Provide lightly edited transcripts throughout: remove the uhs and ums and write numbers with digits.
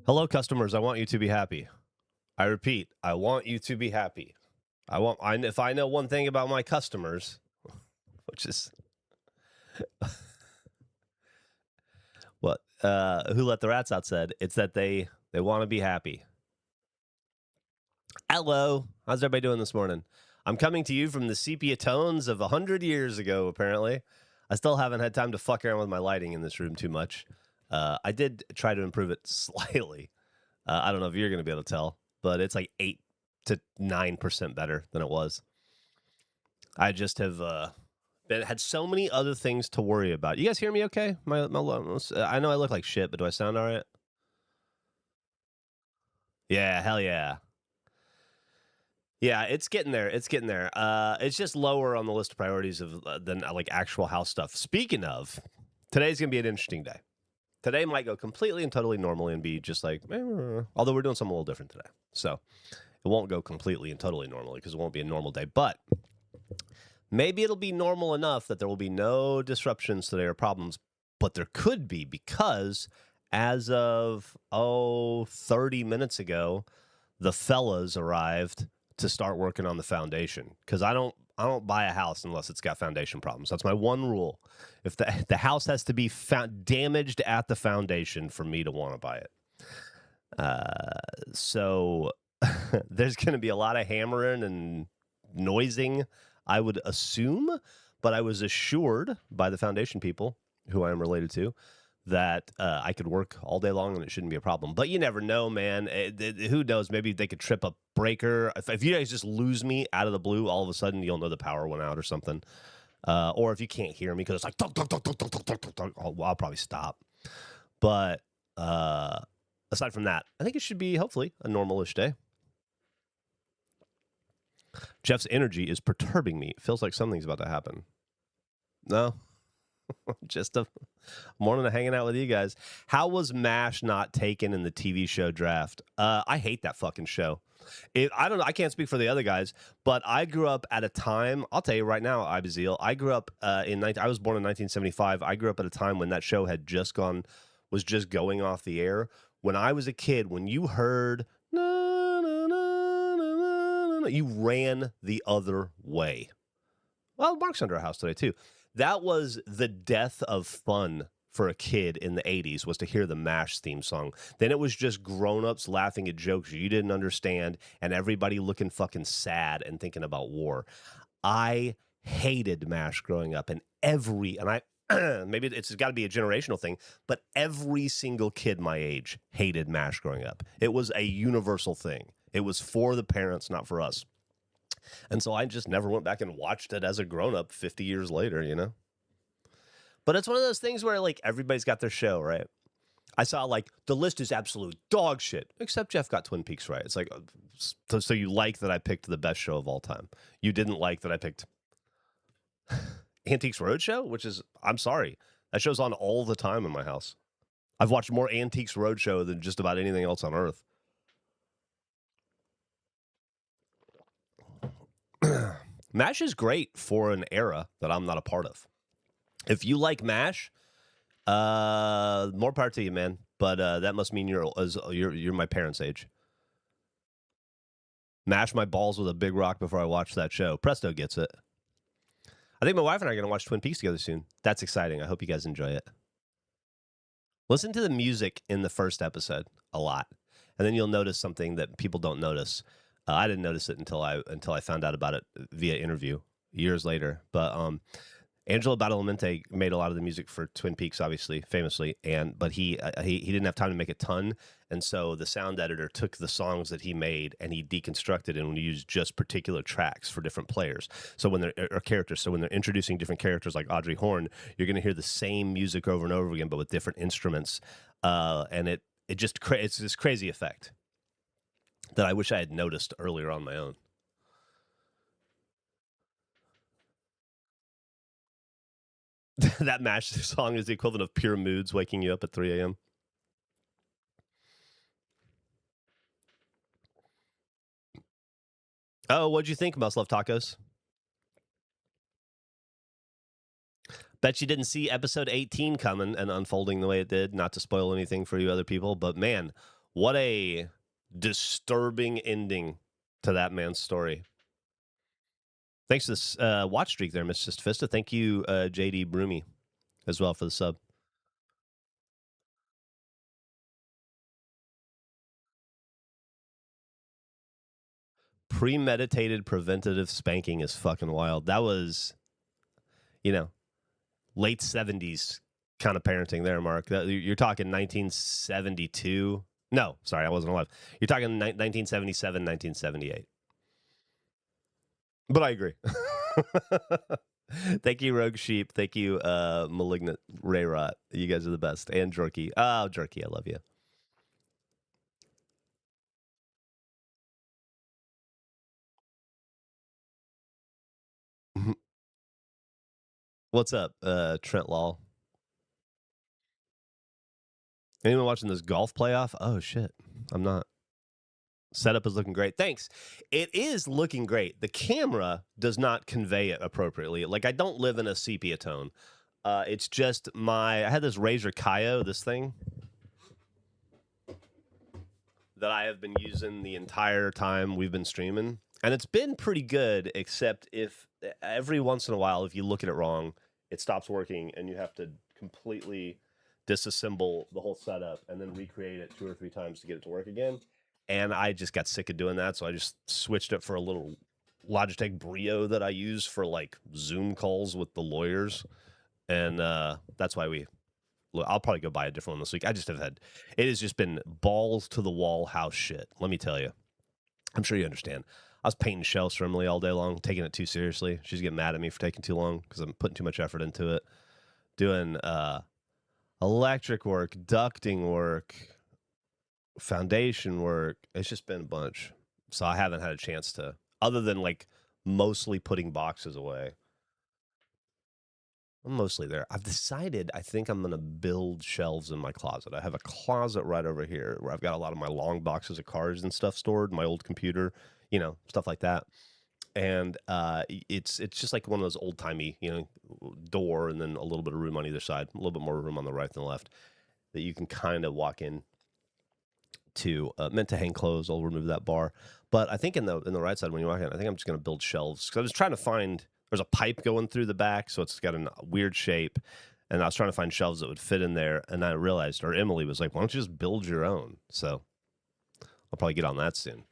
Hello, customers. I want you to be happy. I repeat, I want you to be happy. If I know one thing about my customers, which is what Who Let the Rats Out said, it's that they want to be happy. Hello, how's everybody doing this morning? I'm coming to you from the sepia tones of 100 years ago. Apparently, I still haven't had time to fuck around with my lighting in this room too much. I did try to improve it slightly. I don't know if you're going to be able to tell, but it's like 8 to 9% better than it was. I just have had so many other things to worry about. You guys hear me okay? I know I look like shit, but do I sound all right? Yeah, hell yeah. Yeah, it's getting there. It's getting there. It's just lower on the list of priorities than like actual house stuff. Speaking of, today's going to be an interesting day. Today might go completely and totally normally and be just like, although we're doing something a little different today. So it won't go completely and totally normally because it won't be a normal day. But maybe it'll be normal enough that there will be no disruptions today or problems. But there could be because as of, 30 minutes ago, the fellas arrived to start working on the foundation because I don't buy a house unless it's got foundation problems. That's my one rule. If the house has to be damaged at the foundation for me to want to buy it. So there's going to be a lot of hammering and noising, I would assume, but I was assured by the foundation people who I am related to that I could work all day long and it shouldn't be a problem. But you never know, man. Who knows? Maybe they could trip a breaker. If you guys just lose me out of the blue, all of a sudden you'll know the power went out or something. Or if you can't hear me because it's like, I'll probably stop. But aside from that, I think it should be hopefully a normal-ish day. Geoff's energy is perturbing me. It feels like something's about to happen. No? Just a morning of hanging out with you guys. How was MASH not taken in the TV show draft? I hate that fucking show. I don't know. I can't speak for the other guys, but I grew up at a time. I'll tell you right now, Ibazil. I grew up I was born in 1975. I grew up at a time when that show had was just going off the air. When I was a kid, when you heard na, na, na, na, na, na, you ran the other way. Well, Mark's under a house today too. That was the death of fun for a kid in the 80s, was to hear the MASH theme song. Then it was just grown-ups laughing at jokes you didn't understand and everybody looking fucking sad and thinking about war. I hated MASH growing up, and maybe it's got to be a generational thing, but every single kid my age hated MASH growing up. It was a universal thing. It was for the parents, not for us. And so I just never went back and watched it as a grown-up 50 years later, you know? But it's one of those things where, like, everybody's got their show, right? I saw, like, the list is absolute dog shit, except Geoff got Twin Peaks right. It's like, so you like that I picked the best show of all time. You didn't like that I picked Antiques Roadshow, which is, I'm sorry, that show's on all the time in my house. I've watched more Antiques Roadshow than just about anything else on Earth. MASH is great for an era that I'm not a part of. If you like MASH, more power to you, man. But that must mean you're my parents' age. Mash my balls with a big rock before I watch that show. Presto gets it. I think my wife and I are going to watch Twin Peaks together soon. That's exciting. I hope you guys enjoy it. Listen to the music in the first episode a lot, and then you'll notice something that people don't notice. I didn't notice it until I found out about it via interview years later. But Angelo Badalamenti made a lot of the music for Twin Peaks, obviously, famously, but he didn't have time to make a ton, and so the sound editor took the songs that he made and he deconstructed and used just particular tracks for different players. So when they're introducing different characters like Audrey Horne, you're going to hear the same music over and over again, but with different instruments, and it's this crazy effect that I wish I had noticed earlier on my own. That MASH song is the equivalent of Pure Moods waking you up at 3 a.m. Oh, what'd you think, Must Love Tacos? Bet you didn't see episode 18 coming and unfolding the way it did, not to spoil anything for you other people, but man, What a disturbing ending to that man's story. Thanks to this watch streak there, Miss Vista. Thank you, JD Broomy, as well for the sub. Premeditated preventative spanking is fucking wild. That was, late 70s kind of parenting there, Mark. You're talking 1972. No, sorry, I wasn't alive. You're talking 1977, 1978. But I agree. Thank you, Rogue Sheep. Thank you, Malignant Ray Rot. You guys are the best. And Jerky. Oh, Jerky, I love you. What's up, Trent Law? Anyone watching this golf playoff? Oh, shit. I'm not. Setup is looking great. Thanks. It is looking great. The camera does not convey it appropriately. Like, I don't live in a sepia tone. It's just I had this Razer Kaio, this thing, that I have been using the entire time we've been streaming. And it's been pretty good, except if every once in a while, if you look at it wrong, it stops working and you have to completely disassemble the whole setup and then recreate it 2 or 3 times to get it to work again. And I just got sick of doing that, so I just switched it for a little Logitech Brio that I use for like Zoom calls with the lawyers. And that's why I'll probably go buy a different one this week. I just it has just been balls to the wall house shit. Let me tell you. I'm sure you understand. I was painting shelves for Emily all day long, taking it too seriously. She's getting mad at me for taking too long because I'm putting too much effort into it. Doing electric work, ducting work, foundation work. It's just been a bunch. So I haven't had a chance to, other than like mostly putting boxes away. I'm mostly there. I've decided I think I'm going to build shelves in my closet. I have a closet right over here where I've got a lot of my long boxes of cards and stuff stored, my old computer, stuff like that. And it's just like one of those old-timey, door and then a little bit of room on either side, a little bit more room on the right than the left that you can kind of walk in to. Meant to hang clothes. I'll remove that bar. But I think in the right side when you walk in, I think I'm just going to build shelves because I was trying to find. There's a pipe going through the back, so it's got a weird shape. And I was trying to find shelves that would fit in there, and I realized, or Emily was like, "Why don't you just build your own?" So I'll probably get on that soon.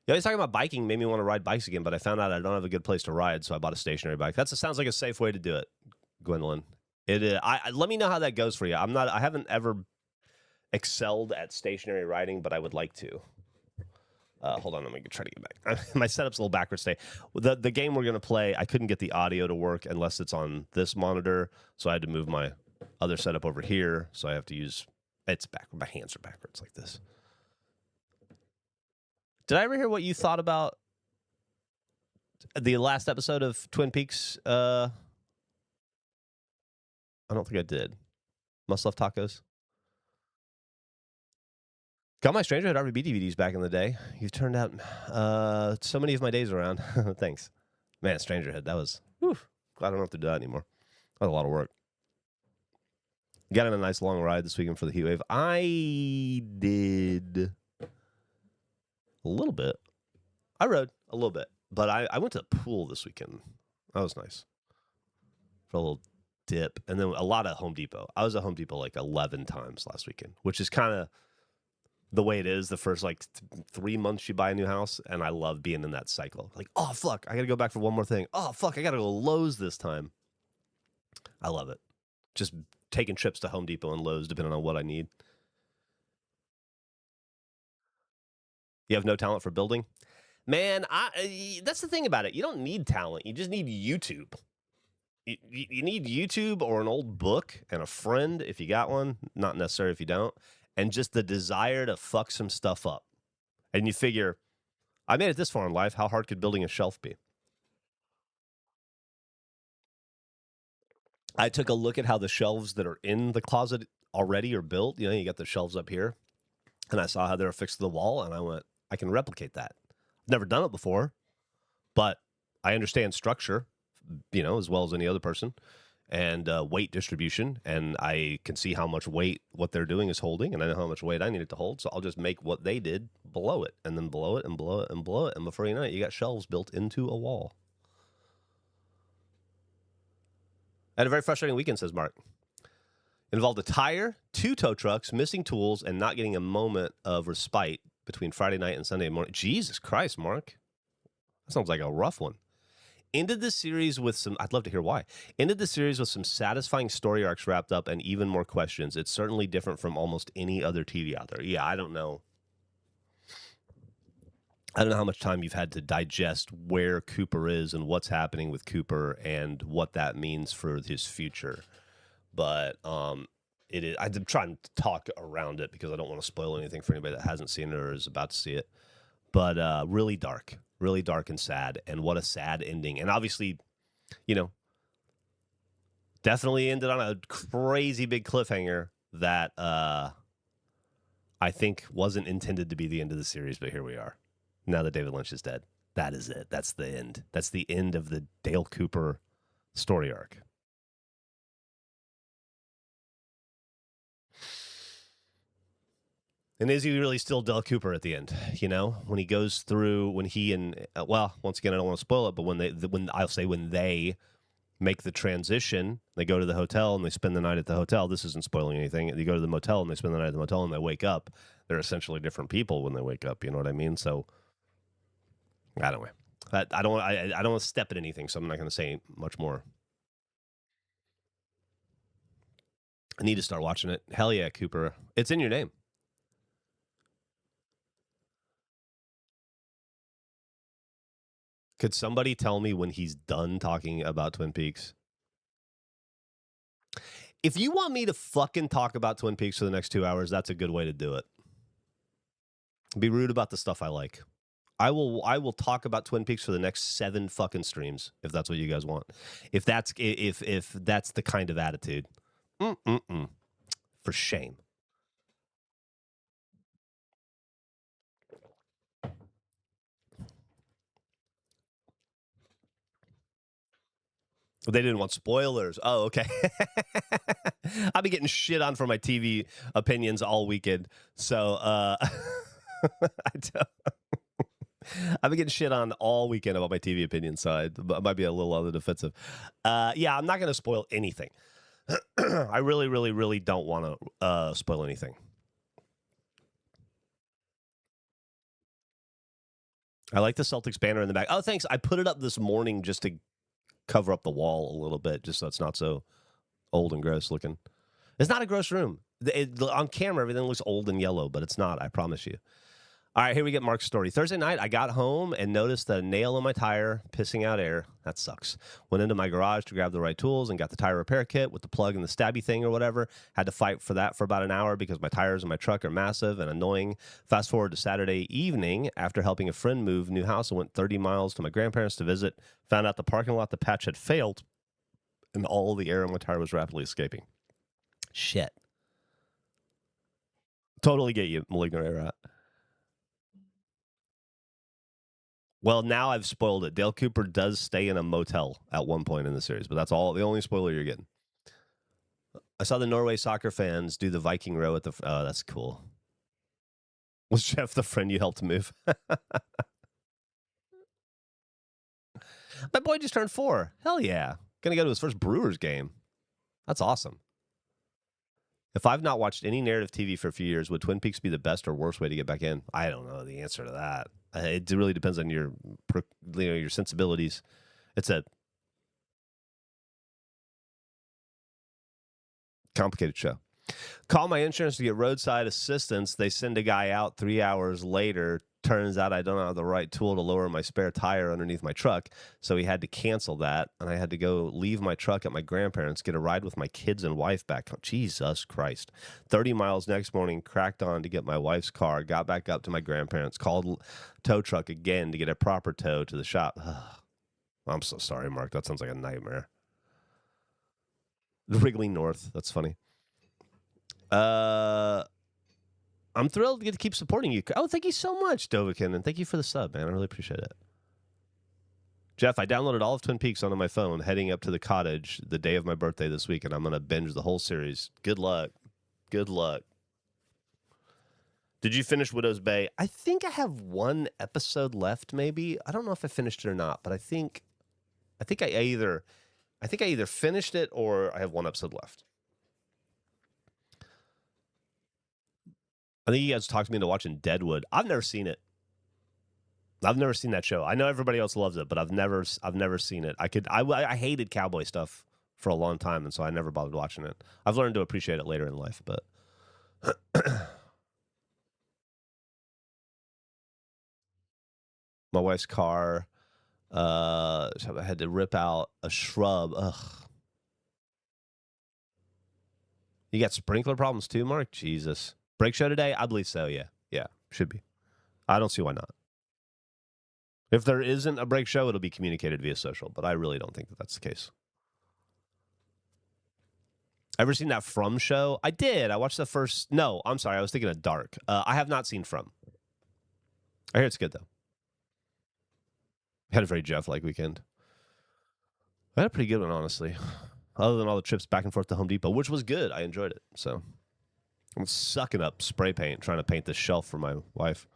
Yeah, he's talking about biking. Made me want to ride bikes again, but I found out I don't have a good place to ride, so I bought a stationary bike. Sounds like a safe way to do it, Gwendolyn. It is. Let me know how that goes for you. I haven't ever excelled at stationary riding, but I would like to. Hold on, let me try to get back. My setup's a little backwards today. The game we're going to play, I couldn't get the audio to work unless it's on this monitor, so I had to move my other setup over here, so I have to use... It's backward. My hands are backwards like this. Did I ever hear what you thought about the last episode of Twin Peaks? I don't think I did. Must Love Tacos? Got my Stranger Head RVB DVDs back in the day. You've turned out so many of my days around. Thanks. Man, Stranger Head, that was... Whew, glad I don't have to do that anymore. That was a lot of work. Got in a nice long ride this weekend for the heat wave. I did a little bit. I rode a little bit. But I went to the pool this weekend. That was nice. For a little dip. And then a lot of Home Depot. I was at Home Depot like 11 times last weekend, which is kind of the way it is the first like 3 months you buy a new house, and I love being in that cycle. Like, oh fuck, I gotta go back for one more thing. Oh fuck, I gotta go Lowe's this time. I love it. Just taking trips to Home Depot and Lowe's depending on what I need. You have no talent for building? Man, that's the thing about it. You don't need talent. You just need YouTube. You need YouTube or an old book and a friend if you got one. Not necessary if you don't. And just the desire to fuck some stuff up. And you figure, I made it this far in life. How hard could building a shelf be? I took a look at how the shelves that are in the closet already are built. You got the shelves up here. And I saw how they were fixed to the wall. And I went, I can replicate that. I've never done it before. But I understand structure, as well as any other person. and weight distribution, and I can see how much weight what they're doing is holding, and I know how much weight I need it to hold, so I'll just make what they did below it, and then below it, and below it, and below it, and before you know it, you got shelves built into a wall. I had a very frustrating weekend, says Mark. Involved a tire, 2 tow trucks, missing tools, and not getting a moment of respite between Friday night and Sunday morning. Jesus Christ, Mark. That sounds like a rough one. Ended the series with some, I'd love to hear why. Ended the series with some satisfying story arcs wrapped up and even more questions. It's certainly different from almost any other TV out there. Yeah, I don't know. I don't know how much time you've had to digest where Cooper is and what's happening with Cooper and what that means for his future. But it is. I'm trying to talk around it because I don't want to spoil anything for anybody that hasn't seen it or is about to see it. But really dark and sad. And what a sad ending. And obviously, you know, definitely ended on a crazy big cliffhanger that I think wasn't intended to be the end of the series. But here we are. Now that David Lynch is dead. That is it. That's the end. That's the end of the Dale Cooper story arc. And is he really still Dale Cooper at the end? You know, when he goes through, when he and well, once again, I don't want to spoil it, but when they make the transition, they go to the hotel and they spend the night at the hotel. This isn't spoiling anything. They go to the motel and they spend the night at the motel and they wake up. They're essentially different people when they wake up. You know what I mean? So I don't know. I don't want to step at anything, so I'm not going to say much more. I need to start watching it. Hell yeah, Cooper! It's in your name. Could somebody tell me when he's done talking about Twin Peaks? If you want me to fucking talk about Twin Peaks for the next 2 hours, that's a good way to do it. Be rude about the stuff I like. I will talk about Twin Peaks for the next 7 fucking streams if that's what you guys want. If that's the kind of attitude. For shame. They didn't want spoilers. Oh, okay. I've been getting shit on for my TV opinions all weekend. So I've been getting shit on all weekend about my TV opinions, so I might be a little on the defensive. Yeah, I'm not going to spoil anything. I really, really, really don't want to spoil anything. I like the Celtics banner in the back. Oh, thanks. I put it up this morning just to cover up the wall a little bit, just so it's not so old and gross looking. It's not a gross room. On camera, everything looks old and yellow, but it's not. I promise you. All right, here we get Mark's story. Thursday night, I got home and noticed a nail in my tire pissing out air. That sucks. Went into my garage to grab the right tools and got the tire repair kit with the plug and the stabby thing or whatever. Had to fight for that for about an hour because my tires in my truck are massive and annoying. Fast forward to Saturday evening, after helping a friend move new house, I went 30 miles to my grandparents to visit. Found out the parking lot the patch had failed and all the air in my tire was rapidly escaping. Shit. Totally get you, Malignant Rat. Well, now I've spoiled it. Dale Cooper does stay in a motel at one point in the series, but that's all the only spoiler you're getting. I saw the Norway soccer fans do the Viking row at the. Oh, that's cool. Was Geoff the friend you helped move? My boy just turned 4. Hell yeah. Gonna go to his first Brewers game. That's awesome. If I've not watched any narrative TV for a few years, would Twin Peaks be the best or worst way to get back in? I don't know the answer to that. It really depends on your sensibilities. It's a complicated show. Call my insurance to get roadside assistance. They send a guy out 3 hours later. Turns out I don't have the right tool to lower my spare tire underneath my truck. So he had to cancel that. And I had to go leave my truck at my grandparents', get a ride with my kids and wife back home. Jesus Christ. 30 miles next morning, cracked on to get my wife's car, got back up to my grandparents', called tow truck again to get a proper tow to the shop. I'm so sorry, Mark. That sounds like a nightmare. The Wrigley North. That's funny. I'm thrilled to get to keep supporting you. Oh, thank you so much, Dovakin, and thank you for the sub, man. I really appreciate it. Geoff, I downloaded all of Twin Peaks onto my phone, heading up to the cottage the day of my birthday this week, and I'm going to binge the whole series. Good luck. Good luck. Did you finish Widow's Bay? I think I have one episode left, maybe. I don't know if I finished it or not, but I think I either finished it or I have one episode left. I think you guys talked me into watching Deadwood. I've never seen it. I've never seen that show. I know everybody else loves it, but I've never seen it. I hated cowboy stuff for a long time, and so I never bothered watching it. I've learned to appreciate it later in life, but my wife's car, so I had to rip out a shrub. Ugh. You got sprinkler problems too, Mark? Jesus. Break show today? I believe so, yeah. Yeah, should be. I don't see why not. If there isn't a break show, it'll be communicated via social, but I really don't think that that's the case. Ever seen that From show? I did. I watched the first... No, I'm sorry. I was thinking of Dark. I have not seen From. I hear it's good, though. I had a very Geoff-like weekend. I had a pretty good one, honestly. Other than all the trips back and forth to Home Depot, which was good. I enjoyed it, so... I'm sucking up spray paint, trying to paint this shelf for my wife.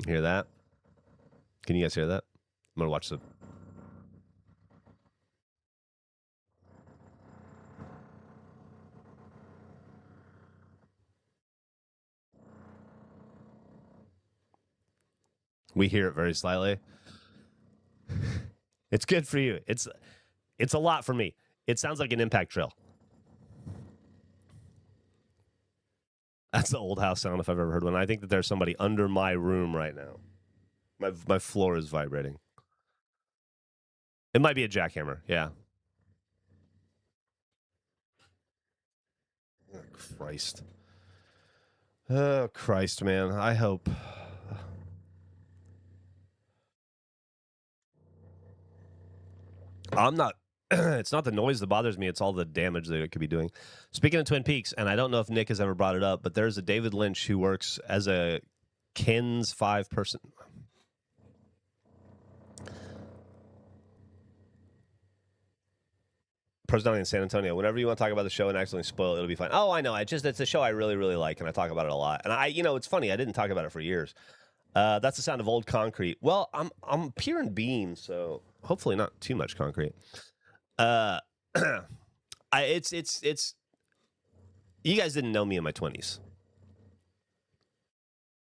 Hear that? Can you guys hear that? I'm going to watch the... We hear it very slightly. It's good for you. It's a lot for me. It sounds like an impact drill. That's the old house sound if I've ever heard one. I think that there's somebody under my room right now. My floor is vibrating. It might be a jackhammer, yeah. Oh, Christ. Oh, Christ, man. I hope... I'm not... It's not the noise that bothers me. It's all the damage that it could be doing. Speaking of Twin Peaks, and I don't know if Nick has ever brought it up, but there's a David Lynch who works as a Ken's 5-person... personality in San Antonio. Whenever you want to talk about the show and accidentally spoil it, it'll be fine. Oh, I know. It's a show I really, really like, and I talk about it a lot. And it's funny. I didn't talk about it for years. That's the sound of old concrete. Well, I'm peering beam, so hopefully not too much concrete. It's. You guys didn't know me in my 20s.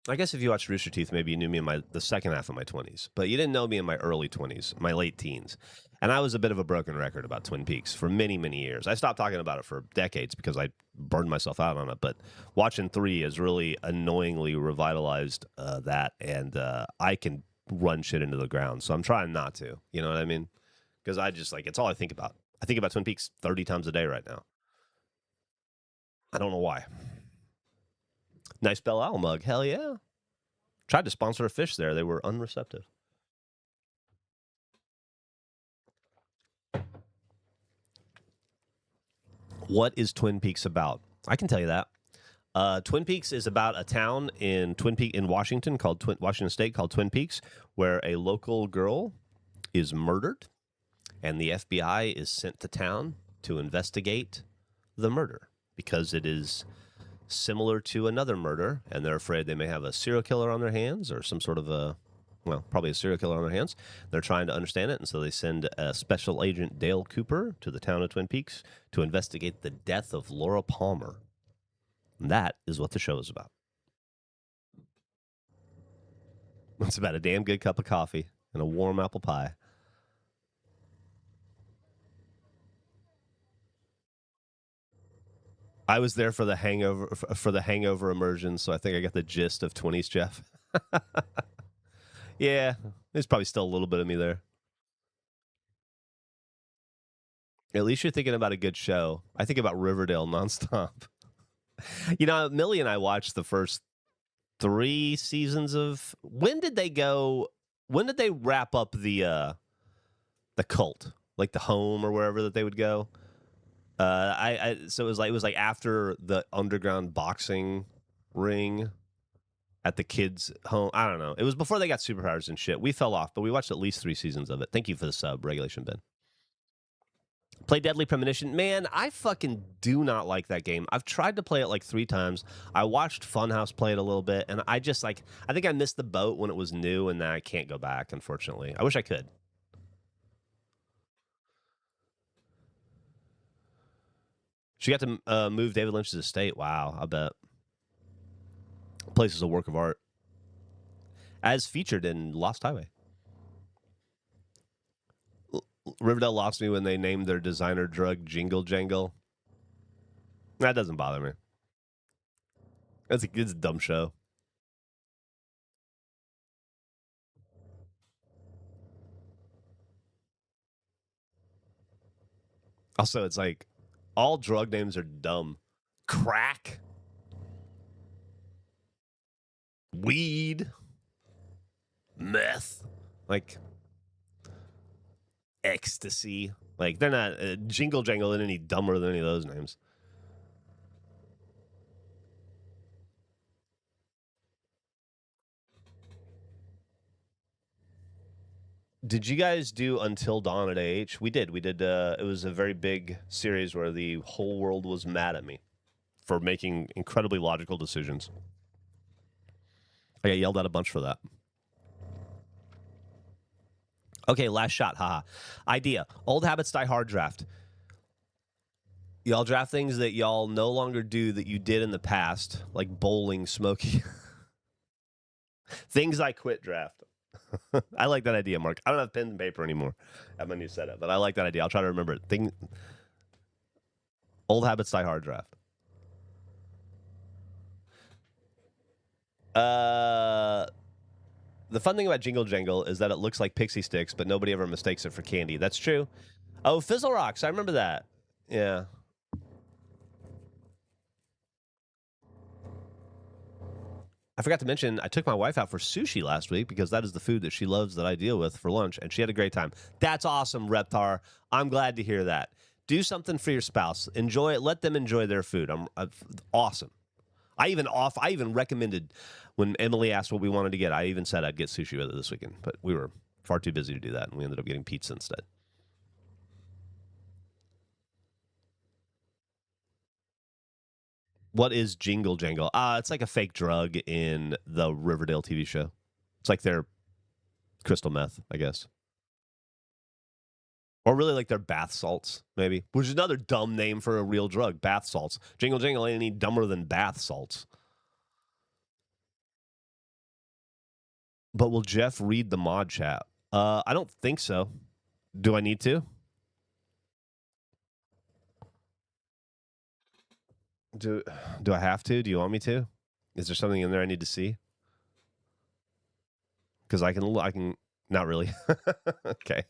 I guess if you watched Rooster Teeth, maybe you knew me in the second half of my 20s, but you didn't know me in my early 20s, my late teens. And I was a bit of a broken record about Twin Peaks for many, many years. I stopped talking about it for decades because I burned myself out on it. But watching 3 has really annoyingly revitalized that, and I can run shit into the ground. So I'm trying not to. You know what I mean? Because I just it's all I think about. I think about Twin Peaks 30 times a day right now. I don't know why. Nice Belle Owl mug. Hell yeah. Tried to sponsor a fish there. They were unreceptive. What is Twin Peaks about? I can tell you that. Twin Peaks is about a town in Washington Washington State called Twin Peaks, where a local girl is murdered, and the FBI is sent to town to investigate the murder because it is similar to another murder, and they're afraid they may have a serial killer on their hands or some sort of probably a serial killer on their hands. They're trying to understand it, and so they send Special Agent Dale Cooper to the town of Twin Peaks to investigate the death of Laura Palmer. And that is what the show is about. It's about a damn good cup of coffee and a warm apple pie. I was there for the hangover immersion, so I think I got the gist of 20s, Geoff. Yeah, there's probably still a little bit of me there. At least you're thinking about a good show. I think about Riverdale nonstop. Millie and I watched the first 3 seasons of... When did they wrap up the cult? Like the home or wherever that they would go? So it was like after the underground boxing ring. at the kids' home. I don't know. It was before they got superpowers and shit. We fell off, but we watched at least 3 seasons of it. Thank you for the sub, Regulation Ben. Play Deadly Premonition. Man, I fucking do not like that game. I've tried to play it like 3 times. I watched Funhouse play it a little bit, and I just like, I think I missed the boat when it was new, and I can't go back, unfortunately. I wish I could. She got to move David Lynch's estate. Wow, I bet. Place is a work of art. As featured in Lost Highway. Riverdale lost me when they named their designer drug Jingle Jangle. That doesn't bother me. It's a dumb show. Also, it's like all drug names are dumb. Crack, weed, meth, like ecstasy. Like they're not Jingle Jangle isn't any dumber than any of those names. Did you guys do Until Dawn at AH? We did. We did. It was a very big series where the whole world was mad at me for making incredibly logical decisions. I got yelled at a bunch for that. Okay, last shot. Haha. Idea. Old habits die hard draft. Y'all draft things that y'all no longer do that you did in the past, like bowling, smoking. Things I quit draft. I like that idea, Mark. I don't have pen and paper anymore at my new setup, but I like that idea. I'll try to remember it. Old habits die hard draft. The fun thing about Jingle Jangle is that it looks like pixie sticks, but nobody ever mistakes it for candy. That's true. Oh, Fizzle Rocks. I remember that. Yeah. I forgot to mention, I took my wife out for sushi last week because that is the food that she loves that I deal with for lunch, and she had a great time. That's awesome, Reptar. I'm glad to hear that. Do something for your spouse. Enjoy it. Let them enjoy their food. I'm awesome. I even recommended when Emily asked what we wanted to get. I even said I'd get sushi with it this weekend, but we were far too busy to do that, and we ended up getting pizza instead. What is Jingle Jangle? It's like a fake drug in the Riverdale TV show. It's like their crystal meth, I guess. Or really like their bath salts, maybe. Which is another dumb name for a real drug, bath salts. Jingle Jangle ain't any dumber than bath salts. But will Geoff read the mod chat? I don't think so. Do I need to? Do I have to? Do you want me to? Is there something in there I need to see? Because I can not really. Okay.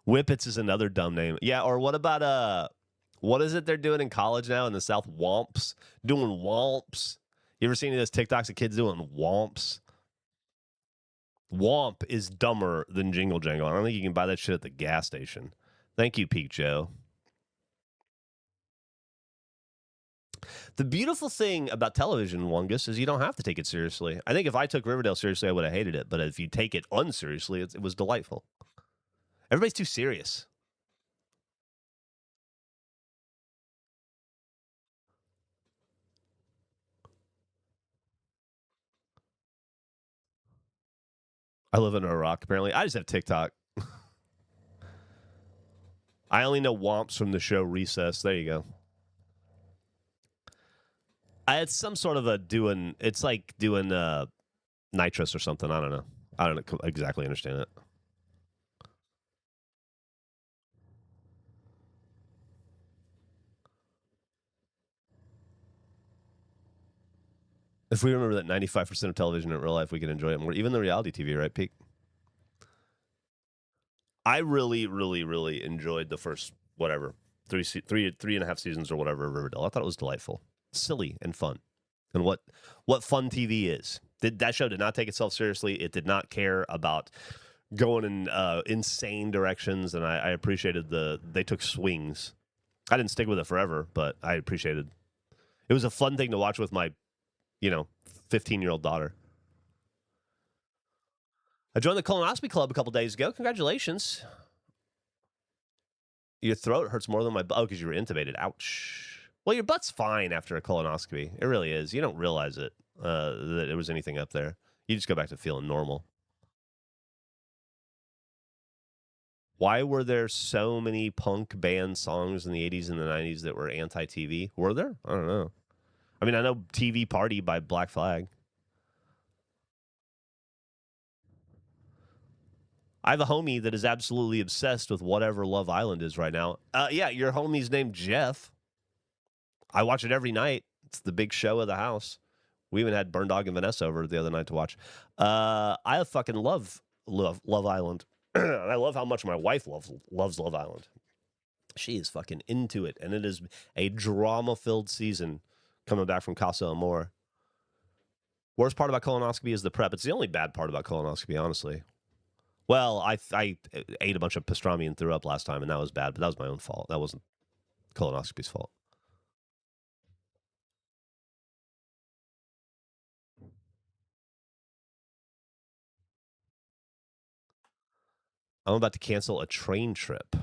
Whippets is another dumb name. Yeah, or what about what is it they're doing in college now in the South? Womps. Doing womps. You ever seen any of those TikToks of kids doing womps? Womp is dumber than Jingle Jangle. I don't think you can buy that shit at the gas station. Thank you, Peak Joe. The beautiful thing about television, Wongus, is you don't have to take it seriously. I think if I took Riverdale seriously, I would have hated it. But if you take it unseriously, it was delightful. Everybody's too serious. I live under a rock, apparently. I just have TikTok. I only know Womps from the show Recess. There you go. It's some sort of it's like doing nitrous or something. I don't know. I don't exactly understand it. If we remember that 95% of television in real life, we can enjoy it more. Even the reality TV, right, Pete? I really, really, really enjoyed the first, whatever, three and a half seasons or whatever of Riverdale. I thought it was delightful, silly, and fun. And what fun TV is. That show did not take itself seriously. It did not care about going in insane directions, and I appreciated they took swings. I didn't stick with it forever, but I appreciated. It was a fun thing to watch with my, 15-year-old daughter. I joined the colonoscopy club a couple days ago. Congratulations. Your throat hurts more than my butt. Oh, because you were intubated. Ouch. Well, your butt's fine after a colonoscopy. It really is. You don't realize it, that there was anything up there. You just go back to feeling normal. Why were there so many punk band songs in the 80s and the 90s that were anti-TV? Were there? I don't know. I mean, I know TV Party by Black Flag. I have a homie that is absolutely obsessed with whatever Love Island is right now. Yeah, your homie's named Geoff. I watch it every night. It's the big show of the house. We even had Burn Dog and Vanessa over the other night to watch. I fucking love Island. I love how much my wife loves Love Island. She is fucking into it, and it is a drama-filled season coming back from Casa Amor. Worst part about colonoscopy is the prep. It's the only bad part about colonoscopy, honestly. Well, I ate a bunch of pastrami and threw up last time, and that was bad, but that was my own fault. That wasn't colonoscopy's fault. I'm about to cancel a train trip.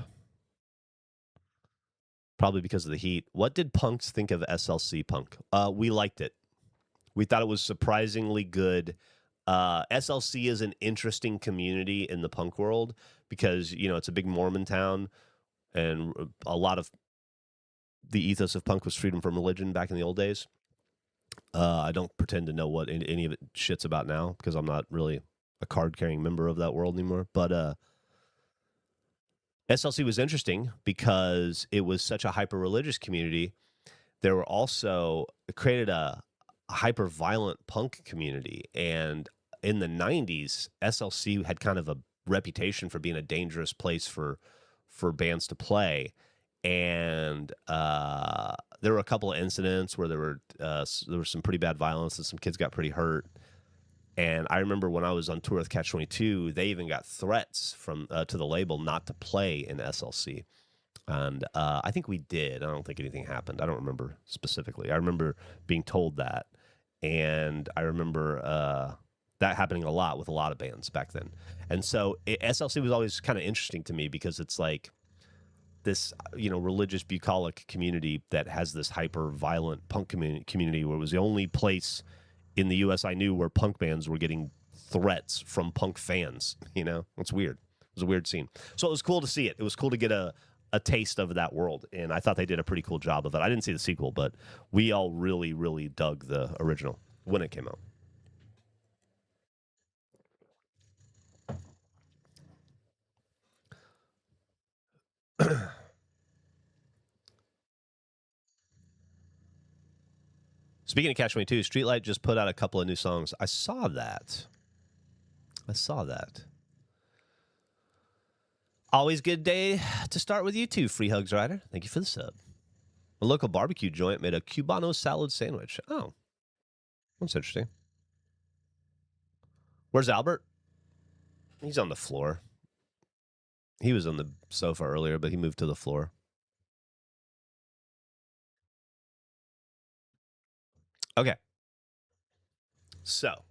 Probably because of the heat. What did punks think of SLC Punk? We liked it. We thought it was surprisingly good. SLC is an interesting community in the punk world because, you know, it's a big Mormon town, and a lot of the ethos of punk was freedom from religion back in the old days. I don't pretend to know what any of it shit's about now because I'm not really a card-carrying member of that world anymore. But SLC was interesting because it was such a hyper-religious community. There were also it created a hyper-violent punk community, and in the 90s, SLC had kind of a reputation for being a dangerous place for bands to play. And there were a couple of incidents where there was some pretty bad violence and some kids got pretty hurt. And I remember when I was on tour with Catch-22, they even got threats from to the label not to play in SLC. And I think we did. I don't think anything happened. I don't remember specifically. I remember being told that. And I remember that happening a lot with a lot of bands back then. And so SLC was always kind of interesting to me because it's like this, you know, religious bucolic community that has this hyper violent punk community where it was the only place in the US I knew where punk bands were getting threats from punk fans. You know, it's weird. It was a weird scene. So it was cool to see it. It was cool to get a taste of that world, and I thought they did a pretty cool job of it. I didn't see the sequel, but we all really, really dug the original when it came out. Speaking of Catch-22, Streetlight just put out a couple of new songs. I saw that. Always good day to start with you too, Free Hugs Rider. Thank you for the sub. A local barbecue joint made a Cubano salad sandwich. Oh, that's interesting. Where's Albert? He's on the floor. He was on the sofa earlier, but he moved to the floor. Okay. So,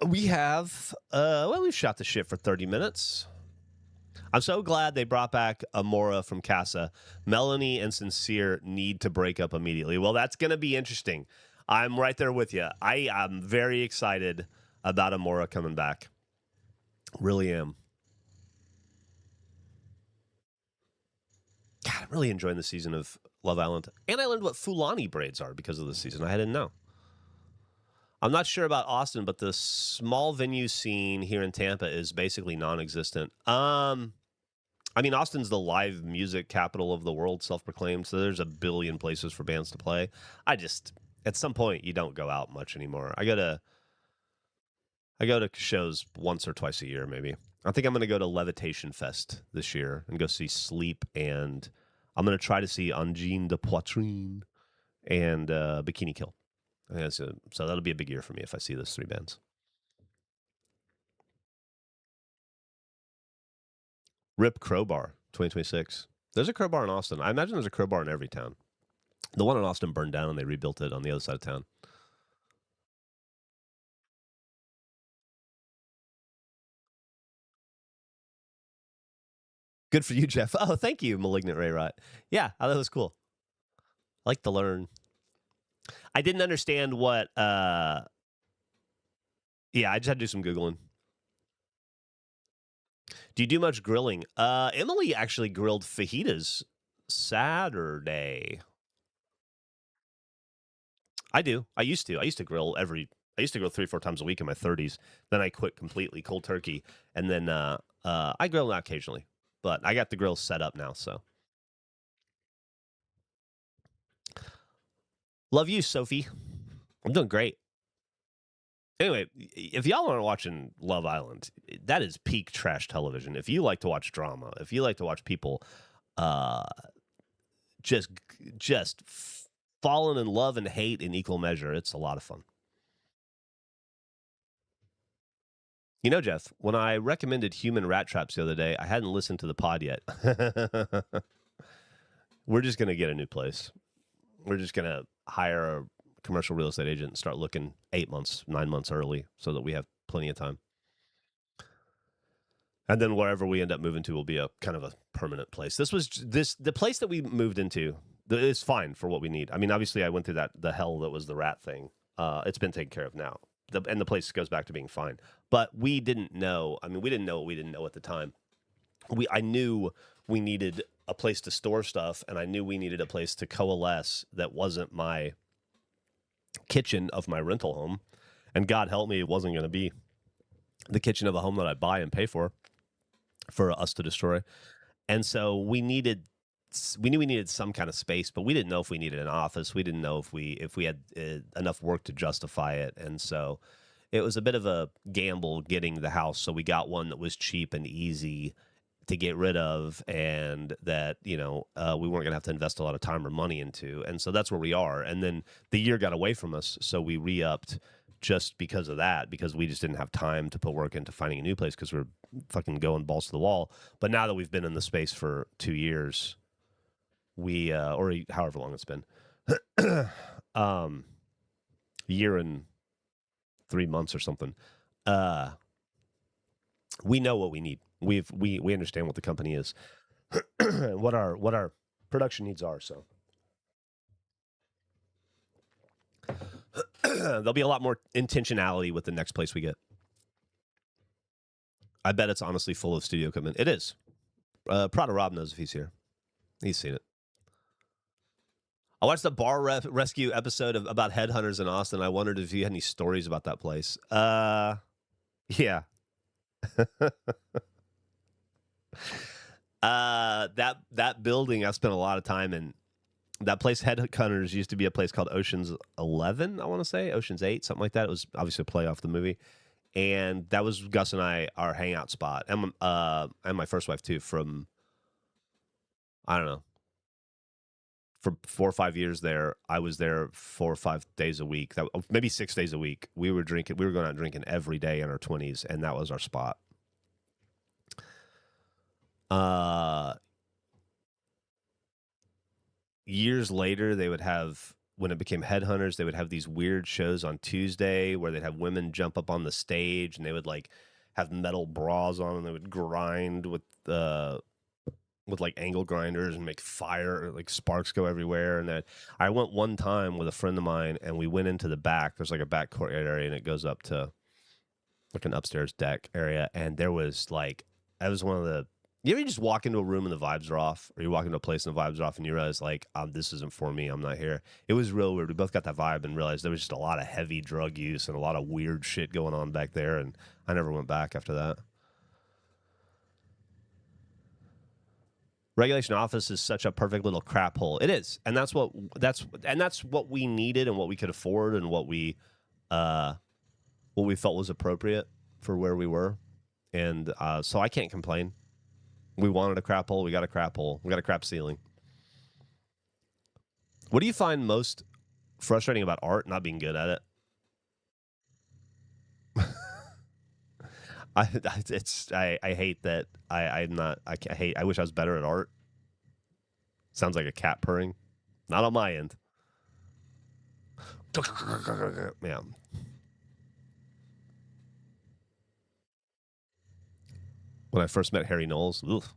we have, we've shot the shit for 30 minutes. I'm so glad they brought back Amora from Casa. Melanie and Sincere need to break up immediately. Well, that's going to be interesting. I'm right there with you. I am very excited about Amora coming back. Really am. God, I'm really enjoying the season of Love Island. And I learned what Fulani braids are because of this season. I didn't know. I'm not sure about Austin, but the small venue scene here in Tampa is basically non-existent. I mean, Austin's the live music capital of the world, self-proclaimed, so there's a billion places for bands to play. At some point, you don't go out much anymore. I go to shows once or twice a year, maybe. I think I'm going to go to Levitation Fest this year and go see Sleep, and I'm going to try to see Angine de Poitrine and Bikini Kill. So that'll be a big year for me if I see those three bands. Rip Crowbar, 2026. There's a crowbar in Austin. I imagine there's a crowbar in every town. The one in Austin burned down and they rebuilt it on the other side of town. Good for you, Geoff. Oh, thank you, Malignant Ray Rot. Yeah, that was cool. I like to learn. I didn't understand what yeah, I just had to do some Googling. Do you do much grilling? Emily actually grilled fajitas Saturday. I do. I used to. I used to grill 3-4 times a week in my 30s. Then I quit completely cold turkey. And then I grill now occasionally. But I got the grill set up now, so. Love you, Sophie. I'm doing great. Anyway, if y'all aren't watching Love Island, that is peak trash television. If you like to watch drama, if you like to watch people just falling in love and hate in equal measure, it's a lot of fun. You know, Geoff, when I recommended human rat traps the other day, I hadn't listened to the pod yet. We're just going to get a new place. We're just going to hire a commercial real estate agent and start looking 8 months, 9 months early so that we have plenty of time. And then wherever we end up moving to will be a kind of a permanent place. The place that we moved into is fine for what we need. I mean, obviously I went through the hell that was the rat thing. It's been taken care of now. And the place goes back to being fine. But we didn't know. I mean, we didn't know what we didn't know at the time. I knew we needed a place to store stuff, and I knew we needed a place to coalesce that wasn't my kitchen of my rental home. And God help me, it wasn't going to be the kitchen of a home that I buy and pay for us to destroy. And so we knew we needed some kind of space, but we didn't know if we needed an office. We didn't know if we had enough work to justify it. And so it was a bit of a gamble getting the house. So we got one that was cheap and easy to get rid of, and that, we weren't going to have to invest a lot of time or money into. And so that's where we are. And then the year got away from us. So we re-upped just because of that, because we just didn't have time to put work into finding a new place because we're fucking going balls to the wall. But now that we've been in the space for 2 years, we or however long it's been, year and 3 months or something, we know what we need. We understand what the company is, what our production needs are. So there'll be a lot more intentionality with the next place we get. I bet it's honestly full of studio equipment. It is. Prada Rob knows if he's here. He's seen it. I watched the bar rescue episode about headhunters in Austin. I wondered if you had any stories about that place. Yeah. That building I spent a lot of time in. That place, Headhunters, used to be a place called Ocean's 11, I want to say. Ocean's 8, something like that. It was obviously a play off the movie. And that was Gus and I, our hangout spot. And my first wife, too, from, I don't know, for 4 or 5 years there. I was there 4 or 5 days a week, maybe 6 days a week. We were going out drinking every day in our 20s, and that was our spot. Years later, they would have, when it became Headhunters, they would have these weird shows on Tuesday where they'd have women jump up on the stage and they would like have metal bras on and they would grind with like angle grinders and make fire, like sparks go everywhere. And then I went one time with a friend of mine and we went into the back. There's like a back courtyard area and it goes up to like an upstairs deck area. And there was like, that was one of the, you ever just walk into a room and the vibes are off, or you walk into a place and the vibes are off and you realize like, this isn't for me, I'm not here. It was real weird. We both got that vibe and realized there was just a lot of heavy drug use and a lot of weird shit going on back there. And I never went back after that. Regulation office is such a perfect little crap hole. It is. And that's what we needed and what we could afford and what we felt was appropriate for where we were. And so I can't complain. We wanted a crap hole. We got a crap hole. We got a crap ceiling. What do you find most frustrating about art? Not being good at it. I hate that. I wish I was better at art. Sounds like a cat purring. Not on my end. Yeah. When I first met Harry Knowles. Oof.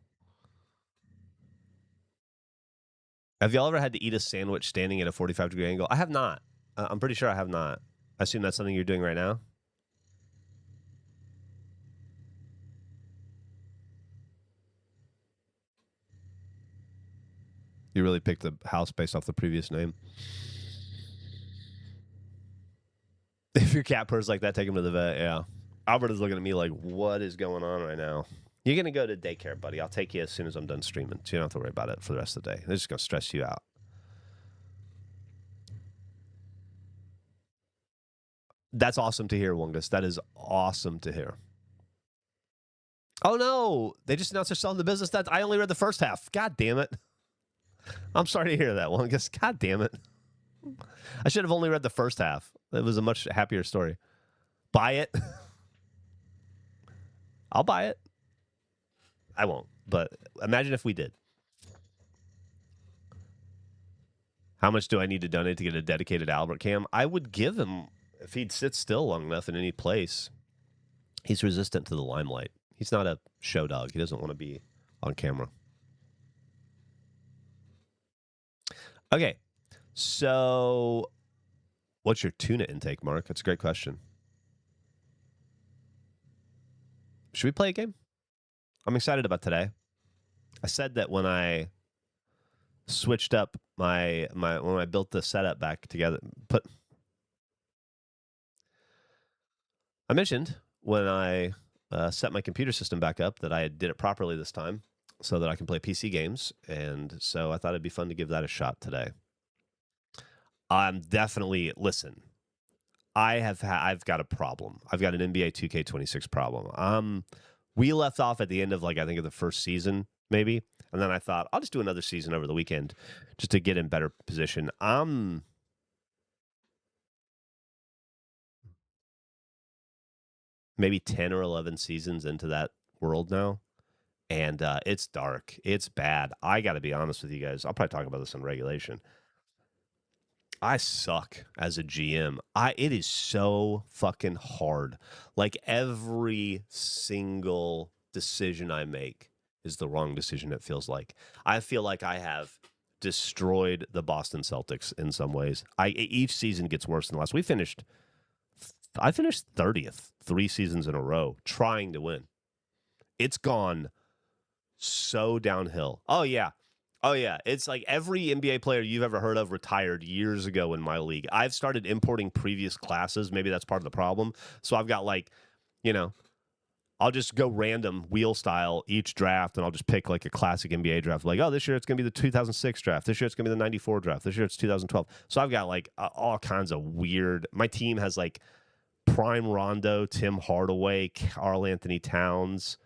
Have y'all ever had to eat a sandwich standing at a 45-degree angle? I have not. I'm pretty sure I have not. I assume that's something you're doing right now. You really picked the house based off the previous name. If your cat purrs like that, take him to the vet. Yeah. Albert is looking at me like, what is going on right now? You're going to go to daycare, buddy. I'll take you as soon as I'm done streaming. So you don't have to worry about it for the rest of the day. They're just going to stress you out. That's awesome to hear, Wungus. That is awesome to hear. Oh, no. They just announced they're selling the business. I only read the first half. God damn it. I'm sorry to hear that, Wungus. God damn it. I should have only read the first half. It was a much happier story. Buy it. I'll buy it. I won't, but imagine if we did. How much do I need to donate to get a dedicated Albert cam? I would give him, if he'd sit still long enough in any place. He's resistant to the limelight. He's not a show dog. He doesn't want to be on camera. Okay, so what's your tuna intake, Mark? That's a great question. Should we play a game? I'm excited about today. I said that when I switched up when I built the setup back together. I mentioned when I set my computer system back up that I did it properly this time, so that I can play PC games, and so I thought it'd be fun to give that a shot today. I'm definitely listen. I've got a problem. I've got an NBA 2K26 problem. We left off at the end of I think of the first season maybe, and then I thought I'll just do another season over the weekend just to get in better position. Maybe 10 or 11 seasons into that world now, and it's dark. It's bad. I got to be honest with you guys. I'll probably talk about this in regulation. I suck as a GM. It is so fucking hard. Like every single decision I make is the wrong decision, it feels like. I feel like I have destroyed the Boston Celtics in some ways. Each season gets worse than the last. I finished 30th 3 seasons in a row trying to win. It's gone so downhill. Oh yeah. It's like every NBA player you've ever heard of retired years ago in my league. I've started importing previous classes. Maybe that's part of the problem. So I've got I'll just go random wheel style each draft, and I'll just pick a classic NBA draft. This year it's going to be the 2006 draft. This year it's going to be the 94 draft. This year it's 2012. So I've got all kinds of weird. My team has Prime Rondo, Tim Hardaway, Karl Anthony Towns,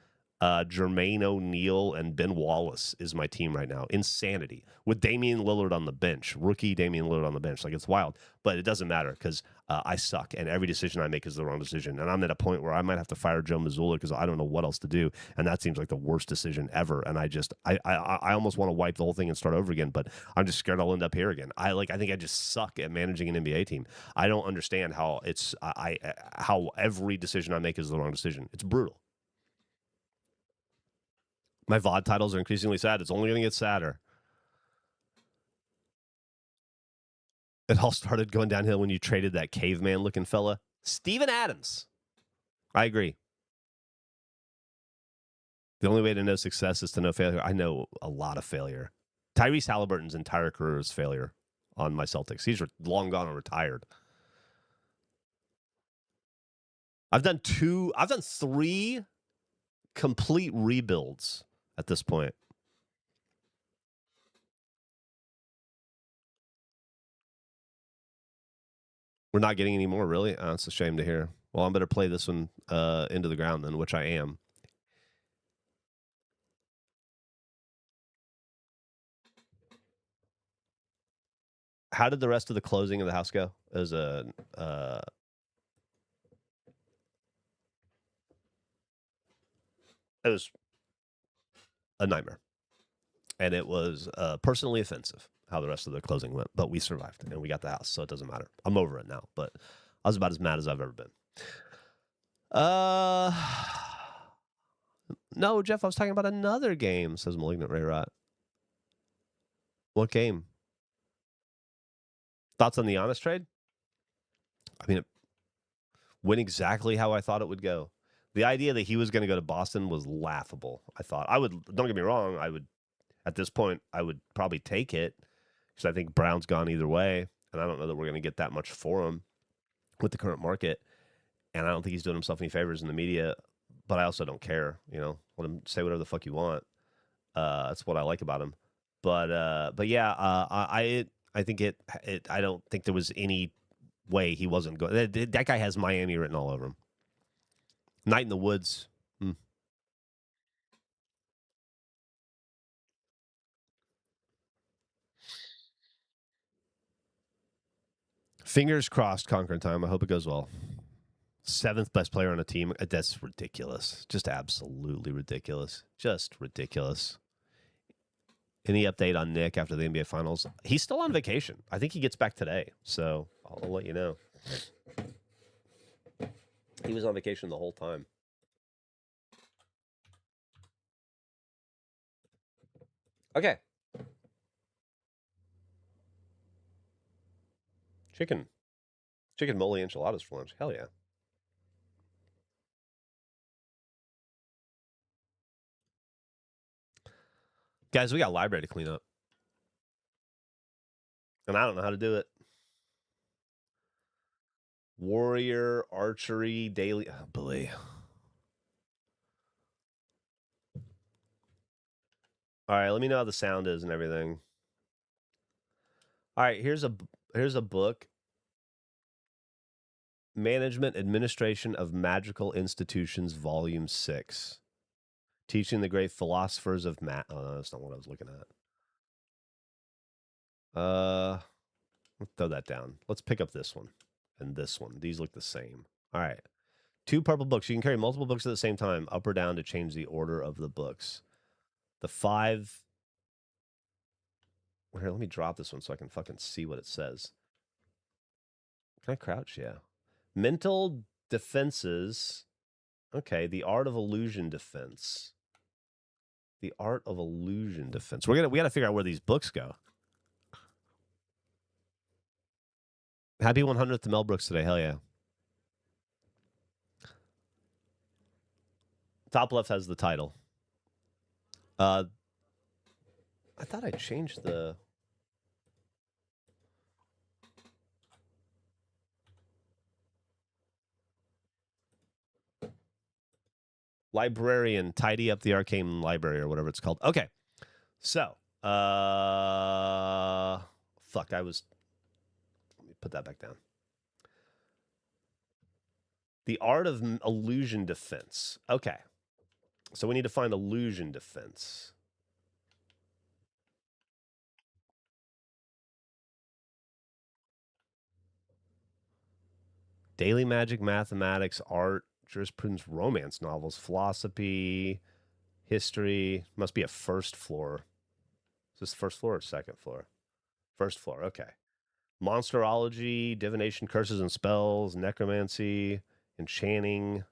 Jermaine O'Neal, and Ben Wallace is my team right now. Insanity. With Damian Lillard on the bench. Rookie Damian Lillard on the bench. It's wild. But it doesn't matter because I suck, and every decision I make is the wrong decision. And I'm at a point where I might have to fire Joe Mazzulla because I don't know what else to do. And that seems like the worst decision ever. And I almost want to wipe the whole thing and start over again, but I'm just scared I'll end up here again. I think I just suck at managing an NBA team. I don't understand how how every decision I make is the wrong decision. It's brutal. My VOD titles are increasingly sad. It's only going to get sadder. It all started going downhill when you traded that caveman looking fella, Steven Adams. I agree. The only way to know success is to know failure. I know a lot of failure. Tyrese Halliburton's entire career is failure on my Celtics. He's long gone and retired. I've done 3 complete rebuilds at this point. We're not getting any more, really? It's a shame to hear. Well, I'm better play this one into the ground then, which I am. How did the rest of the closing of the house go? It was it was a nightmare. And it was personally offensive how the rest of the closing went. But we survived, and we got the house, so it doesn't matter. I'm over it now, but I was about as mad as I've ever been. No, Geoff, I was talking about another game, says Malignant Ray Rot. What game? Thoughts on the Honest trade? I mean, it went exactly how I thought it would go. The idea that he was going to go to Boston was laughable. I thought I would, don't get me wrong, I would, at this point, I would probably take it because I think Brown's gone either way. And I don't know that we're going to get that much for him with the current market. And I don't think he's doing himself any favors in the media, but I also don't care, you know, let him say whatever the fuck you want. That's what I like about him. But yeah, I think I don't think there was any way he wasn't going. That guy has Miami written all over him. Night in the Woods. Fingers crossed, Conquering Time. I hope it goes well. 7th best player on a team. That's ridiculous. Just absolutely ridiculous. Just ridiculous. Any update on Nick after the NBA Finals? He's still on vacation. I think he gets back today, so I'll let you know. He was on vacation the whole time. Okay. Chicken moly enchiladas for lunch. Hell yeah. Guys, we got library to clean up. And I don't know how to do it. Warrior, archery, daily. Oh, boy. All right, let me know how the sound is and everything. All right, here's a book. Management Administration of Magical Institutions, Volume 6. Teaching the Great Philosophers of Math. Oh, no, that's not what I was looking at. Let's throw that down. Let's pick up this one and this one. These look the same. All right. 2 purple books. You can carry multiple books at the same time, up or down, to change the order of the books. The 5. Here, let me drop this one so I can fucking see what it says. Can I crouch? Yeah. Mental defenses. Okay. The art of illusion defense. The art of illusion defense. We got to figure out where these books go. Happy 100th to Mel Brooks today. Hell yeah. Top left has the title. I thought I changed the. Librarian, tidy up the Arcane library or whatever it's called. Okay. So, fuck, let me put that back down. The art of illusion defense. Okay. So we need to find illusion defense. Daily magic, mathematics, art, jurisprudence, romance novels, philosophy, history. Must be a first floor. Is this first floor or second floor? First floor. Okay. Monsterology, divination, curses and spells, necromancy, enchanting.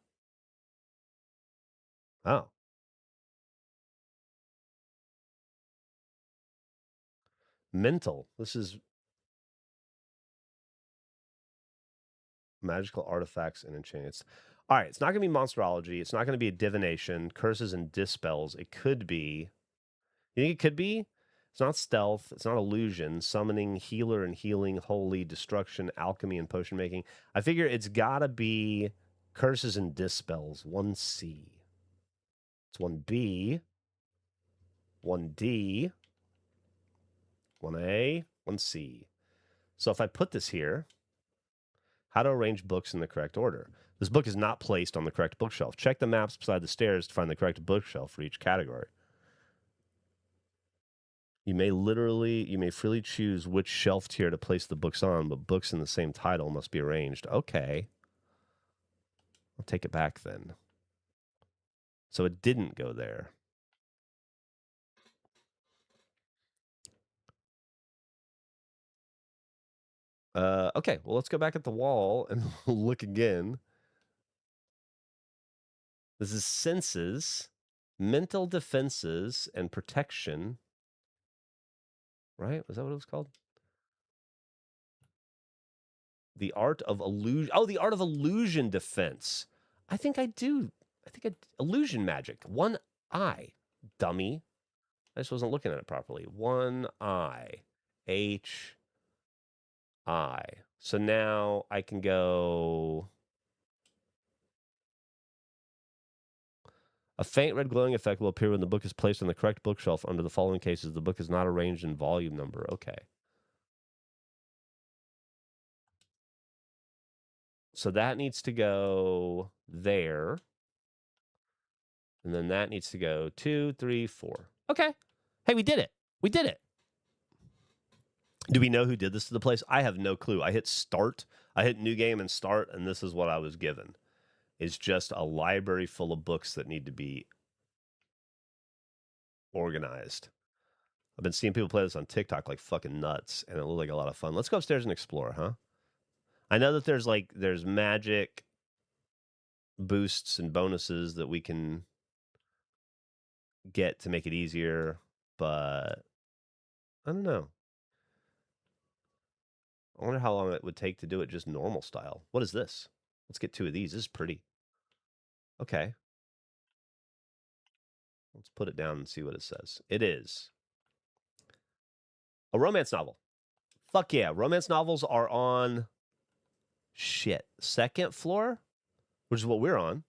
Oh. Mental. This is magical artifacts and enchantments. All right. It's not going to be monsterology. It's not going to be a divination, curses and dispels. It could be. You think it could be? It's not stealth. It's not illusion. Summoning, healer and healing, holy, destruction, alchemy, and potion making. I figure it's got to be curses and dispels. 1C. It's 1B. 1D. 1A. 1C. So if I put this here, how to arrange books in the correct order. This book is not placed on the correct bookshelf. Check the maps beside the stairs to find the correct bookshelf for each category. You may freely choose which shelf tier to place the books on, but books in the same title must be arranged. Okay. I'll take it back then. So it didn't go there. Okay, well, let's go back at the wall and look again. This is senses, mental defenses, and protection. Right? Was that what it was called? The art of illusion. Oh, the art of illusion defense. I think I do. Illusion magic. One eye, dummy. I just wasn't looking at it properly. One eye. H I. So now I can go. A faint red glowing effect will appear when the book is placed on the correct bookshelf under the following cases. The book is not arranged in volume number. Okay. So that needs to go there. And then that needs to go 2, 3, 4. Okay. Hey, we did it. We did it. Do we know who did this to the place? I have no clue. I hit start. I hit new game and start, and this is what I was given. It's just a library full of books that need to be organized. I've been seeing people play this on TikTok like fucking nuts, and it looked like a lot of fun. Let's go upstairs and explore, huh? I know that there's magic boosts and bonuses that we can get to make it easier, but I don't know. I wonder how long it would take to do it just normal style. What is this? Let's get 2 of these. This is pretty. Okay. Let's put it down and see what it says. It is a romance novel. Fuck yeah. Romance novels are on second floor, which is what we're on.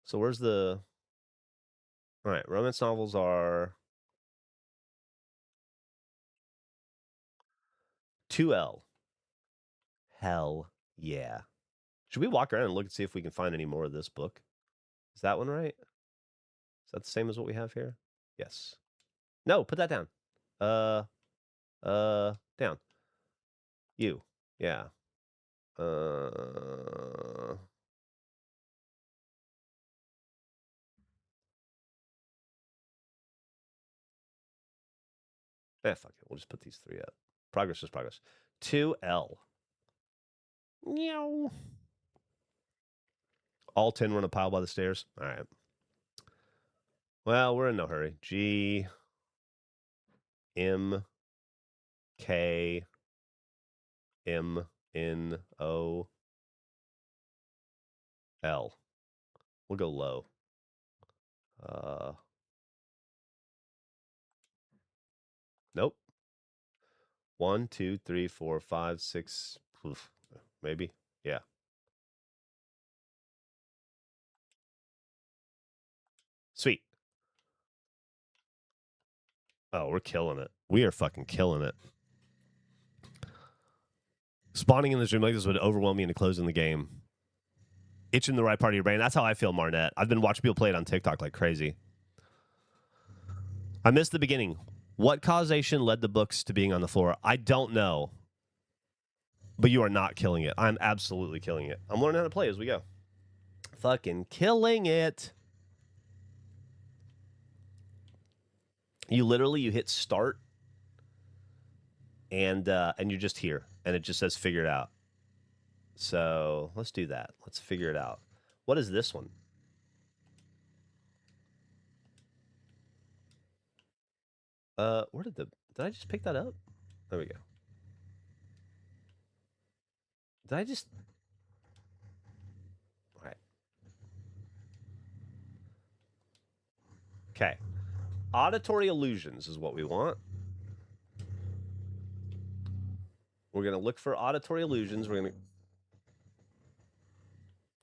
So where's the... All right. Romance novels are 2L. Hell yeah. Should we walk around and look and see if we can find any more of this book? Is that one right? Is that the same as what we have here? Yes. No, put that down. Down. You. Yeah. Fuck it. We'll just put these 3 up. Progress is progress. 2L. Meow. All 10 were in a pile by the stairs. All right. Well, we're in no hurry. G M K M N O L. We'll go low. Nope. 1, 2, 3, 4, 5, 6. Maybe. Yeah. Sweet. Oh, we're killing it. We are fucking killing it. Spawning in this room like this would overwhelm me into closing the game. Itching the right part of your brain. That's how I feel, Marnette. I've been watching people play it on TikTok like crazy. I missed the beginning. What causation led the books to being on the floor? I don't know. But you are not killing it. I'm absolutely killing it. I'm learning how to play as we go. Fucking killing it. You hit start and you're just here. And it just says figure it out. So let's do that. Let's figure it out. What is this one? Did I just pick that up? There we go. Did I just... All right. Okay. Auditory illusions is what we want. We're going to look for auditory illusions. It's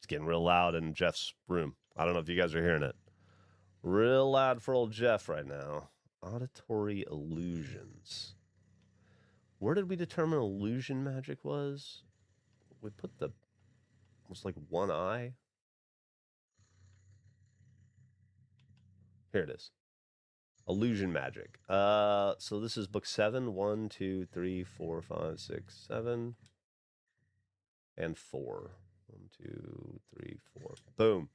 getting real loud in Jeff's room. I don't know if you guys are hearing it. Real loud for old Geoff right now. Auditory illusions. Where did we determine illusion magic was? We put almost like one eye. Here it is. Illusion magic. So this is book 7. 1, 2, 3, 4, 5, 6, 7. And 4. 1, 2, 3, 4. Boom.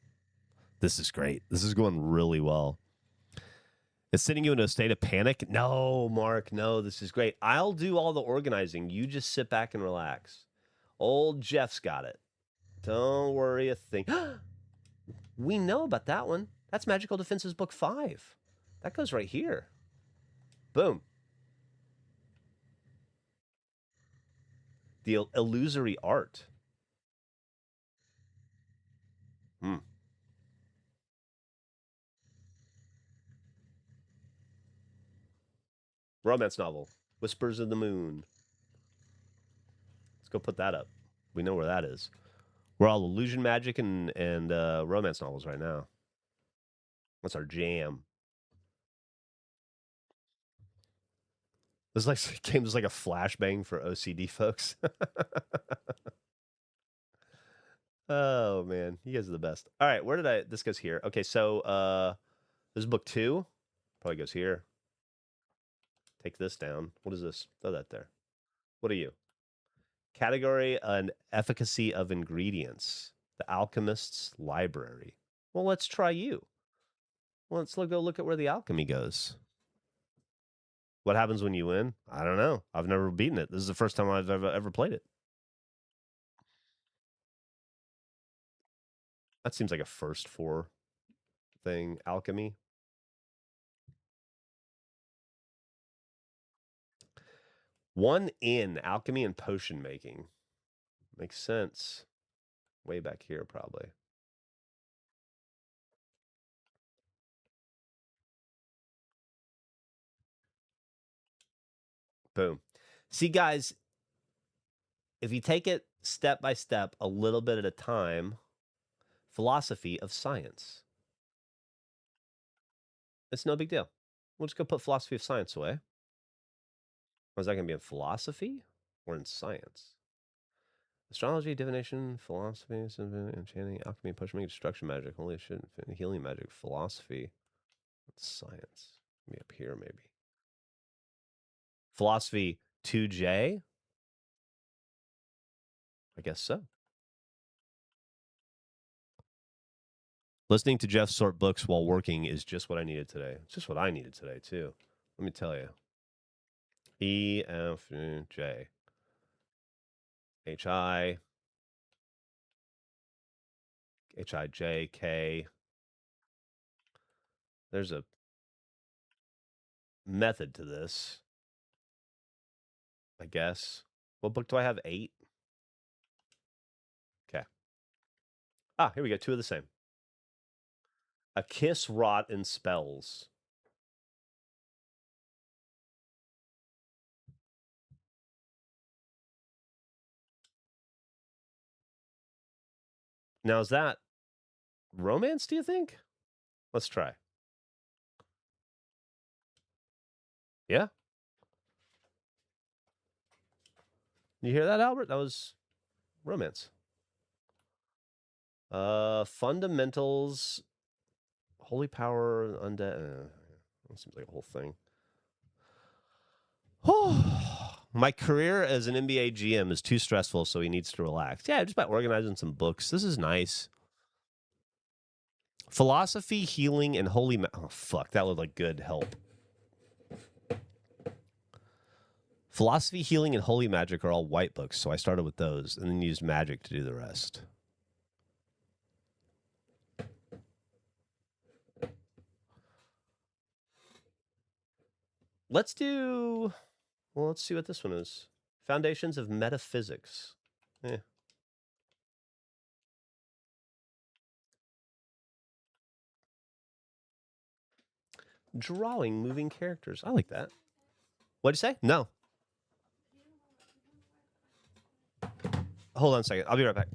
This is great. This is going really well. It's sending you into a state of panic? No, Mark, no, this is great. I'll do all the organizing. You just sit back and relax. Old Geoff's got it. Don't worry a thing. We know about that one. That's Magical Defenses Book 5. That goes right here. Boom. The illusory art. Romance novel. Whispers of the Moon. Let's go put that up. We know where that is. We're all illusion magic and romance novels right now. That's our jam. This like game is like a flashbang for OCD folks. Oh man, you guys are the best. All right, where did I? This goes here. Okay, so this is book 2. Probably goes here. Take this down. What is this? Throw that there. What are you? Category and efficacy of ingredients. The Alchemist's Library. Well, let's try you. Well, let's go look at where the alchemy goes. What happens when you win? I don't know. I've never beaten it. This is the first time I've ever played it. That seems like a first for thing. Alchemy. One in alchemy and potion making. Makes sense. Way back here, probably. Boom. See, guys, if you take it step by step, a little bit at a time, philosophy of science. It's no big deal. We'll just go put philosophy of science away. Or is that going to be in philosophy or in science? Astrology, divination, philosophy, enchanting, alchemy, potion making, destruction magic, holy shit, healing magic, philosophy, science. Maybe up here, maybe. Philosophy 2J? I guess so. Listening to Geoff sort books while working is just what I needed today. It's just what I needed today, too. Let me tell you. E, F, J. H, I. H, I, J, K. There's a method to this, I guess. What book do I have? 8? Okay. Ah, here we go. 2 of the same. A Kiss Rot in Spells. Now, is that romance, do you think? Let's try. Yeah? You hear that, Albert? That was romance. Fundamentals, Holy Power, Undead. That seems like a whole thing. My career as an NBA GM is too stressful, so he needs to relax. Yeah, just by organizing some books. This is nice. Philosophy, healing, and holy. Oh, fuck. That looked like good help. Philosophy, healing, and holy magic are all white books, so I started with those and then used magic to do the rest. Let's do. Well, let's see what this one is. Foundations of Metaphysics. Eh. Drawing moving characters. I like that. What'd you say? No. Hold on a second. I'll be right back.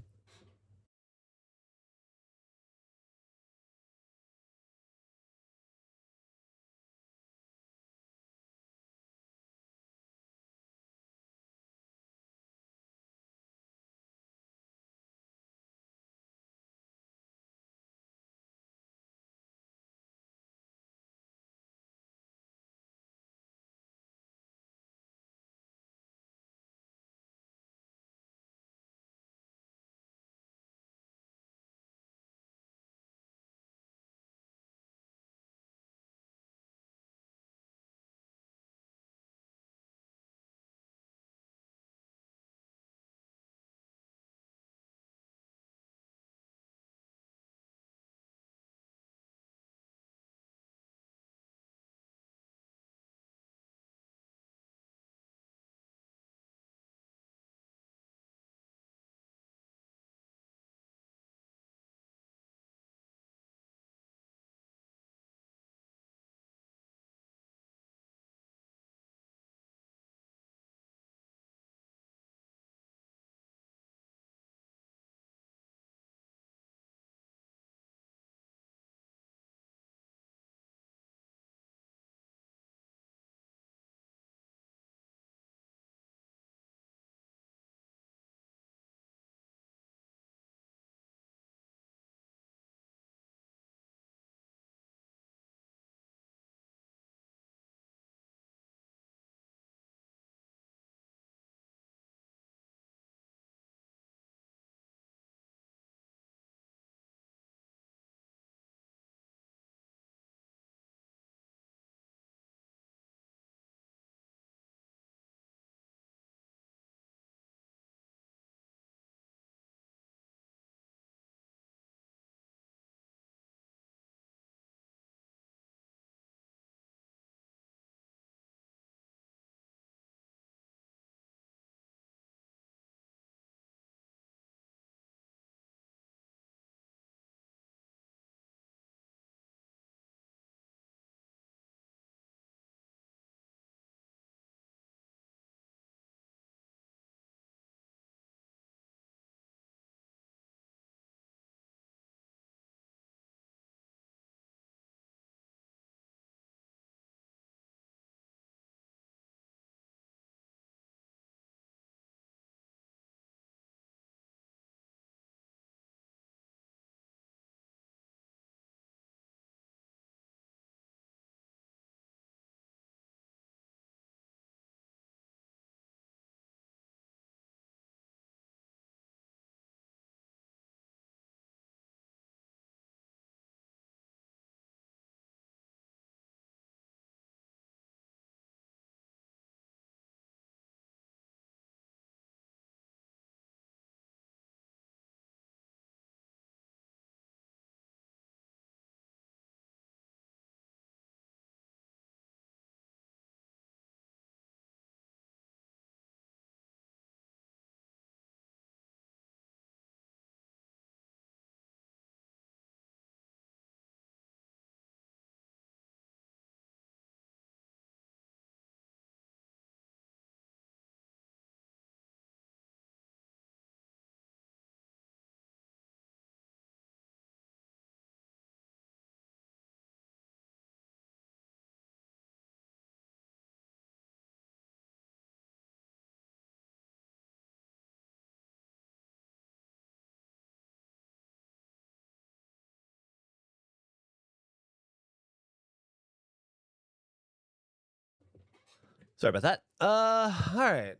Sorry about that. All right.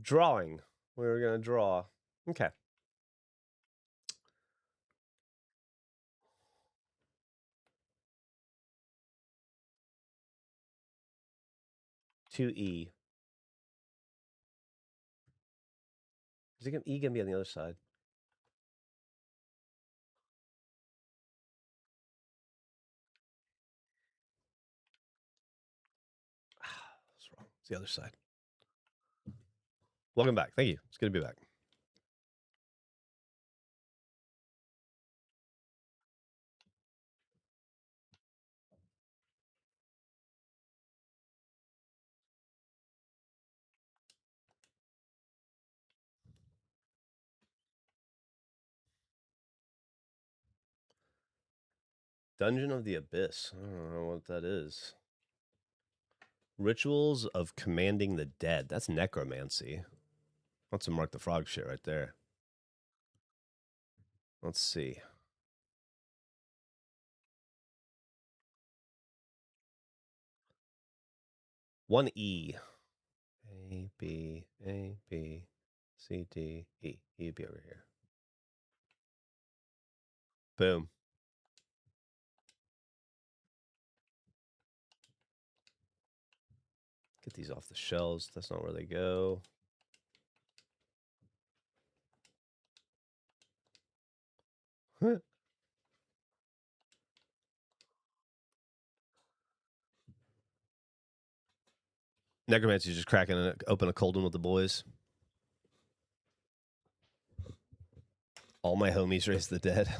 Drawing. We were going to draw. Okay. Two E. Is it E going to be on the other side? That's wrong. It's the other side. Welcome back. Thank you. It's good to be back. Dungeon of the Abyss. I don't know what that is. Rituals of Commanding the Dead. That's necromancy. That's some Mark the Frog shit right there. Let's see. One E. A, B, C, D, E. E would be over here. Boom. Get these off the shelves. That's not where they go. Necromancy's just cracking open a cold one with the boys. All my homies raise the dead.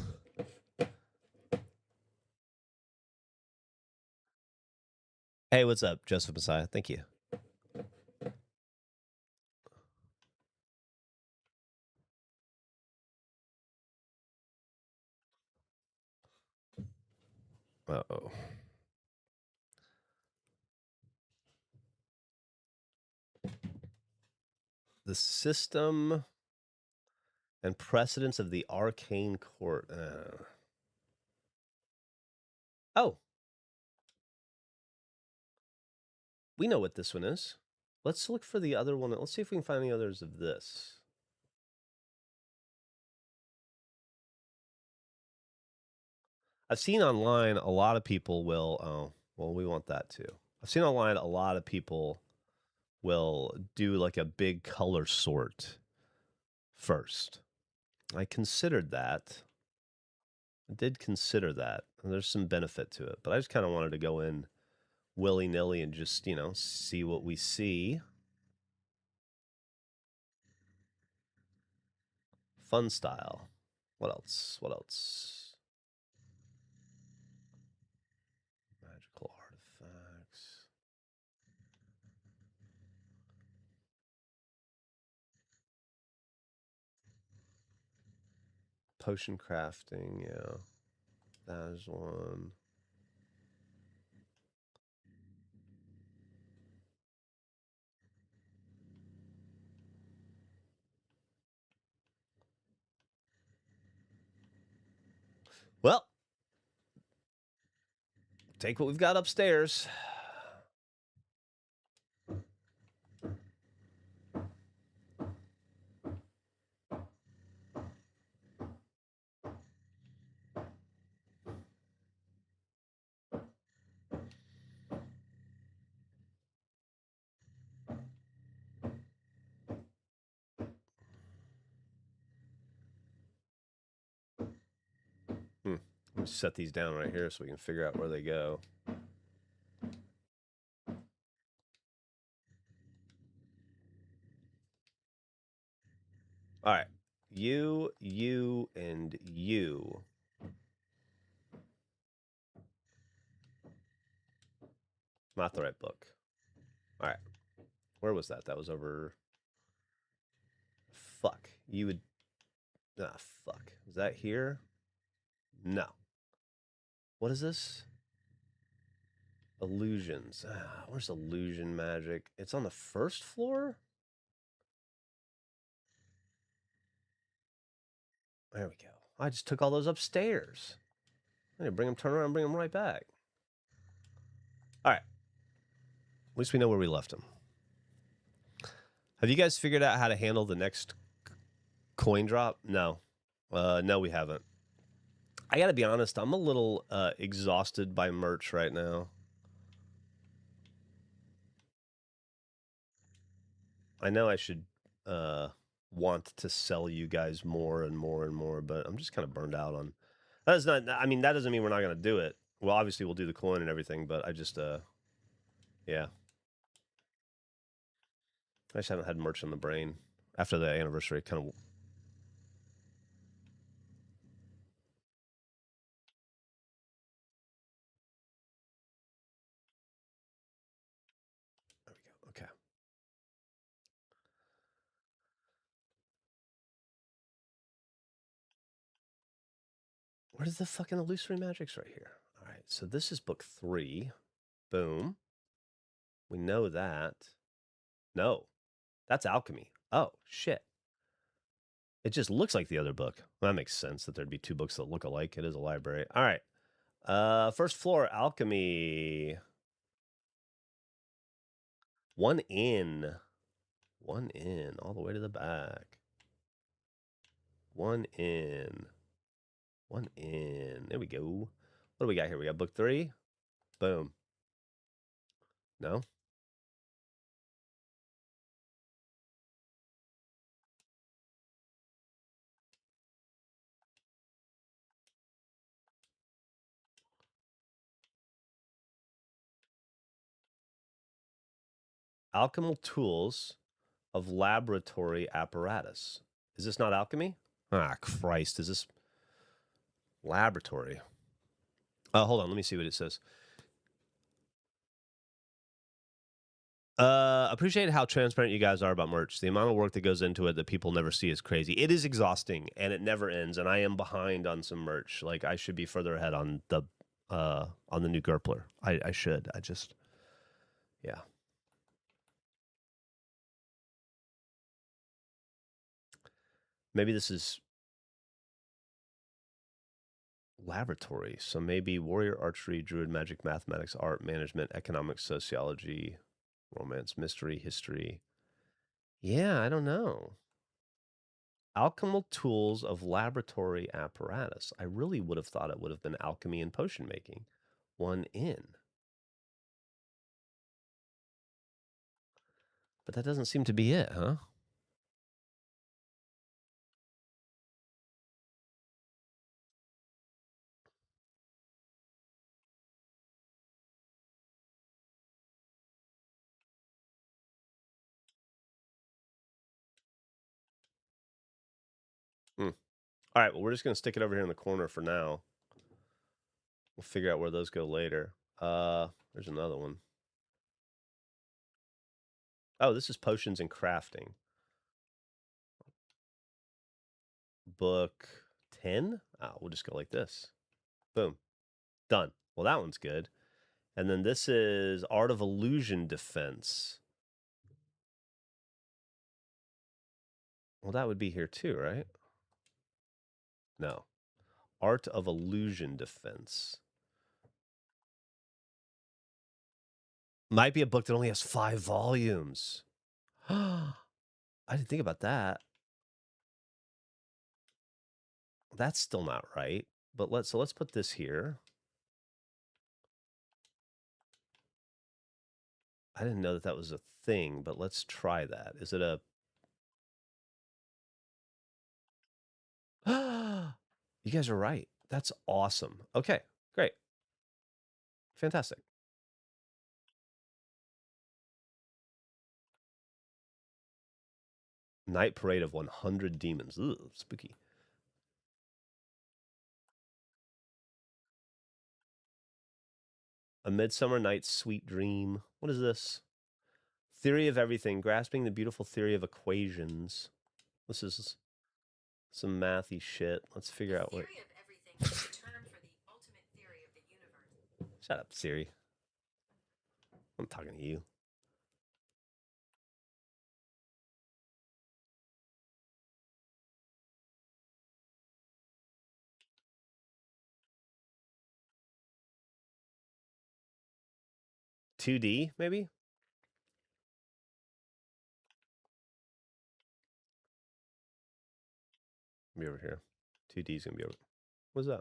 Hey, what's up, Joseph Messiah? Thank you. Uh-oh. The system and precedence of the Arcane Court. Oh. We know what this one is. Let's look for the other one. Let's see if we can find any others of this. I've seen online a lot of people will, oh, well, we want that too. I've seen online a lot of people will do like a big color sort first. I considered that. I did consider that. And there's some benefit to it, but I just kind of wanted to go in willy-nilly and just, you know, see what we see. Fun style. What else? What else? Magical artifacts. Potion crafting, yeah. That is one. Well, take what we've got upstairs. Let me set these down right here so we can figure out where they go. All right. You, and you. Not the right book. All right. Where was that? That was over. Fuck. You would. Ah, fuck. Is that here? No. What is this? Illusions. Ah, where's illusion magic? It's on the first floor? There we go. I just took all those upstairs. I need to bring them, turn around, and bring them right back. All right. At least we know where we left him. Have you guys figured out how to handle the next coin drop? No. No, we haven't. I got to be honest. I'm a little exhausted by merch right now. I know I should want to sell you guys more and more and more, but I'm just kind of burned out on. That's not. I mean, that doesn't mean we're not going to do it. Well, obviously we'll do the coin and everything, but I just yeah. I just haven't had merch on the brain after the anniversary. Kind of. There we go. Okay. Where's the fucking illusory magics right here? All right. So this is book 3. Boom. We know that. No, that's alchemy. Oh shit. It just looks like the other book. Well, that makes sense that there'd be 2 books that look alike. It is a library. All right. First floor, alchemy. 1 in. 1 in, all the way to the back. 1 in. 1 in. There we go. What do we got here? We got book 3. Boom. No? Alchemical tools of laboratory apparatus. Is this not alchemy? Ah, Christ. Is this laboratory? Hold on. Let me see what it says. Appreciate how transparent you guys are about merch. The amount of work that goes into it that people never see is crazy. It is exhausting and it never ends. And I am behind on some merch. Like I should be further ahead on the new Gerpler. I should. I just yeah. Maybe this is laboratory. So maybe warrior, archery, druid, magic, mathematics, art, management, economics, sociology, romance, mystery, history. Yeah, I don't know. Alchemical tools of laboratory apparatus. I really would have thought it would have been alchemy and potion making. 1 in. But that doesn't seem to be it, huh? All right, well, we're just going to stick it over here in the corner for now. We'll figure out where those go later. There's another one. Oh, this is potions and crafting. Book 10? We'll just go like this. Boom. Done. Well, that one's good. And then this is Art of Illusion Defense. Well, that would be here too, right? No. Art of Illusion Defense. Might be a book that only has 5 volumes. I didn't think about that. That's still not right. But let's put this here. I didn't know that was a thing, but let's try that. Is it a You guys are right. That's awesome. Okay, great. Fantastic. Night Parade of 100 Demons. Ooh, spooky. A Midsummer Night's Sweet Dream. What is this? Theory of Everything. Grasping the Beautiful Theory of Equations. This is some mathy shit. Let's figure out what... Shut up, Siri. I'm talking to you. 2D, maybe? Be over here. 2D is going to be over. What's that?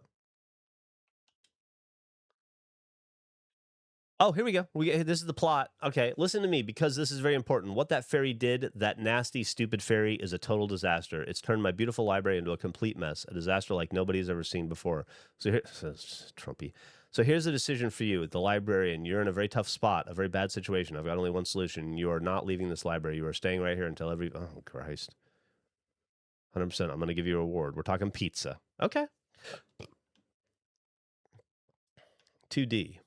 Oh, here we go. This is the plot. Okay, listen to me because this is very important. What that fairy did, that nasty, stupid fairy, is a total disaster. It's turned my beautiful library into a complete mess, a disaster like nobody's ever seen before. So here, Trumpy. So here's a decision for you, the librarian. You're in a very tough spot, a very bad situation. I've got only one solution. You are not leaving this library. You are staying right here until every. Oh Christ. 100%. I'm going to give you a reward. We're talking pizza. Okay. 2D.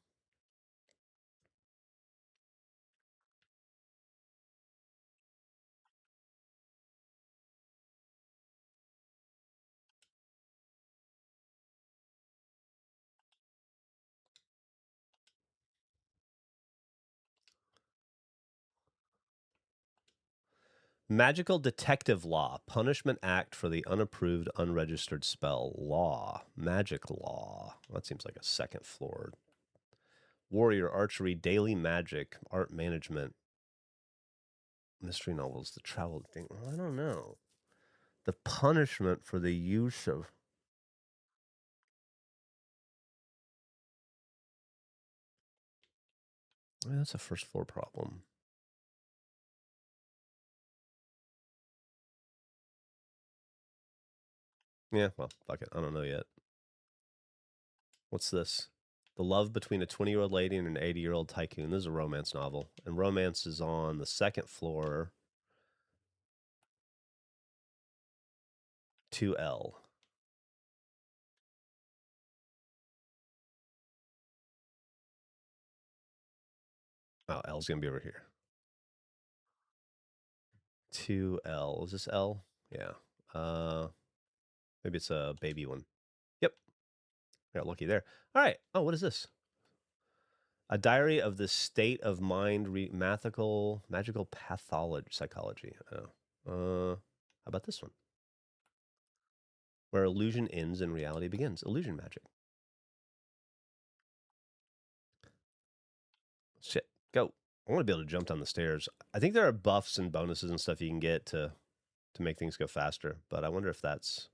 Magical Detective Law. Punishment Act for the unapproved, unregistered spell. Law. Magic Law. That seems like a second floor. Warrior Archery. Daily Magic. Art Management. Mystery novels. The travel thing. Well, I don't know. The punishment for the use of. Well, that's a first floor problem. Yeah, well, fuck it. I don't know yet. What's this? The love between a 20-year-old lady and an 80-year-old tycoon. This is a romance novel. And romance is on the second floor. 2L. Oh, L's going to be over here. 2L. Is this L? Yeah. Maybe it's a baby one. Yep. Got lucky there. All right. Oh, what is this? A diary of the state of mind, magical pathology, psychology. Oh. How about this one? Where illusion ends and reality begins. Illusion magic. Shit. Go. I want to be able to jump down the stairs. I think there are buffs and bonuses and stuff you can get to make things go faster, but I wonder if that's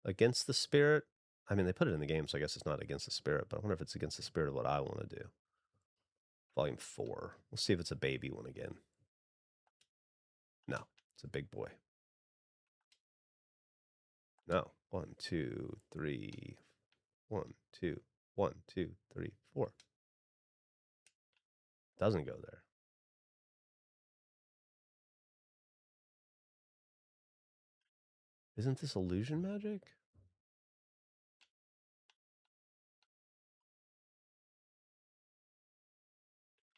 against the spirit. I mean, they put it in the game, so I guess it's not against the spirit, but I wonder if it's against the spirit of what I want to do. Volume 4. We'll see if it's a baby one again. No, it's a big boy. No. 1, 2, 3. 1, 2, 1, 2, 3, 4. Doesn't go there. Isn't this illusion magic?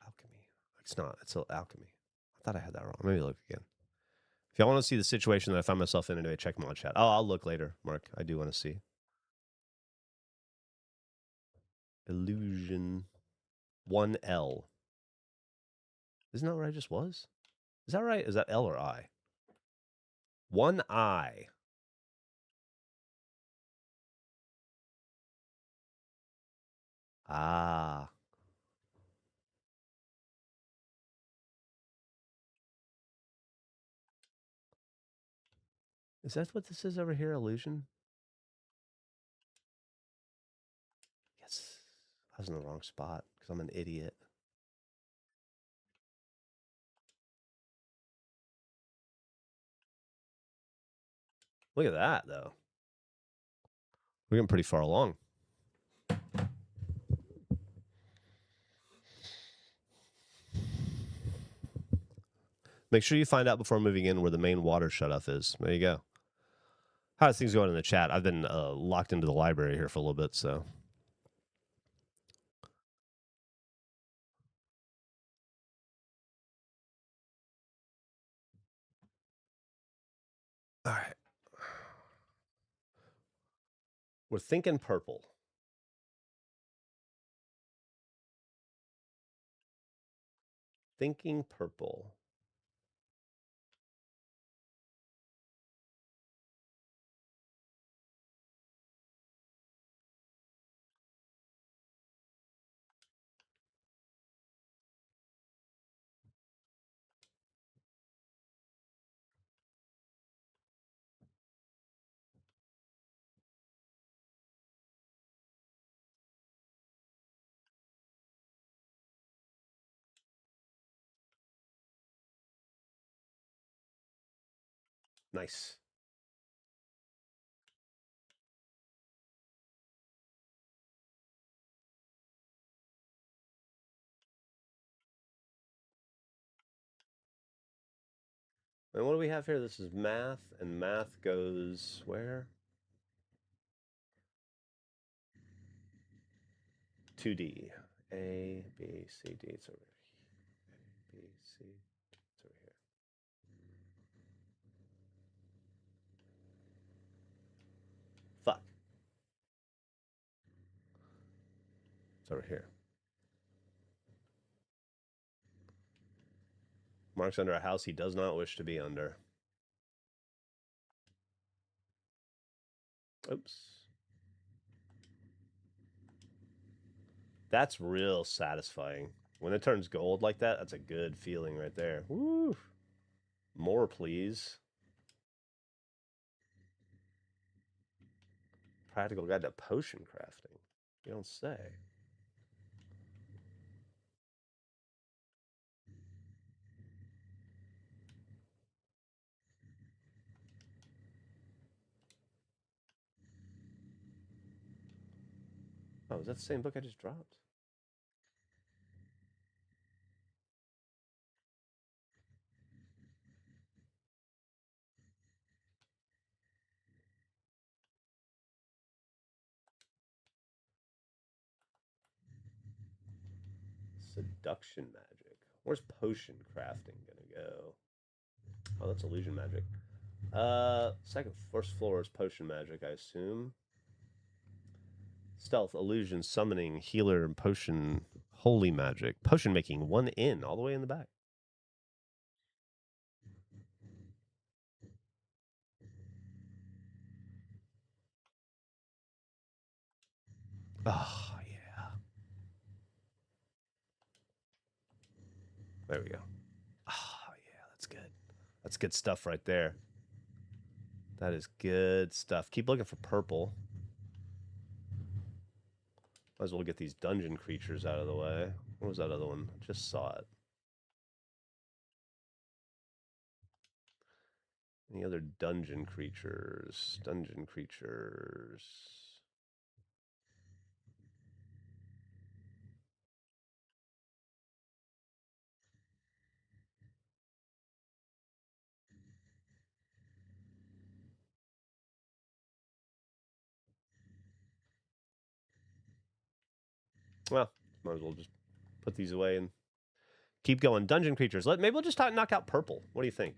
Alchemy. It's not. It's alchemy. I thought I had that wrong. Maybe look again. If y'all want to see the situation that I found myself in anyway, check mod chat. Oh, I'll look later, Mark. I do want to see. Illusion 1L. Isn't that where I just was? Is that right? Is that L or I? 1I. Ah. Is that what this is over here? Illusion? Yes. I was in the wrong spot because I'm an idiot. Look at that, though. We're getting pretty far along. Make sure you find out before moving in where the main water shutoff is. There you go. How's things going in the chat? I've been locked into the library here for a little bit, so. All right. We're thinking purple. Thinking purple. Nice. And what do we have here? This is math, and math goes where? 2D. A, B, C, D. It's over here. B, C. It's over here. Fuck. It's over here. Mark's under a house he does not wish to be under. Oops. That's real satisfying. When it turns gold like that, that's a good feeling right there. Woo! More, please. Practical guide to potion crafting. You don't say. Oh, is that the same book I just dropped? Seduction magic. Where's potion crafting gonna go? Oh, that's illusion magic. First floor is potion magic, I assume. Stealth, illusion, summoning, healer, and potion, holy magic. Potion making, 1 in, all the way in the back. Oh, yeah. There we go. Oh, yeah, that's good. That's good stuff right there. That is good stuff. Keep looking for purple. Might as well get these dungeon creatures out of the way. What was that other one? I just saw it. Any other dungeon creatures? Dungeon creatures. Well, might as well just put these away and keep going. Dungeon creatures. Maybe we'll just knock out purple. What do you think?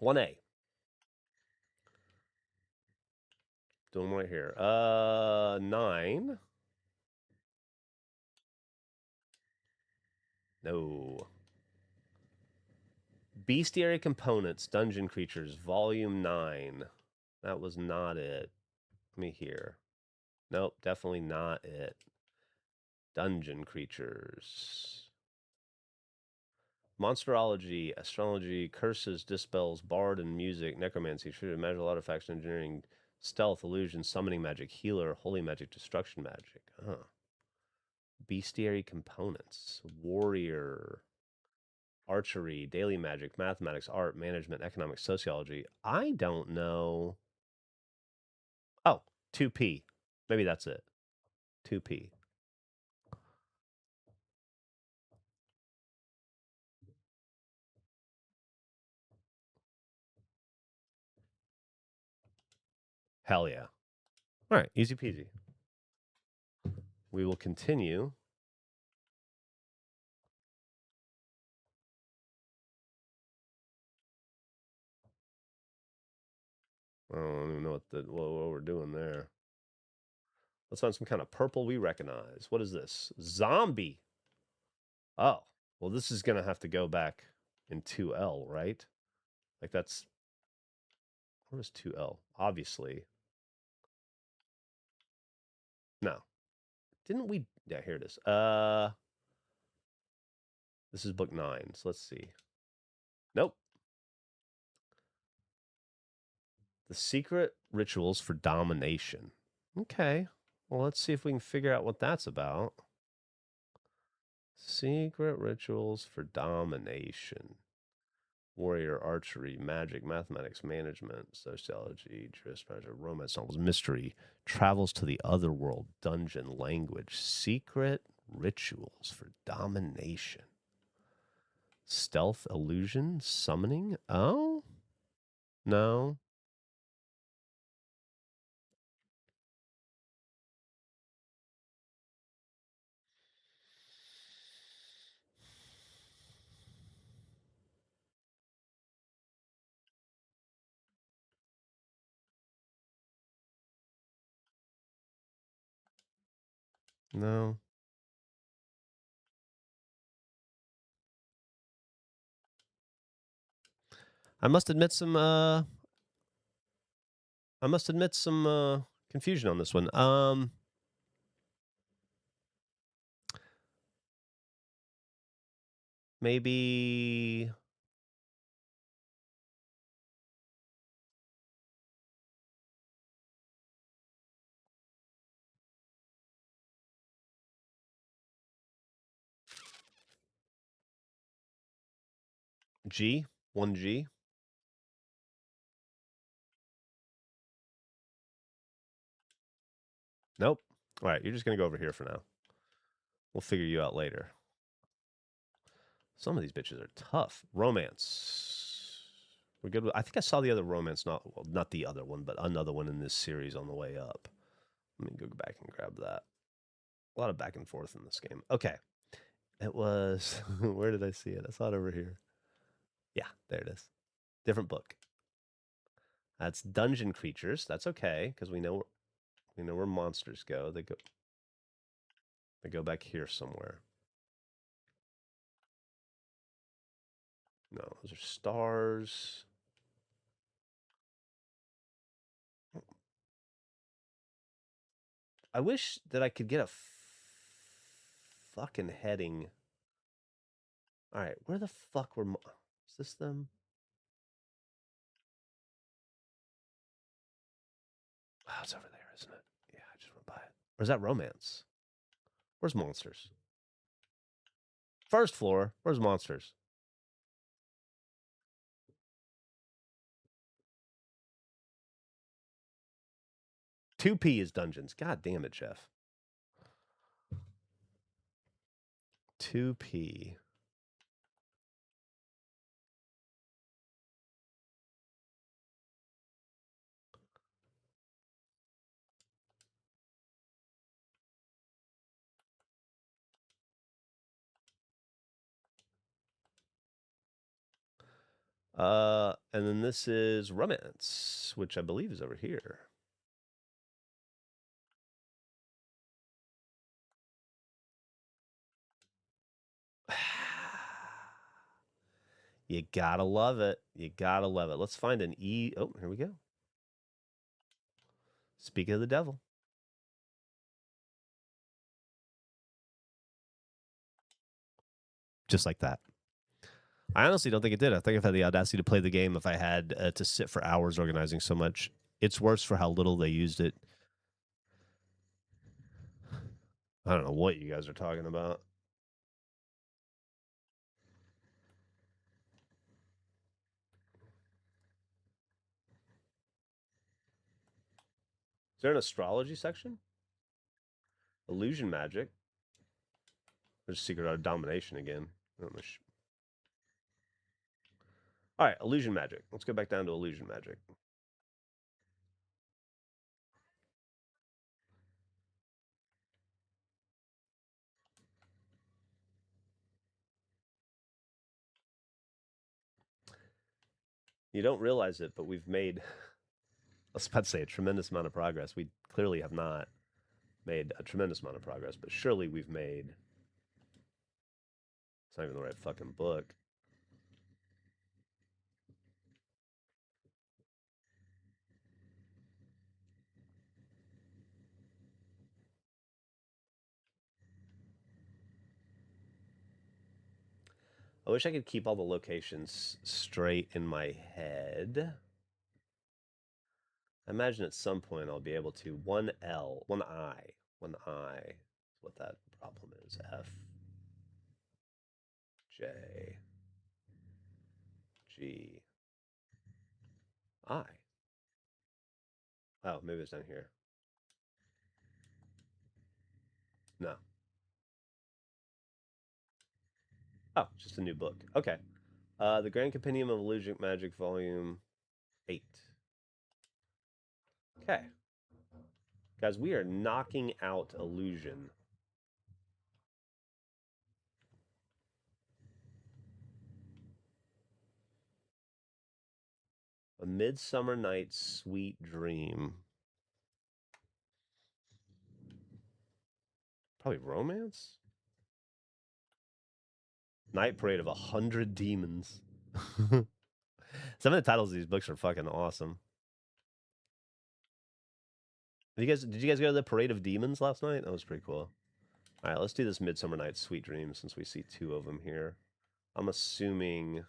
1A. Doing right here. 9. No. Bestiary components, dungeon creatures, volume 9. That was not it. Let me hear. Nope, definitely not it. Dungeon creatures. Monsterology, astrology, curses, dispels, bard and music, necromancy, treated magical artifacts, engineering, stealth, illusion, summoning magic, healer, holy magic, destruction magic. Huh. Bestiary components, warrior, archery, daily magic, mathematics, art, management, economics, sociology. I don't know. Oh, 2P. Maybe that's it. 2P. Hell yeah. All right, easy peasy. We will continue. I don't even know what we're doing there. Let's find some kind of purple we recognize. What is this? Zombie. Oh, well, this is going to have to go back in 2L, right? Like that's... Where is 2L? Obviously. No. Didn't we... Yeah, here it is. This is book 9, so let's see. Nope. The secret rituals for domination. Okay. Well, let's see if we can figure out what that's about. Secret rituals for domination. warrior, archery, magic, mathematics, management, sociology, magic, romance novels, mystery, travels to the other world, dungeon, language, secret rituals for domination, stealth, illusion, summoning. Oh, no. No. I must admit some confusion on this one. Maybe G, 1G. Nope. All right, you're just going to go over here for now. We'll figure you out later. Some of these bitches are tough. Romance. We're good with, I think I saw the other romance, not the other one, but another one in this series on the way up. Let me go back and grab that. A lot of back and forth in this game. Okay. It was, where did I see it? I saw it over here. Yeah, there it is. Different book. That's dungeon creatures. That's okay, because we know where monsters go. They go back here somewhere. No, those are stars. I wish that I could get a fucking heading. All right, where the fuck were... Is this them? Oh, it's over there, isn't it? Yeah, I just went by it. Or is that romance? Where's monsters? First floor. Where's monsters? Two P is dungeons. God damn it, Geoff. 2P. And then this is romance, which I believe is over here. You gotta love it. You gotta love it. Let's find an E. Oh, here we go. Speaking of the devil. Just like that. I honestly don't think it did. I think I've had the audacity to play the game if I had to sit for hours organizing so much. It's worse for how little they used it. I don't know what you guys are talking about. Is there an astrology section? Illusion magic. There's secret art of domination again. All right, illusion magic. Let's go back down to illusion magic. You don't realize it, but we've made, I was about to say, a tremendous amount of progress. We clearly have not made a tremendous amount of progress, but surely we've made, it's not even the right fucking book. I wish I could keep all the locations straight in my head. I imagine at some point I'll be able to. 1L, 1I, 1I is what that problem is. F, J, G I. Oh, maybe it's down here. No. Oh, just a new book. Okay. The Grand Compendium of Illusion Magic, Volume 8. Okay. Guys, we are knocking out illusion. A Midsummer Night's Sweet Dream. Probably romance? Night Parade of 100 Demons. Some of the titles of these books are fucking awesome. Did you guys go to the Parade of Demons last night? That was pretty cool. All right, let's do this Midsummer Night's Sweet Dream since we see 2 of them here. I'm assuming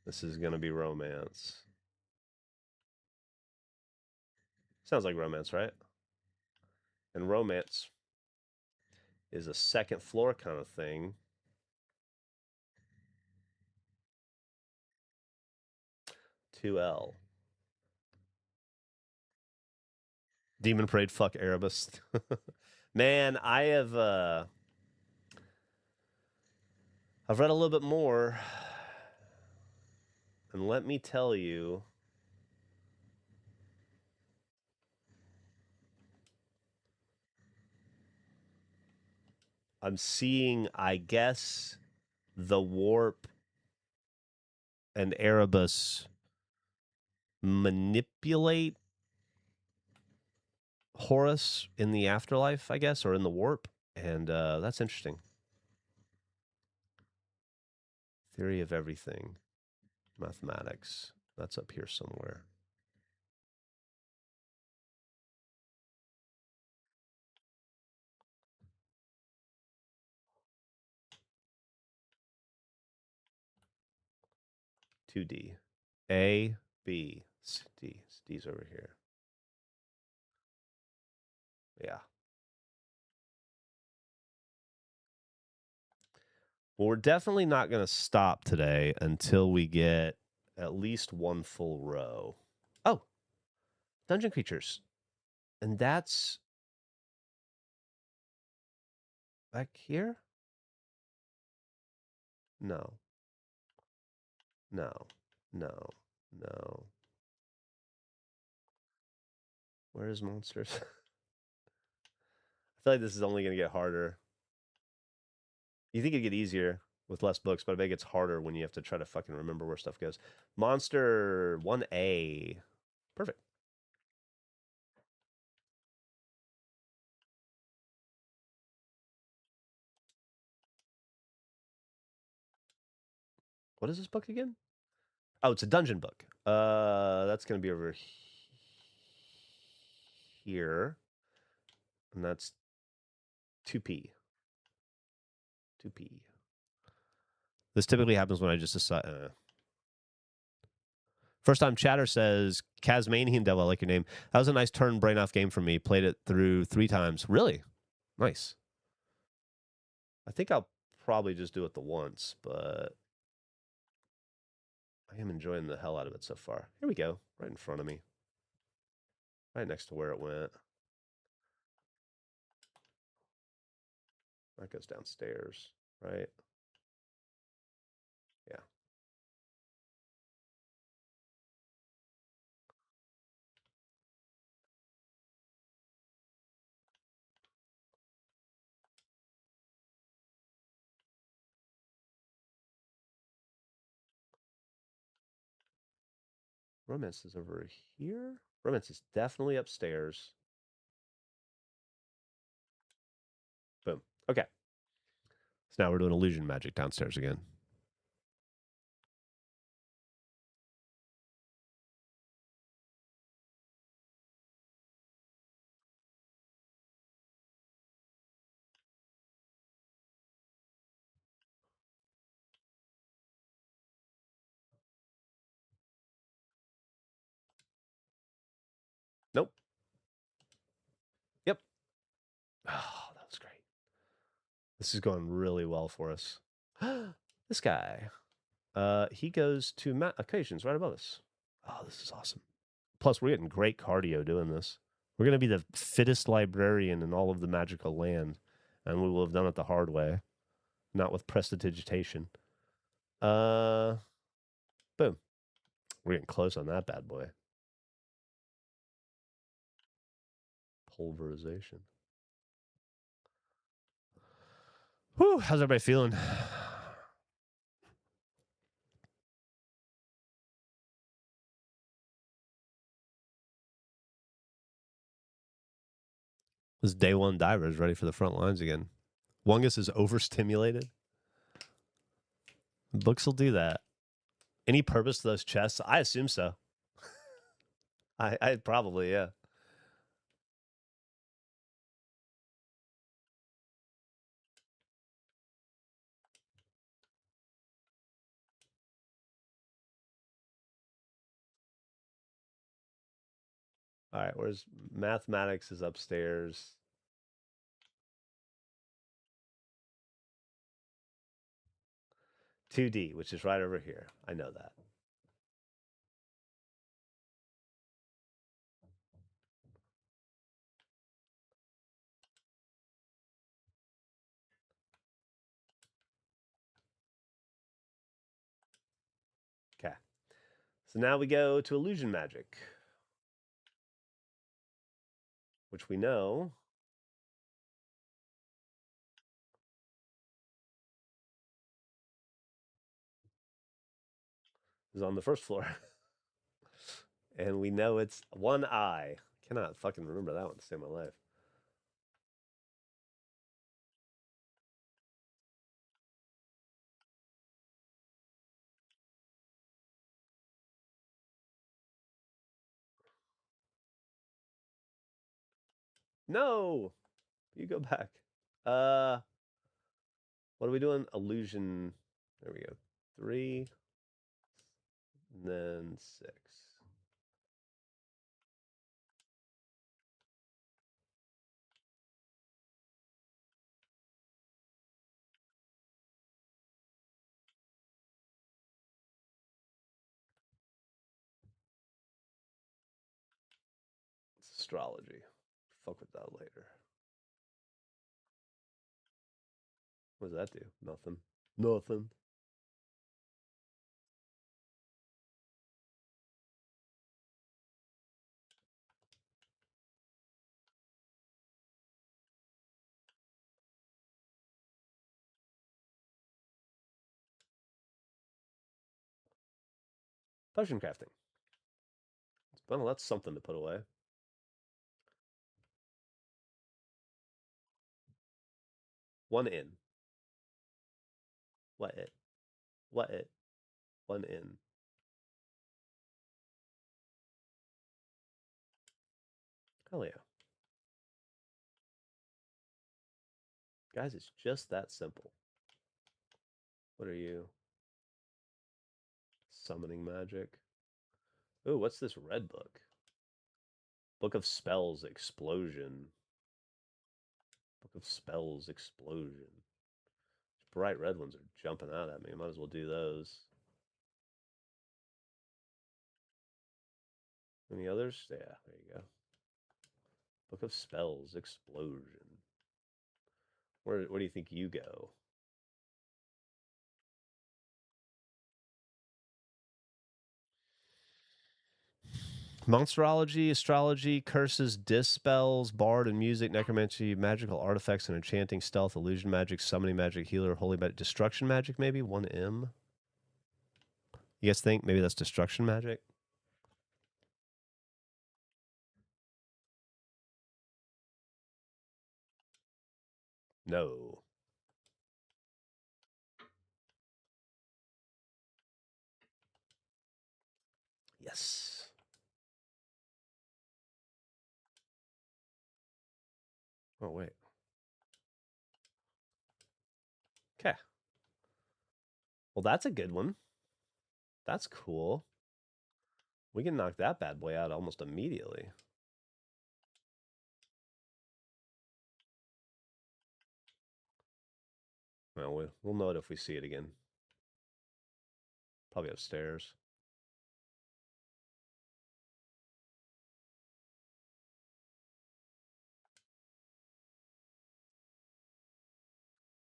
this is going to be romance. Sounds like romance, right? And romance is a second floor kind of thing. $2L. Demon Parade, fuck Erebus. Man, I've read a little bit more. And let me tell you, I'm seeing, I guess, the Warp and Erebus manipulate Horus in the afterlife, I guess, or in the Warp. And that's interesting. Theory of everything. Mathematics. That's up here somewhere. $2D. A, B, C, D. D's over here. Yeah. Well, we're definitely not going to stop today until we get at least 1 full row. Oh, dungeon creatures. And that's back here? No. No. No. No. Where's monsters? I feel like this is only going to get harder. You think it'd get easier with less books, but I bet it gets harder when you have to try to fucking remember where stuff goes. Monster 1A. Perfect. What is this book again? Oh, it's a dungeon book. That's going to be over here. And that's 2P. 2P. This typically happens when I just decide. First time chatter says, Casmanian Devil, I like your name. That was a nice turn brain off game for me. Played it through 3 times. Really? Nice. I think I'll probably just do it the once, but I am enjoying the hell out of it so far. Here we go. Right in front of me. Right next to where it went. That goes downstairs, right? Yeah. Romance is over here. Romance is definitely upstairs. Boom. Okay. So now we're doing illusion magic downstairs again. Nope. Yep. Oh, that was great. This is going really well for us. This guy. He goes to occasions right above us. Oh, this is awesome. Plus, we're getting great cardio doing this. We're going to be the fittest librarian in all of the magical land, and we will have done it the hard way, not with prestidigitation. Boom. We're getting close on that bad boy. Pulverization. Whew, how's everybody feeling? This day one diver is ready for the front lines again. Wungus is overstimulated. Books will do that. Any purpose to those chests? I assume so. I probably, yeah. All right, where's mathematics is upstairs. $2D, which is right over here. I know that. Okay. So now we go to illusion magic, which we know is on the first floor. And we know it's one eye. Cannot fucking remember that one to save my life. No, you go back. What are we doing? Illusion. There we go. 3, and then 6. It's astrology. Fuck with that later. What does that do? Nothing. Nothing. Potion crafting. Well, that's something to put away. One in. What it? What it? One in. Hell yeah. Guys, it's just that simple. What are you? Summoning magic. Ooh, what's this red book? Book of Spells Explosion. Book of Spells Explosion. Bright red ones are jumping out at me. Might as well do those. Any others? Yeah, there you go. Book of Spells Explosion. Where do you think you go? Monsterology, astrology, curses, dispels, bard and music, necromancy, magical artifacts and enchanting, stealth, illusion magic, summoning magic, healer, holy magic, destruction magic, maybe 1M. You guys think maybe that's destruction magic? No. Yes. Oh, wait. Okay. Well, that's a good one. That's cool. We can knock that bad boy out almost immediately. Well, we'll know it if we see it again. Probably upstairs.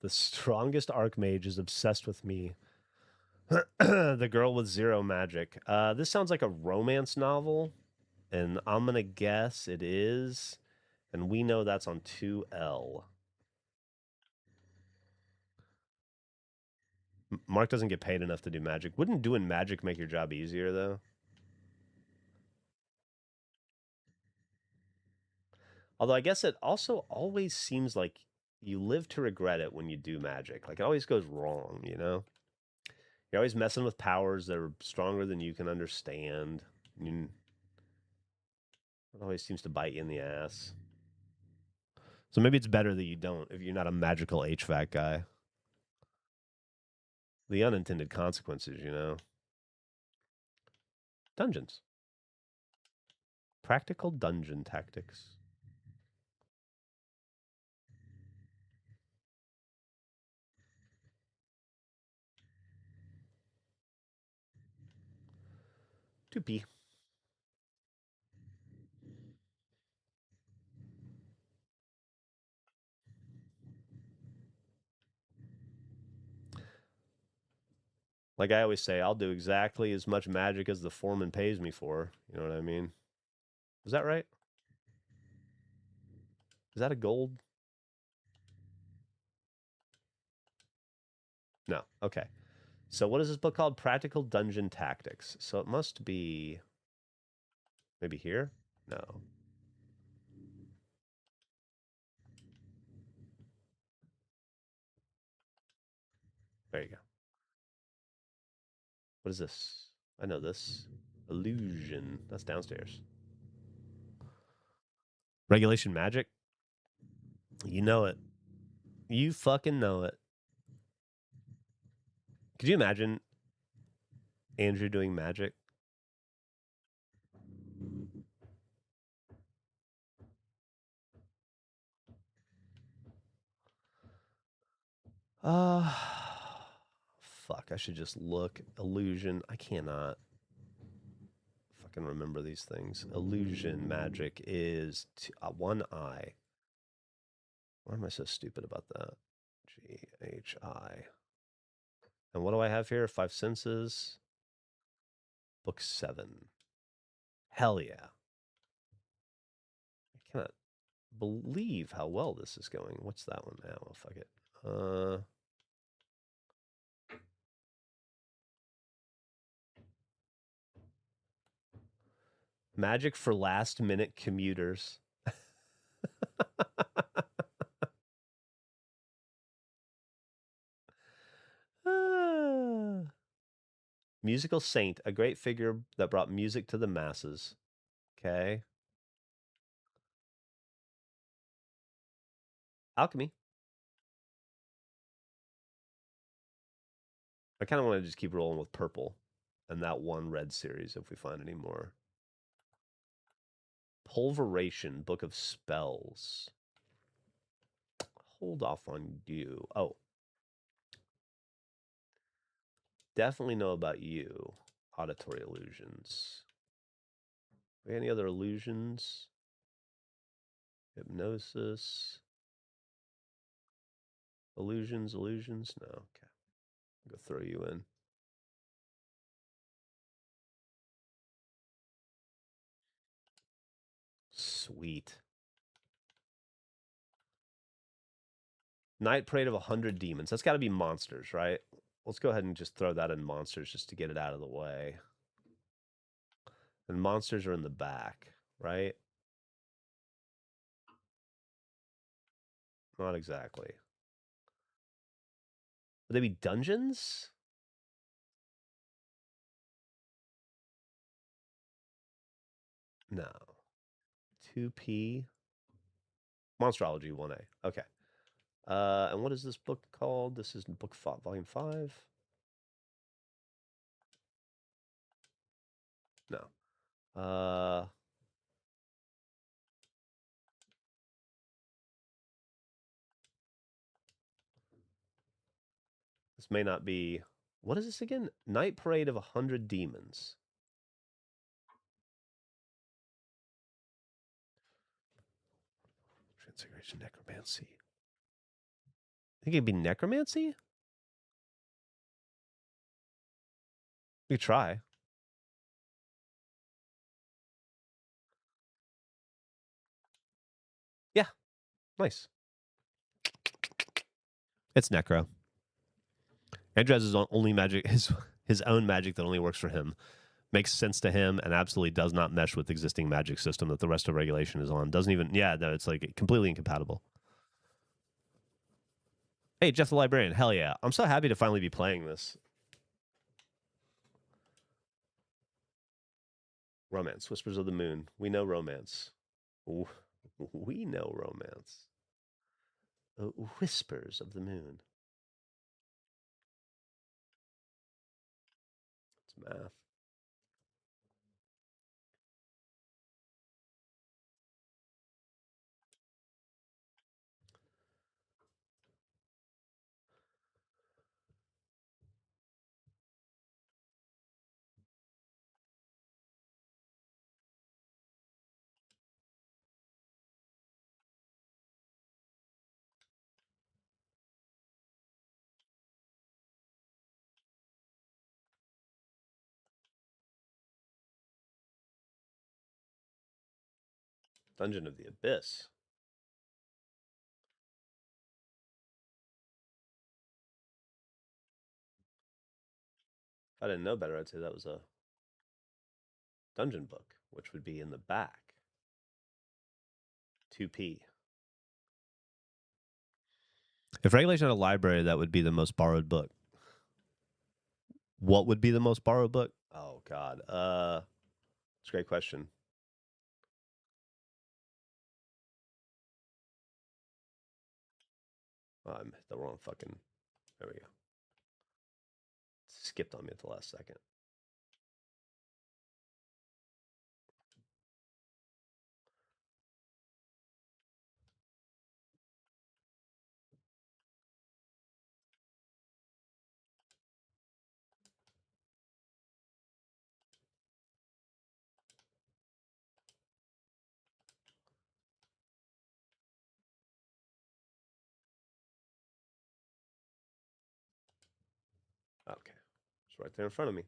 The strongest archmage is obsessed with me. The girl with zero magic. This sounds like a romance novel, and I'm gonna guess it is. And we know that's on 2L. Mark doesn't get paid enough to do magic. Wouldn't doing magic make your job easier, though? Although I guess it also always seems like you live to regret it when you do magic. Like it always goes wrong, you know? You're always messing with powers that are stronger than you can understand. It always seems to bite you in the ass. So maybe it's better that you don't if you're not a magical HVAC guy. The unintended consequences, you know? Dungeons. Practical dungeon tactics. Toopy. Like I always say, I'll do exactly as much magic as the foreman pays me for. You know what I mean? Is that right? Is that a gold? No. Okay. So what is this book called? Practical Dungeon Tactics. So it must be maybe here? No. There you go. What is this? I know this. Illusion. That's downstairs. Regulation magic? You know it. You fucking know it. Could you imagine Andrew doing magic? Uh fuck, I should just look. Illusion. I cannot fucking remember these things. Illusion magic is one eye. Why am I so stupid about that? GHI. And what do I have here? Five senses. Book 7. Hell yeah. I cannot believe how well this is going. What's that one now? Oh, fuck it. Magic for last minute commuters. Musical saint, a great figure that brought music to the masses. Okay. Alchemy. I kind of want to just keep rolling with purple and that one red series if we find any more. Pulveration, Book of Spells. Hold off on you. Oh. Definitely know about you. Auditory illusions. Any other illusions? Hypnosis. Illusions. No. Okay. I'll go throw you in. Sweet. Night Parade of 100 Demons. That's got to be monsters, right? Let's go ahead and just throw that in monsters just to get it out of the way. And monsters are in the back, right? Not exactly. Would they be dungeons? No. 2P. Monsterology 1A. Okay. And what is this book called? This is book five, volume 5. No. This may not be What is this again? Night Parade of 100 Demons. Transfiguration, necromancy. I think it'd be necromancy? We could try. Yeah. Nice. It's necro. Andrew has his only magic, his own magic that only works for him. Makes sense to him and absolutely does not mesh with the existing magic system that the rest of regulation is on. Doesn't even, yeah, no, it's like completely incompatible. Hey, Geoff the Librarian, hell yeah. I'm so happy to finally be playing this. Romance, Whispers of the Moon. We know romance. We know romance. Whispers of the Moon. It's math. Dungeon of the Abyss. If I didn't know better, I'd say that was a dungeon book, which would be in the back. 2p. If regulation had a library, that would be the most borrowed book. What would be the most borrowed book? Oh God. It's a great question. I'm the wrong fucking. There we go. Skipped on me at the last second. Okay. It's right there in front of me.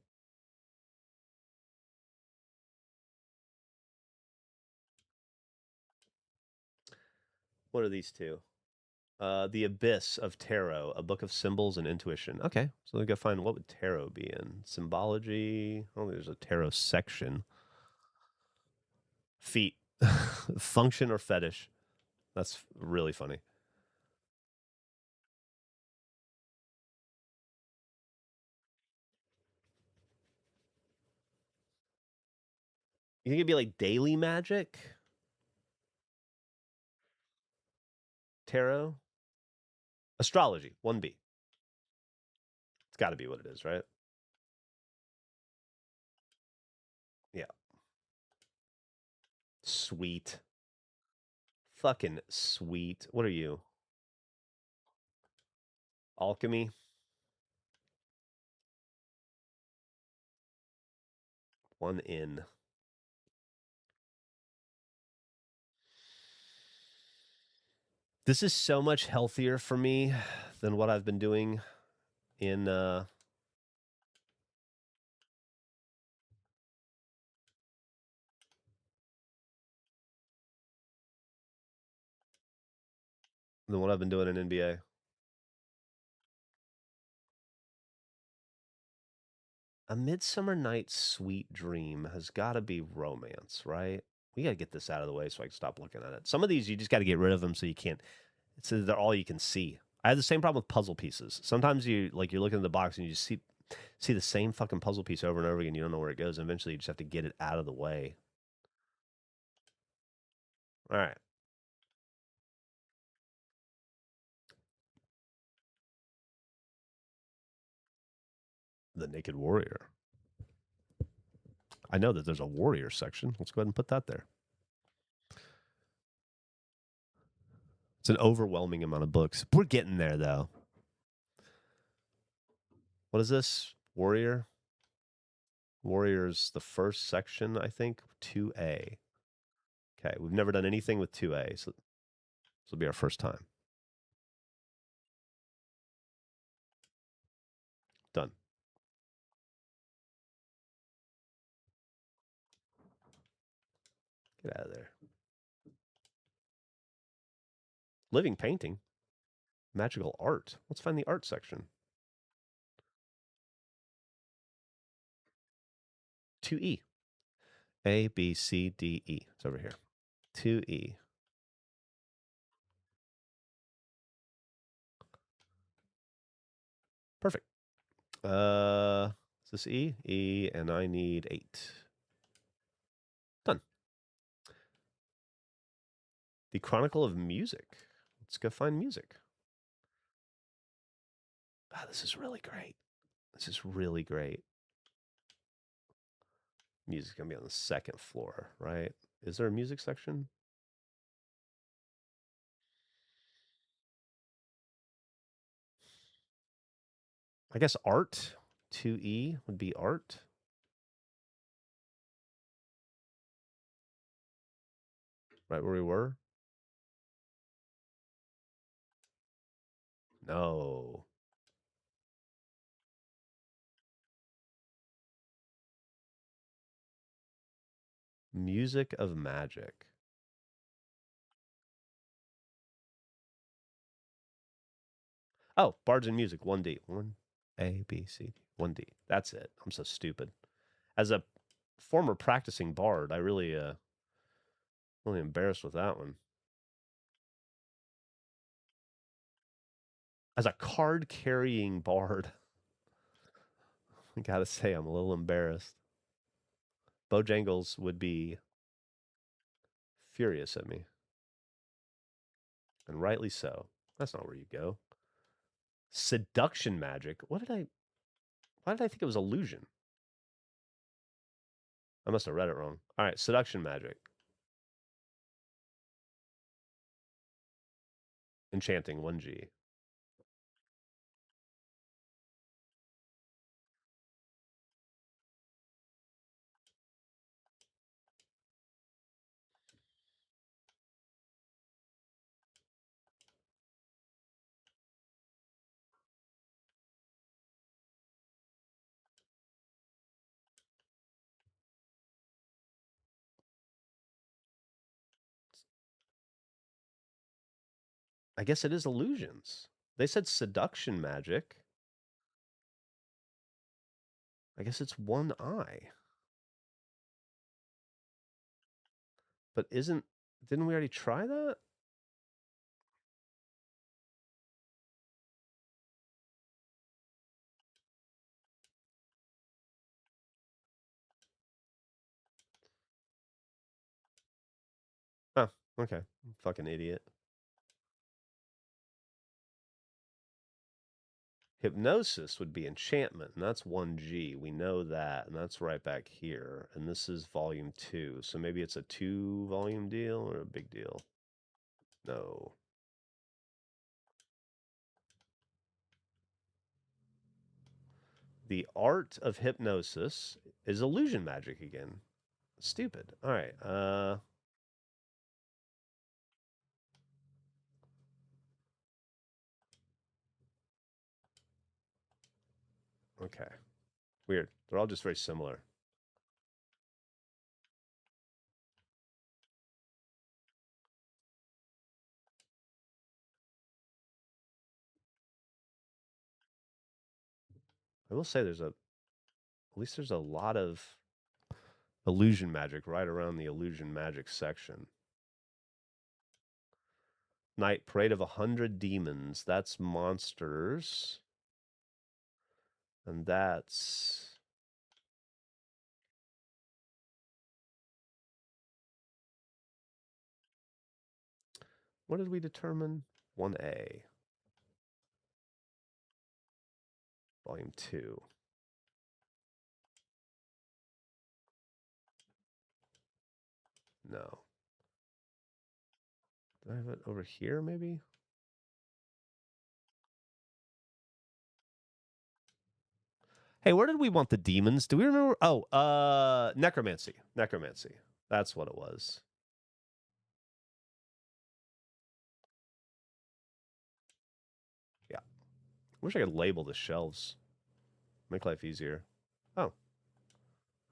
What are these two? The Abyss of Tarot, a book of symbols and intuition. Okay, so we gotta find what would tarot be in. Symbology. Oh, there's a tarot section. Feet. Function or fetish. That's really funny. You think it'd be like daily magic? Tarot? Astrology, 1B. It's got to be what it is, right? Yeah. Sweet. Fucking sweet. What are you? Alchemy? One in. This is so much healthier for me than what I've been doing in than what I've been doing in NBA. A Midsummer Night's Sweet Dream has got to be romance, right? We got to get this out of the way so I can stop looking at it. Some of these you just got to get rid of them so you can't. So they're all you can see. I had the same problem with puzzle pieces. Sometimes you're looking at the box and you just see the same fucking puzzle piece over and over again. You don't know where it goes. And eventually, you just have to get it out of the way. All right. The Naked Warrior. I know that there's a warrior section. Let's go ahead and put that there. It's an overwhelming amount of books. We're getting there, though. What is this? Warrior? Warrior's the first section, I think. 2A. Okay, we've never done anything with 2A, so this will be our first time. Done. Get out of there. Living painting. Magical art. Let's find the art section. 2E. A, B, C, D, E. It's over here. 2E. Perfect. Is this E? E, and I need 8. Done. The Chronicle of Music. Let's go find music. Ah, this is really great. This is really great. Music's going to be on the second floor, right? Is there a music section? I guess art. 2E would be art. Right where we were? No. Music of Magic. Oh, Bards and Music, 1D. 1A, B, C, D. 1D. That's it. I'm so stupid. As a former practicing bard, I really embarrassed with that one. As a card-carrying bard, I gotta say I'm a little embarrassed. Bojangles would be furious at me. And rightly so. That's not where you go. Seduction magic. Why did I think it was illusion? I must have read it wrong. All right, seduction magic. Enchanting, 1G. I guess it is illusions. They said seduction magic. I guess it's 1I. But didn't we already try that? Oh, okay. Fucking idiot. Hypnosis would be enchantment, and that's 1G. We know that, and that's right back here. And this is volume 2. So maybe it's a 2-volume deal or a big deal? No. The art of hypnosis is illusion magic again. Stupid. All right. Okay. Weird. They're all just very similar. I will say at least there's a lot of illusion magic right around the illusion magic section. Night Parade of 100 Demons. That's monsters. And that's... What did we determine? 1A. Volume 2. No. Do I have it over here, maybe? Hey, where did we want the demons? Do we remember? Oh, necromancy. Necromancy. That's what it was. Yeah. Wish I could label the shelves. Make life easier. Oh,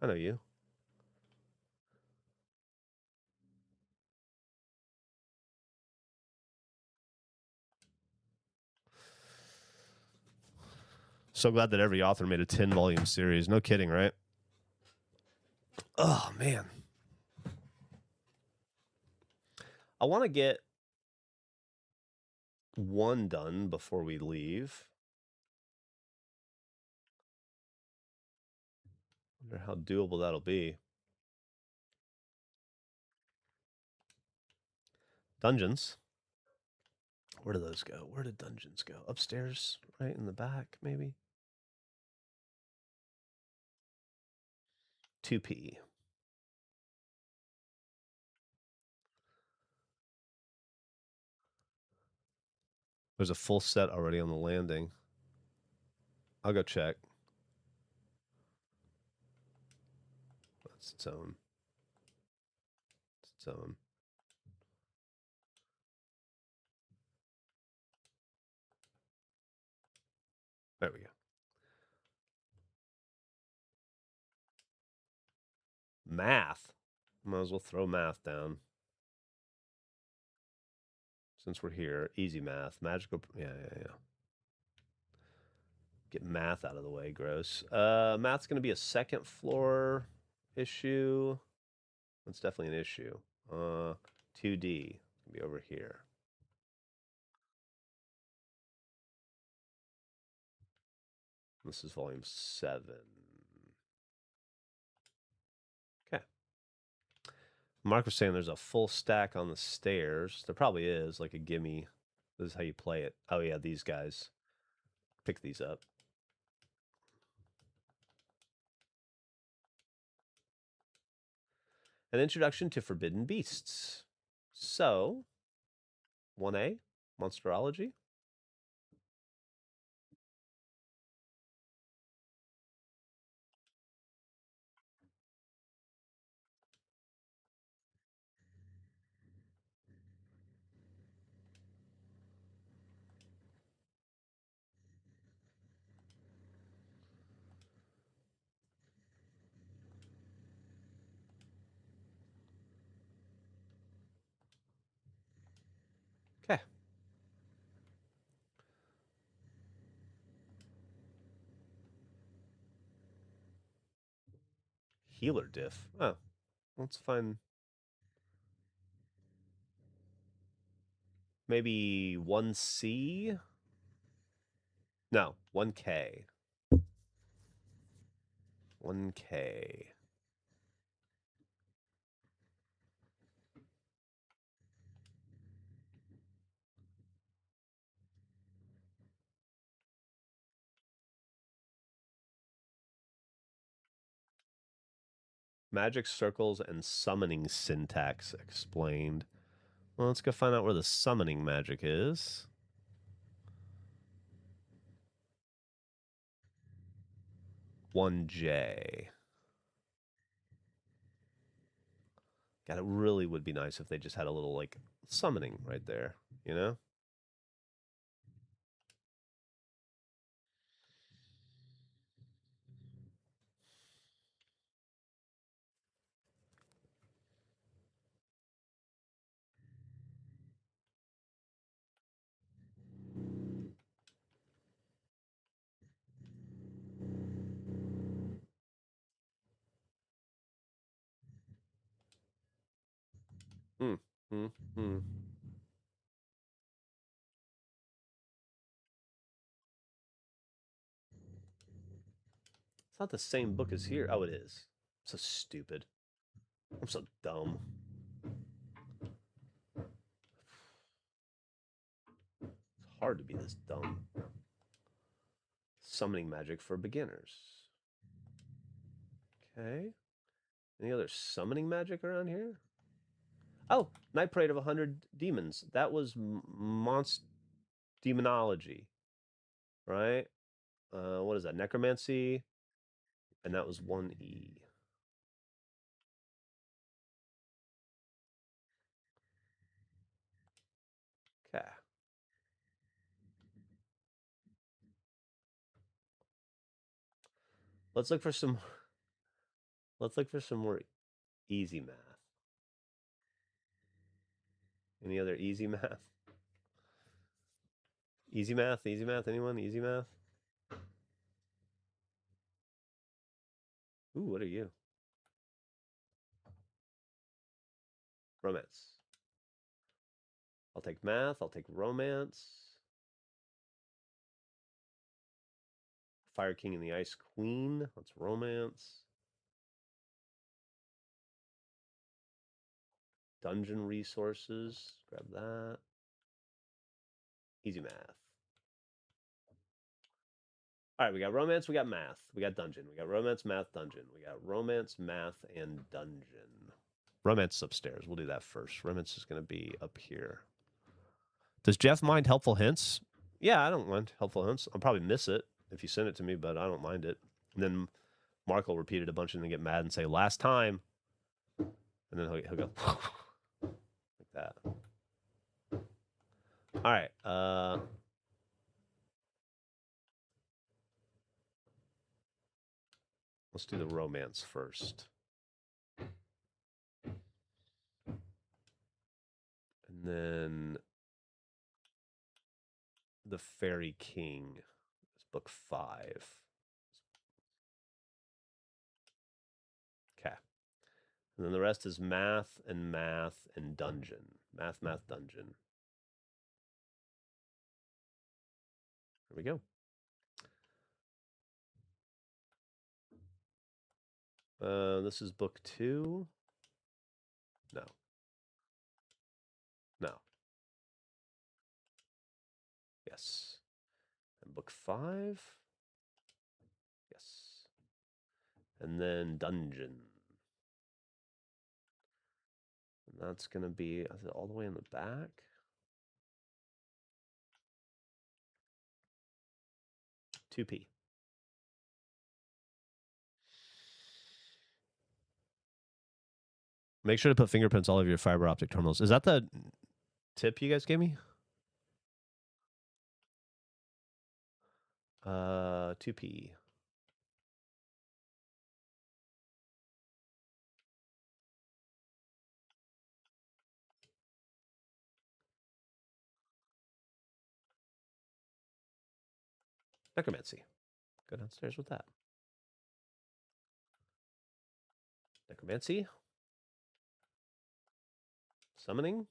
I know you. So glad that every author made a 10-volume series. No kidding, right? Oh, man. I want to get one done before we leave. Wonder how doable that'll be. Dungeons. Where do those go? Where did dungeons go? Upstairs, right in the back, maybe? 2P. There's a full set already on the landing. I'll go check. That's its own. It's its own. There we go. Math. Might as well throw math down. Since we're here, easy math. Magical. Yeah. Get math out of the way, gross. Math's going to be a second floor issue. That's definitely an issue. 2D. Be over here. This is volume 7. Okay. Mark was saying there's a full stack on the stairs. There probably is, like a gimme. This is how you play it. Oh, yeah, these guys. Pick these up. An introduction to forbidden beasts. So, 1A, monsterology. Okay. Healer diff. Oh, let's find maybe 1C. No, 1K. 1K. Magic circles and summoning syntax explained. Well, let's go find out where the summoning magic is. 1J. God, it really would be nice if they just had a little, like, summoning right there, you know? Hmm. It's not the same book as here. Oh, it is. I'm so stupid. I'm so dumb. It's hard to be this dumb. Summoning magic for beginners. Okay. Any other summoning magic around here? Oh, Night Parade of 100 Demons. That was demonology, right? What is that? Necromancy. And that was 1E. Okay. Let's look for some more easy math. Any other easy math? Easy math? Anyone? Easy math? Ooh, what are you? Romance. I'll take math. I'll take romance. Fire King and the Ice Queen. That's romance. Dungeon resources. Grab that. Easy math. All right, we got romance, we got math, we got dungeon. We got romance, math, dungeon. We got romance, math, and dungeon. Romance is upstairs. We'll do that first. Romance is going to be up here. Does Geoff mind helpful hints? Yeah, I don't mind helpful hints. I'll probably miss it if you send it to me, but I don't mind it. And then Mark will repeat it a bunch and then get mad and say, last time. And then he'll go like that. All right. Let's do the romance first. And then the Fairy King is book 5. Okay. And then the rest is math and dungeon. Math, dungeon. There we go. This is book 2. No. No. Yes. And book 5. Yes. And then dungeon. And that's going to be all the way in the back. $2p. Make sure to put fingerprints all over your fiber optic terminals. Is that the tip you guys gave me? 2p. Necromancy. Go downstairs with that. Necromancy. Summoning.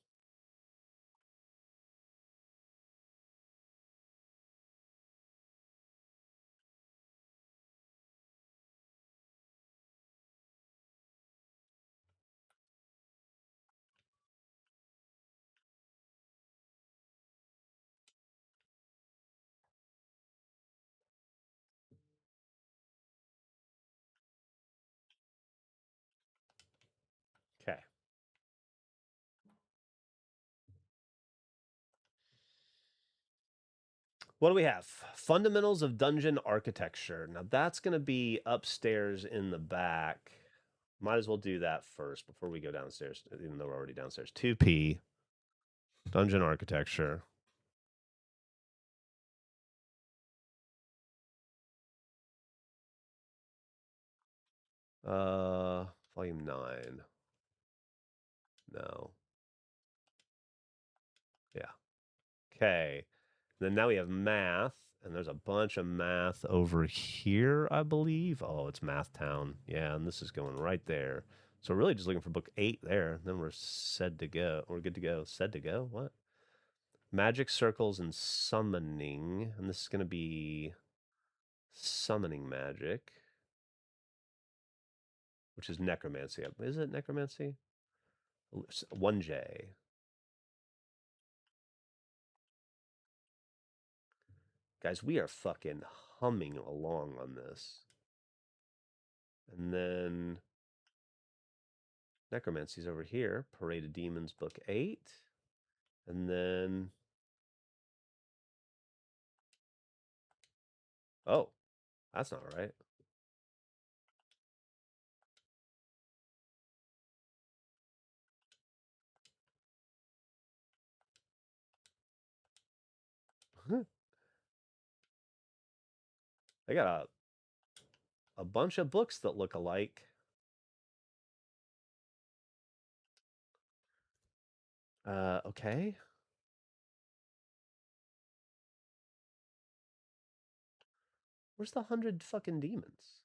Okay. What do we have? Fundamentals of Dungeon Architecture. Now that's going to be upstairs in the back. Might as well do that first before we go downstairs, even though we're already downstairs. 2p. Dungeon Architecture. Volume 9. No. Yeah. Okay. Then now we have math, and there's a bunch of math over here, I believe. Oh, it's Math Town. Yeah, and this is going right there. So we're really just looking for book 8 there. Then we're said to go. We're good to go. Said to go? What? Magic circles and summoning. And this is going to be summoning magic, which is necromancy. Is it necromancy? 1J. Guys, we are fucking humming along on this. And then necromancy's over here. Parade of Demons, book 8. And then... oh, that's not right. I got a bunch of books that look alike. Okay. Where's the 100 fucking demons?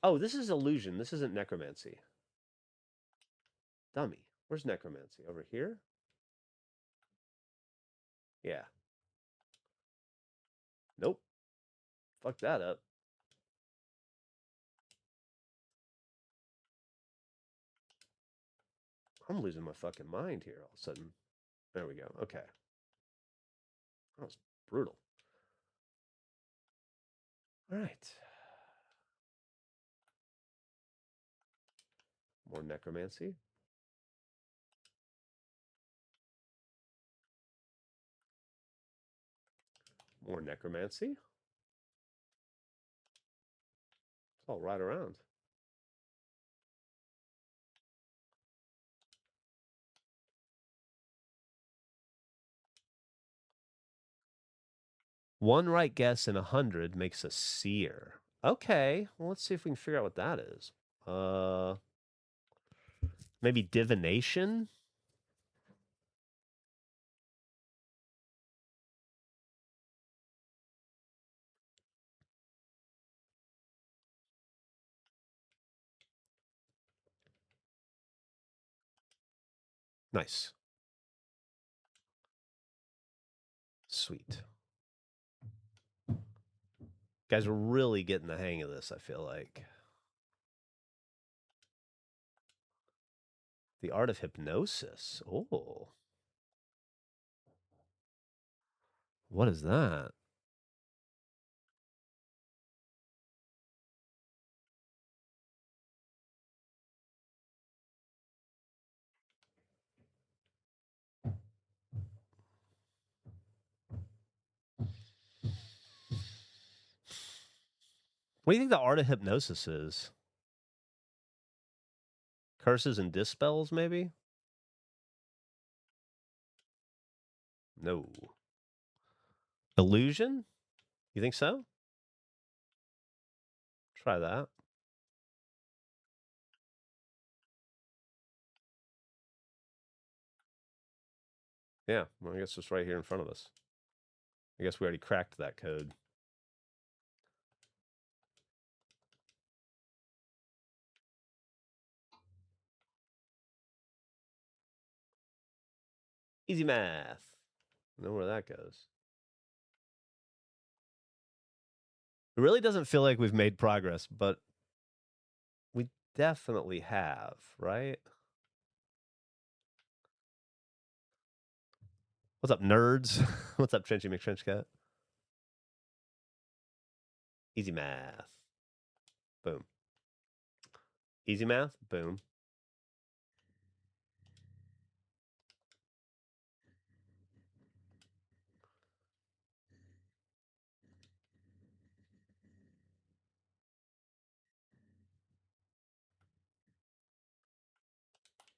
Oh, this is illusion. This isn't necromancy. Dummy. Where's necromancy? Over here? Yeah. Nope. Fuck that up. I'm losing my fucking mind here all of a sudden. There we go. Okay. That was brutal. All right. More necromancy. More necromancy. It's all right around. One right guess in 100 makes a seer. Okay, well, let's see if we can figure out what that is. Maybe divination? Nice. Sweet. Guys are really getting the hang of this, I feel like. The art of hypnosis. Oh. What is that? What do you think the art of hypnosis is? Curses and dispels, maybe? No. Illusion? You think so? Try that. Yeah, well, I guess it's right here in front of us. I guess we already cracked that code. Easy math. I know where that goes. It really doesn't feel like we've made progress, but we definitely have, right? What's up, nerds? What's up, Trenchy McTrenchcat? Easy math. Boom. Easy math. Boom.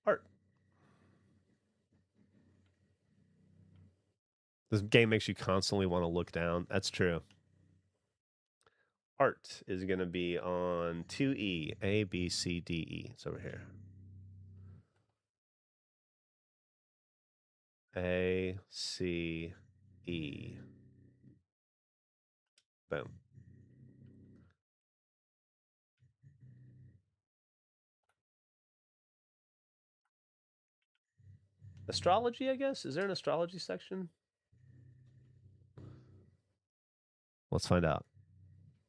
Art. This game makes you constantly want to look down. That's true. Art is going to be on 2E. A, B, C, D, E. It's over here. A, C, E. Boom. Astrology, I guess? Is there an astrology section? Let's find out.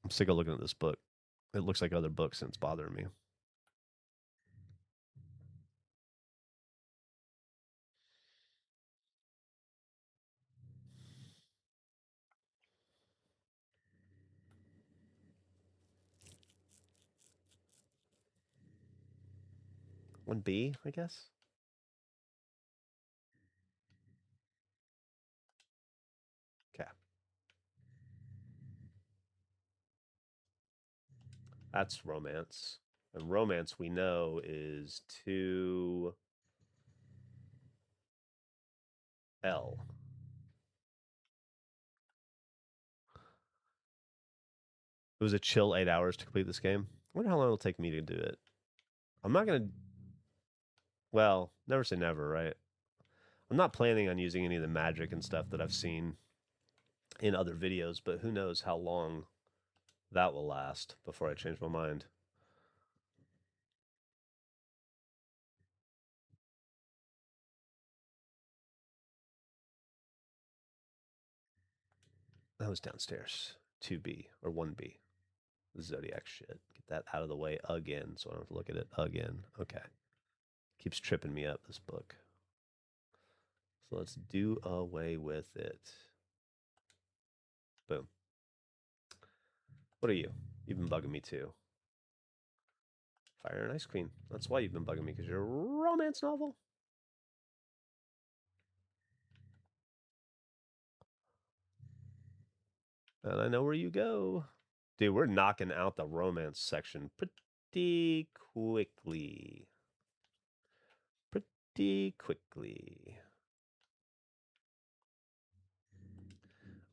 I'm sick of looking at this book. It looks like other books and it's bothering me. One B, I guess. Okay. That's romance. And romance, we know, is 2L. It was a chill 8 hours to complete this game. I wonder how long it'll take me to do it. I'm not going to... Well, never say never, right? I'm not planning on using any of the magic and stuff that I've seen in other videos, but who knows how long that will last before I change my mind. That was downstairs. 2B or 1B. The Zodiac shit. Get that out of the way again so I don't have to look at it again. Okay. Keeps tripping me up, this book. So let's do away with it. Boom. What are you? You've been bugging me too. Fire and Ice Queen. That's why you've been bugging me, because you're a romance novel. And I know where you go. Dude, we're knocking out the romance section pretty quickly. Pretty quickly.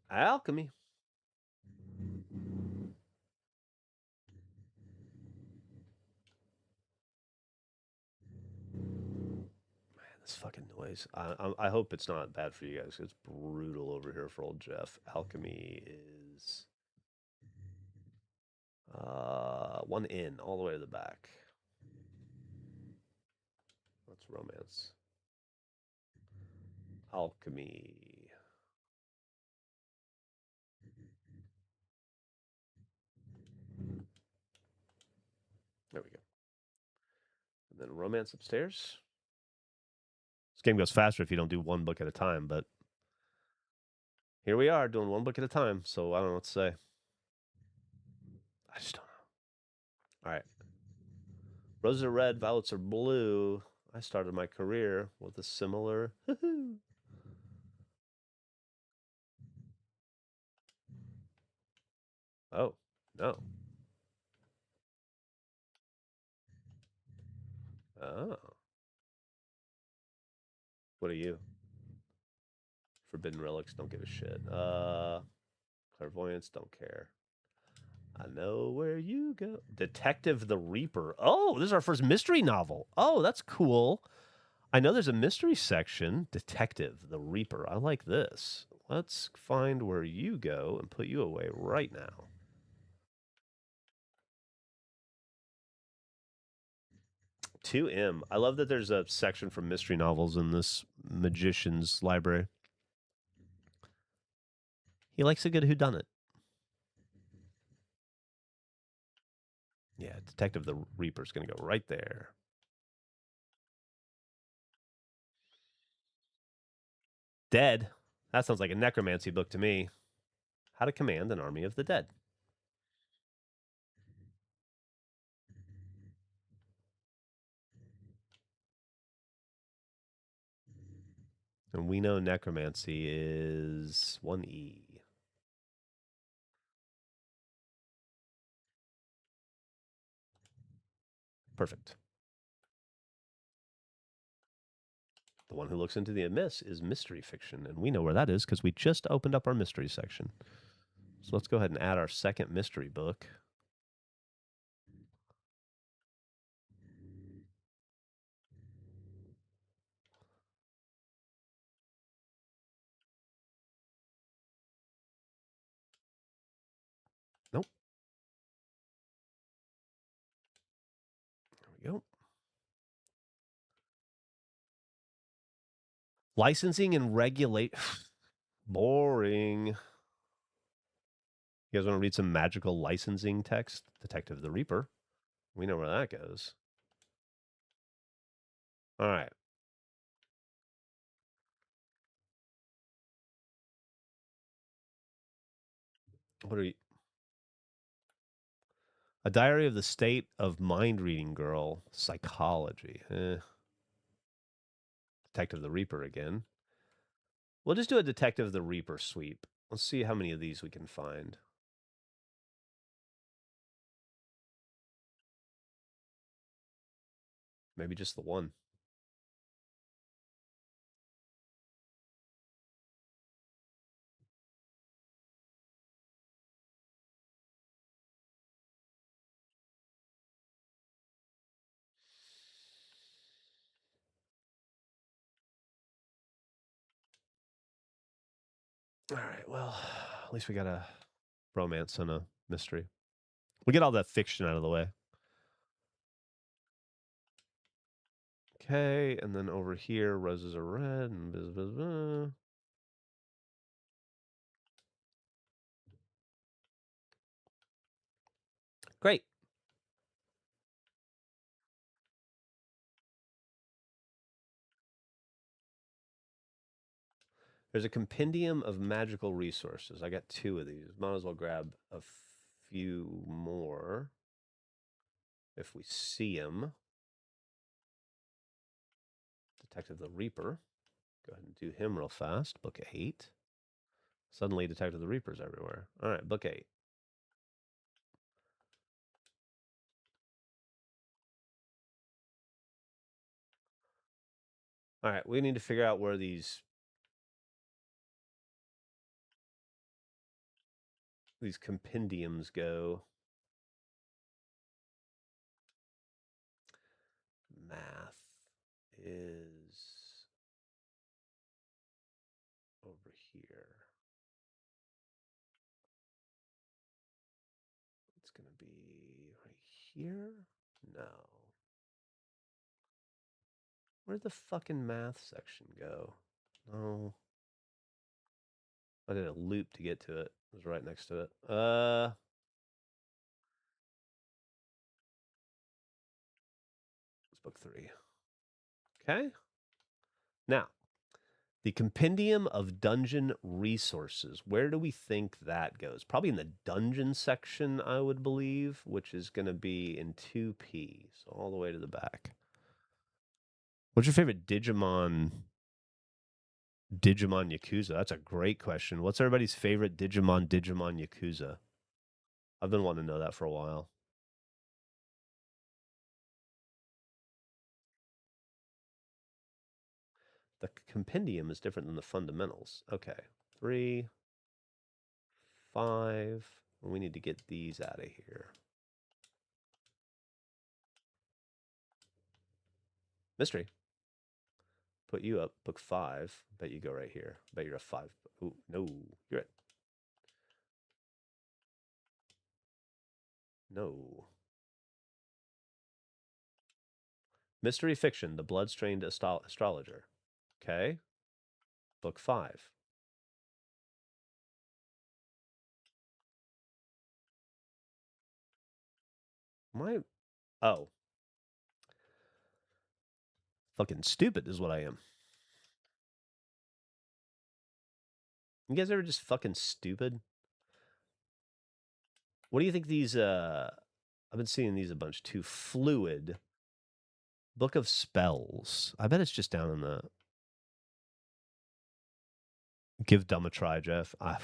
Alchemy. Man, this fucking noise. I hope it's not bad for you guys. It's brutal over here for old Geoff. Alchemy is 1 in all the way to the back. That's romance. Alchemy. There we go. And then romance upstairs. This game goes faster if you don't do one book at a time, but here we are doing one book at a time, so I don't know what to say. I just don't know. All right. Roses are red, violets are blue. I started my career with a similar. Oh, no. Oh. What are you? Forbidden relics, don't give a shit. Clairvoyance, don't care. I know where you go. Detective the Reaper. Oh, this is our first mystery novel. Oh, that's cool. I know there's a mystery section. Detective the Reaper. I like this. Let's find where you go and put you away right now. Two M. I love that there's a section for mystery novels in this magician's library. He likes a good whodunit. Yeah, Detective the Reaper's going to go right there. Dead. That sounds like a necromancy book to me. How to command an army of the dead. And we know necromancy is 1E. Perfect. The one who looks into the abyss is mystery fiction, and we know where that is because we just opened up our mystery section. So let's go ahead and add our second mystery book. Nope. There we go. Licensing and regulate. Boring. You guys want to read some magical licensing text? Detective the Reaper. We know where that goes. All right. What are you? A Diary of the State of Mind Reading Girl. Psychology. Detective the Reaper again. We'll just do a Detective the Reaper sweep. Let's see how many of these we can find. Maybe just the one. All right, well, at least we got a romance and a mystery. We get all that fiction out of the way. Okay, and then over here, roses are red and blah, blah, blah. Great. There's a compendium of magical resources. I got 2 of these. Might as well grab a few more if we see them. Detective the Reaper. Go ahead and do him real fast. Book 8. Suddenly, Detective the Reaper's everywhere. All right, book 8. All right, we need to figure out where these compendiums go. Math is over here. It's going to be right here? No. Where'd the fucking math section go? No. I did a loop to get to it. It was right next to it. It's book 3. Okay. Now, the compendium of dungeon resources. Where do we think that goes? Probably in the dungeon section, I would believe, which is going to be in 2P. So all the way to the back. What's your favorite Digimon Yakuza? That's a great question. What's everybody's favorite Digimon Yakuza? I've been wanting to know that for a while. The compendium is different than the fundamentals. Okay. 3, 5. We need to get these out of here. Mystery. Put you up. Book 5. Bet you go right here. Bet you're a 5. Ooh, no. You're at. No. Mystery fiction. The blood-stained astrologer. Okay. Book 5. My. Oh. Fucking stupid is what I am. You guys ever just fucking stupid? What do you think these I've been seeing these a bunch too. Fluid. Book of Spells. I bet it's just down in the Give Dumb a try, Geoff. I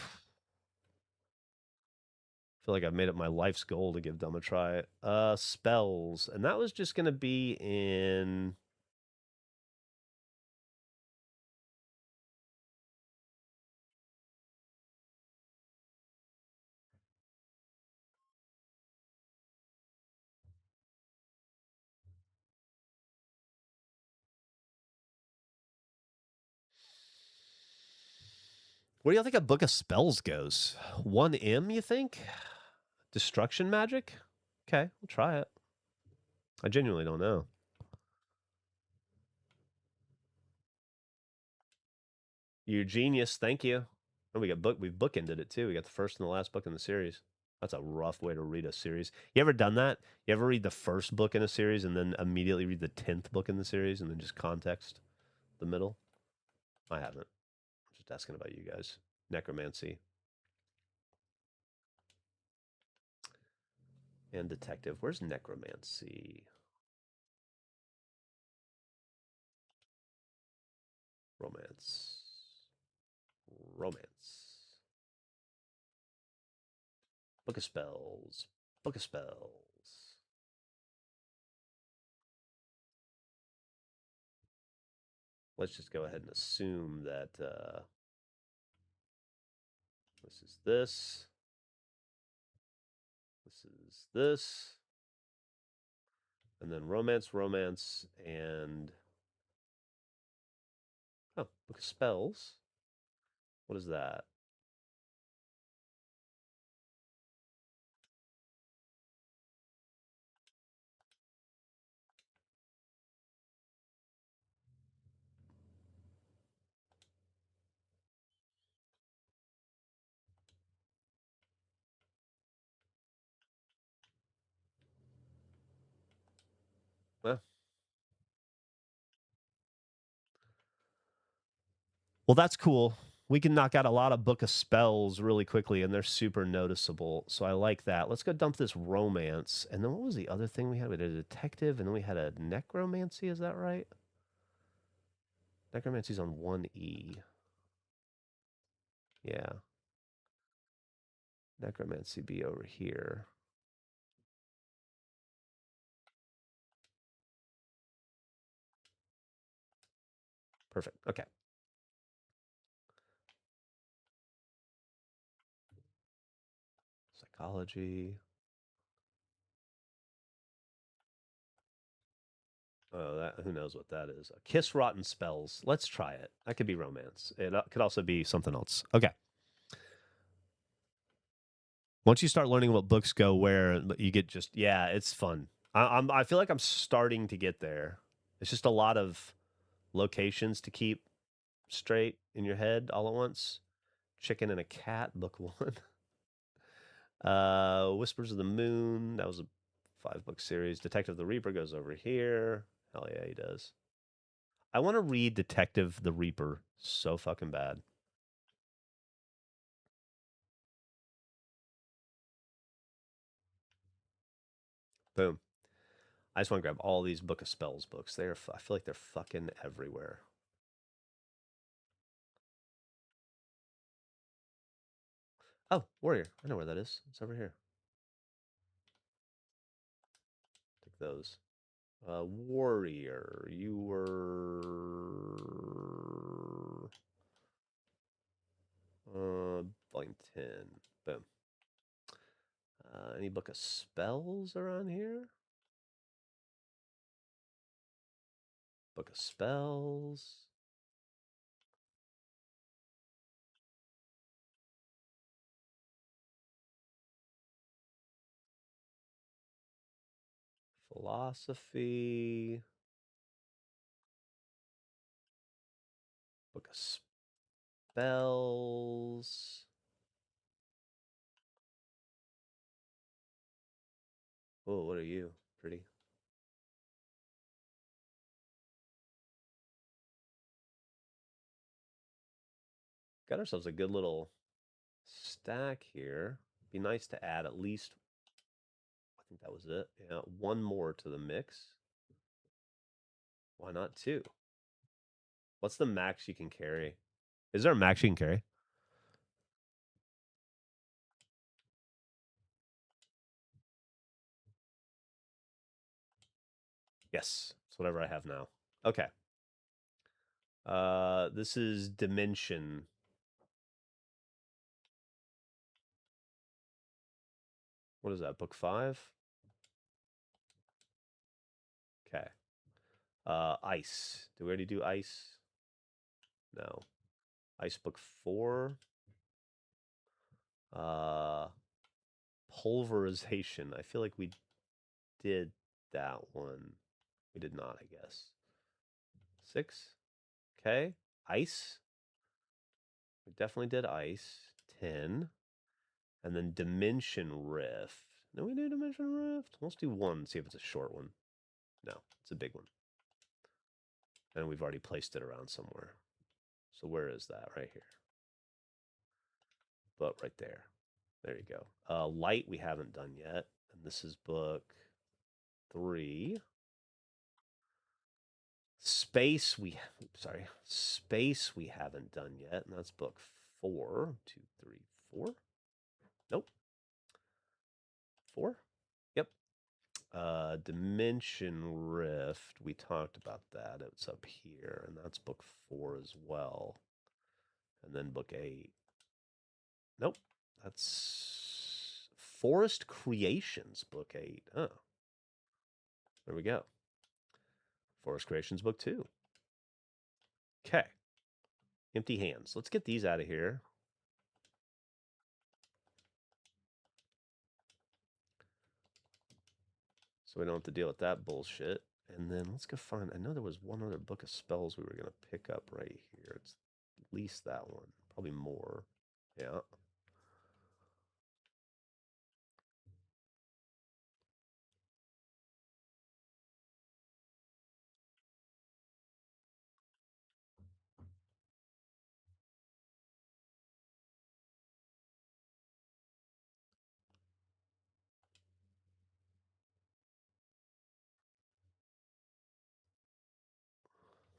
feel like I've made it my life's goal to give Dumb a try. Spells. And that was just gonna be in Where do y'all think a Book of Spells goes? 1M, you think? Destruction magic? Okay, we'll try it. I genuinely don't know. You're a genius. Thank you. And we've bookended it too. We got the first and the last book in the series. That's a rough way to read a series. You ever done that? You ever read the first book in a series and then immediately read the 10th book in the series and then just context the middle? I haven't. I'm just asking about you guys. Necromancy. And detective. Where's necromancy? Romance. Book of Spells. let's just go ahead and assume that this is this. This is this. And then romance, romance, and oh, book of spells. What is that? Well, that's cool. We can knock out a lot of book of spells really quickly, and they're super noticeable. So I like that. Let's go dump this romance. And then what was the other thing we had? We had a detective, and then we had a necromancy. Is that right? Necromancy's on 1E. Yeah. Necromancy be over here. Perfect. Okay. Psychology. Oh, that who knows what that is? Kiss rotten spells. Let's try it. That could be romance. It could also be something else. Okay. Once you start learning what books go where, you get just yeah, it's fun. I feel like I'm starting to get there. It's just a lot of locations to keep straight in your head all at once. Chicken and a Cat, book 1. Whispers of the Moon. That was a 5-book series. Detective the Reaper goes over here. Hell yeah, he does. I want to read Detective the Reaper so fucking bad. Boom. I just want to grab all these Book of Spells books. I feel like they're fucking everywhere. Oh, Warrior. I know where that is. It's over here. Take those. Warrior. You were volume 10. Boom. Any Book of Spells around here? Book of Spells. Philosophy. Book of Spells. Oh, what are you? Pretty. Got ourselves a good little stack here. Be nice to add at least, I think that was it. Yeah, one more to the mix. Why not two? What's the max you can carry? Is there a max you can carry? Yes, it's whatever I have now. Okay. This is Dimension. What is that? Book 5? Okay. Ice. Do we already do Ice? No. Ice book 4. Pulverization. I feel like we did that one. We did not, I guess. 6. Okay. Ice. We definitely did Ice. 10. And then Dimension Rift. No, we do Dimension Rift. Let's do 1, see if it's a short one. No, it's a big one. And we've already placed it around somewhere. So where is that? Right here. But right there. There you go. Light we haven't done yet. And this is book 3. Space we haven't done yet, and that's book 4. 2, 3, 4. Nope. 4. Yep. Dimension Rift, we talked about that. It's up here, and that's book 4 as well. And then book 8. Nope. That's Forest Creations, book 8. Oh. There we go. Forest Creations, book 2. Okay. Empty hands. Let's get these out of here. So we don't have to deal with that bullshit. And then let's go find, I know there was one other book of spells we were going to pick up right here. It's at least that one. Probably more. Yeah.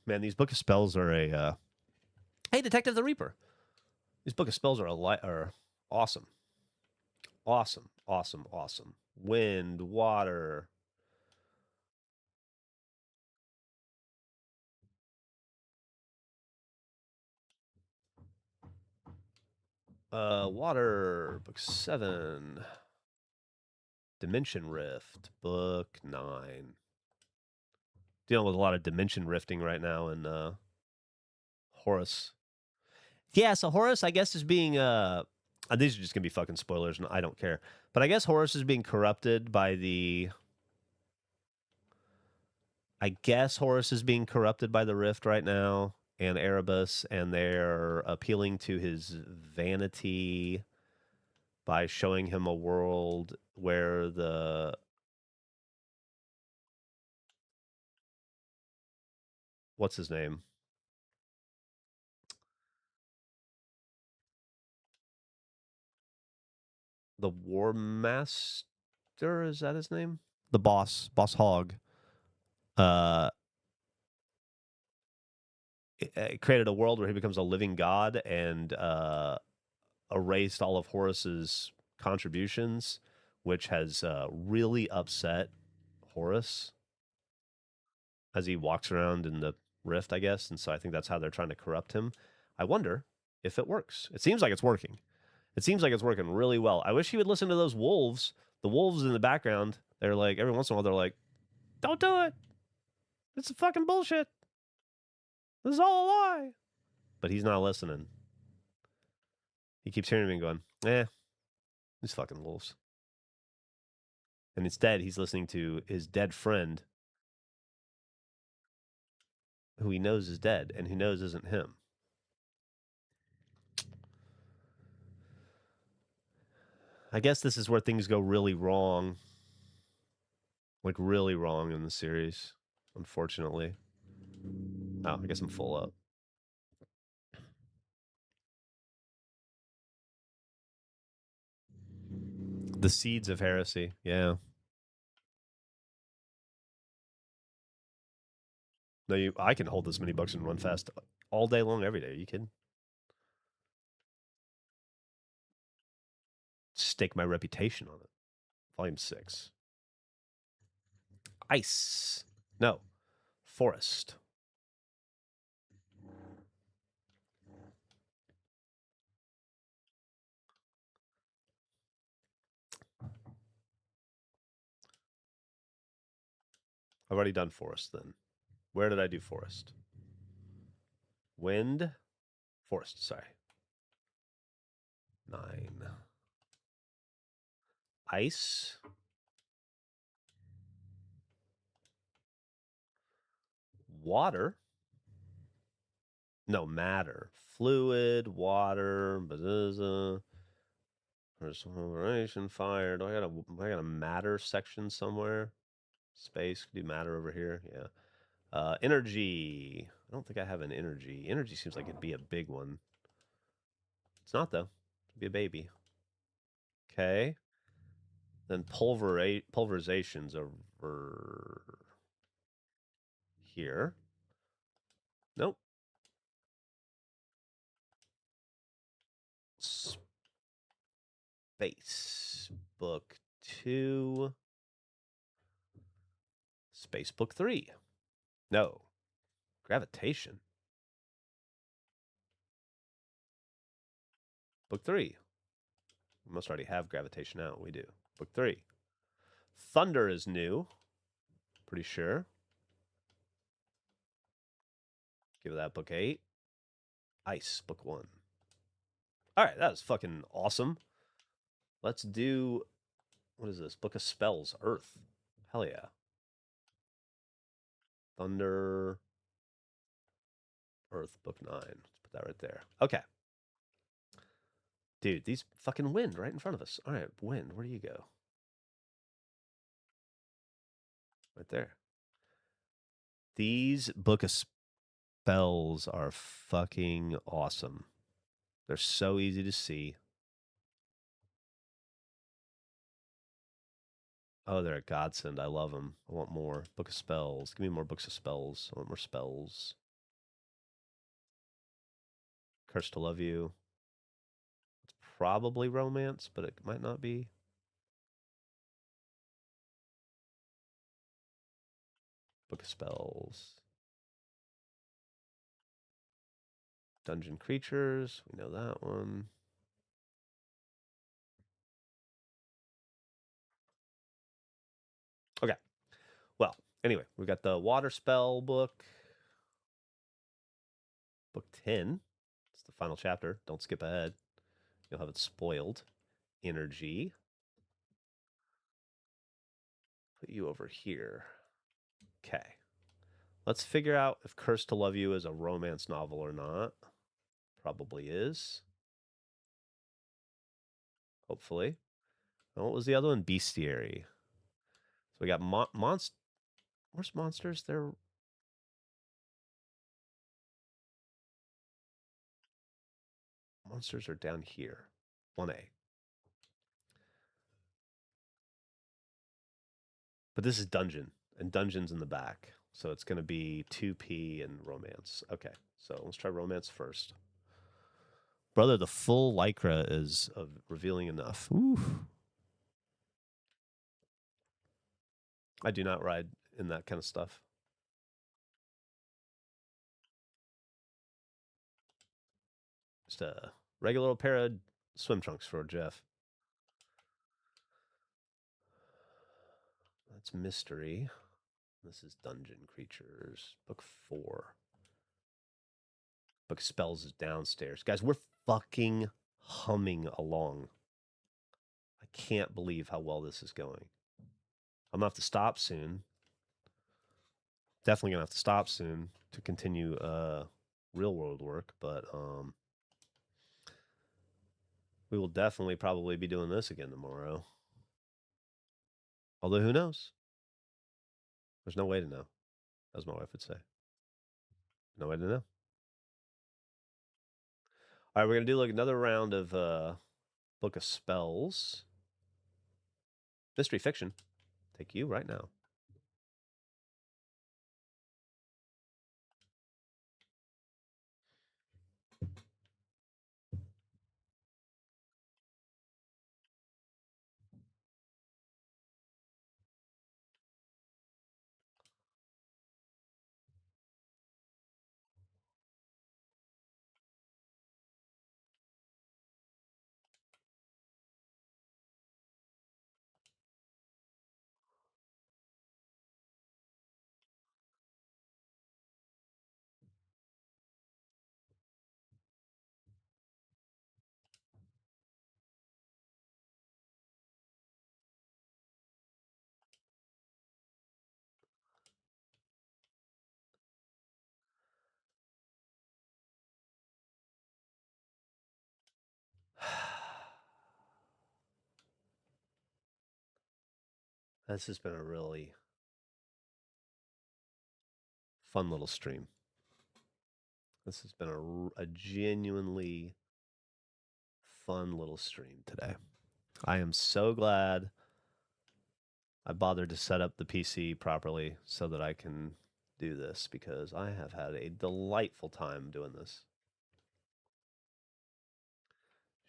Man, these book of spells are a. Hey, Detective the Reaper. These book of spells are awesome. Awesome. Awesome. Awesome. Wind, water. Water, book 7. Dimension Rift, book 9. Dealing with a lot of dimension rifting right now in Horus. Yeah, so Horus, I guess, is being these are just gonna be fucking spoilers, and I don't care. But I guess Horus is being corrupted by the. I guess Horus is being corrupted by the Rift right now, and Erebus, and they're appealing to his vanity by showing him a world where the. What's his name? The War Master, is that his name? The boss Hog. Uh, it created a world where he becomes a living god and erased all of Horus's contributions, which has really upset Horus as he walks around in the rift, I guess. And so I think that's how they're trying to corrupt him. I wonder if it works. It seems like it's working. It seems like it's working really well. I wish he would listen to those wolves. The wolves in the background, they're like, every once in a while, they're like, don't do it. It's a fucking bullshit. This is all a lie. But he's not listening. He keeps hearing me going, these fucking wolves. And instead, he's listening to his dead friend, who he knows is dead and he knows isn't him. I guess this is where things go really wrong. Like, really wrong in the series, unfortunately. Oh, I guess I'm full up. The Seeds of Heresy. Yeah. No, I can hold this many books and run fast all day long, every day. Are you kidding? Stake my reputation on it. Volume 6. Ice. No. Forest. I've already done forest then. Where did I do forest? Wind. Forest, sorry. 9. Ice. Water. No, matter. Fluid, water, there's generation, fire. Do I got a matter section somewhere? Space, could do matter over here. Yeah. Energy. I don't think I have an energy. Energy seems like it'd be a big one. It's not though. It'd be a baby. Okay. Then pulverizations over here. Nope. Space. Book 2. Space Book 3. No. Gravitation. Book 3. We must already have Gravitation out. We do. Book 3. Thunder is new. Pretty sure. Give that Book 8. Ice, Book 1. All right, that was fucking awesome. Let's do, what is this? Book of Spells, Earth. Hell yeah. Thunder, Earth, Book 9. Let's put that right there. Okay. Dude, these fucking wind right in front of us. All right, wind, where do you go? Right there. These Book of Spells are fucking awesome. They're so easy to see. Oh, they're a godsend. I love them. I want more. Book of Spells. Give me more books of spells. I want more spells. Curse to Love You. It's probably romance, but it might not be. Book of Spells. Dungeon Creatures. We know that one. Okay. Well, anyway, we got the Water Spell book. Book 10. It's the final chapter. Don't skip ahead. You'll have it spoiled. Energy. Put you over here. Okay. Let's figure out if Curse to Love You is a romance novel or not. Probably is. Hopefully. And what was the other one? Bestiary. So we got Where's monsters? They're monsters are down here. 1A. But this is dungeon, and dungeon's in the back. So it's going to be 2P and romance. Okay, so let's try romance first. Brother, the full lycra is revealing enough. Oof. I do not ride in that kind of stuff. Just a regular old pair of swim trunks for Geoff. That's mystery. This is Dungeon Creatures. Book 4. Book Spells is downstairs. Guys, we're fucking humming along. I can't believe how well this is going. I'm going to have to stop soon. Definitely going to have to stop soon to continue real world work, but we will definitely probably be doing this again tomorrow. Although, who knows? There's no way to know, as my wife would say. No way to know. All right, we're going to do like another round of Book of Spells. Mystery Fiction. Take you right now. This has been a really fun little stream. This has been a genuinely fun little stream today. I am so glad I bothered to set up the PC properly so that I can do this, because I have had a delightful time doing this.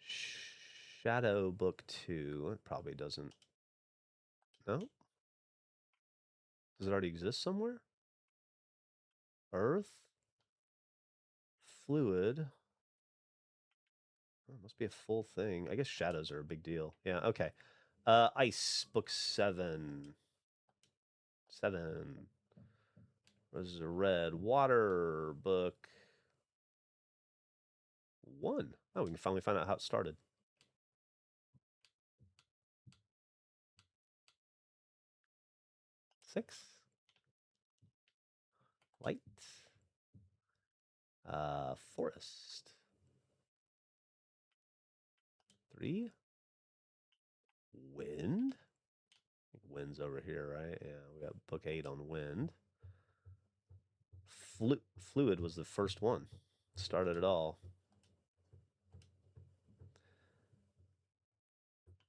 Shadow Book 2. It probably doesn't. No? Does it already exist somewhere? Earth? Fluid? Oh, it must be a full thing. I guess shadows are a big deal. Yeah, okay. Ice, book 7. 7. Roses are red. Water, book 1. Oh, we can finally find out how it started. Six. Light. Forest. 3. Wind. Wind's over here, right? Yeah, we got book 8 on wind. Fluid was the first one. Started it all.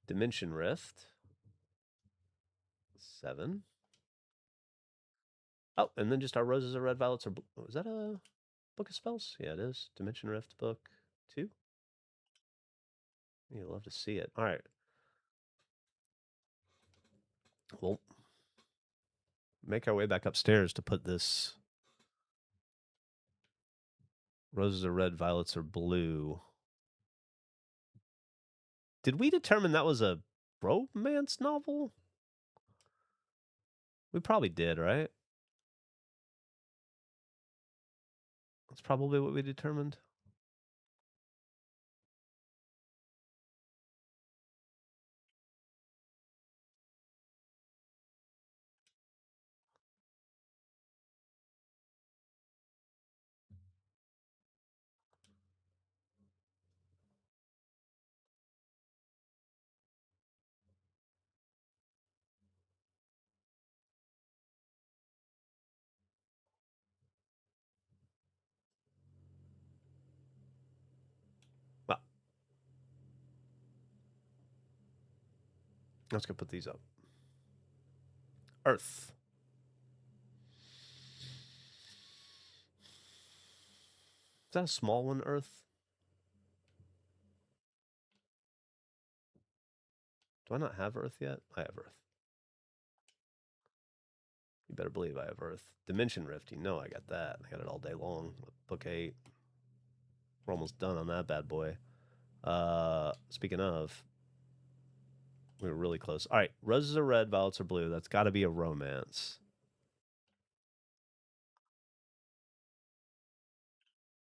Dimension Rift. 7. Oh, and then just our roses are red, violets are blue. Is that a book of spells? Yeah, it is. Dimension Rift book 2. You'd love to see it. All right. We'll make our way back upstairs to put this. Roses are red, violets are blue. Did we determine that was a romance novel? We probably did, right? That's probably what we determined. Well, let's go put these up. Earth. Is that a small one, Earth? Do I not have Earth yet? I have Earth. You better believe I have Earth. Dimension Rift, you know I got that. I got it all day long. Book 8. We're almost done on that bad boy. Speaking of, we were really close. All right, roses are red, violets are blue. That's got to be a romance.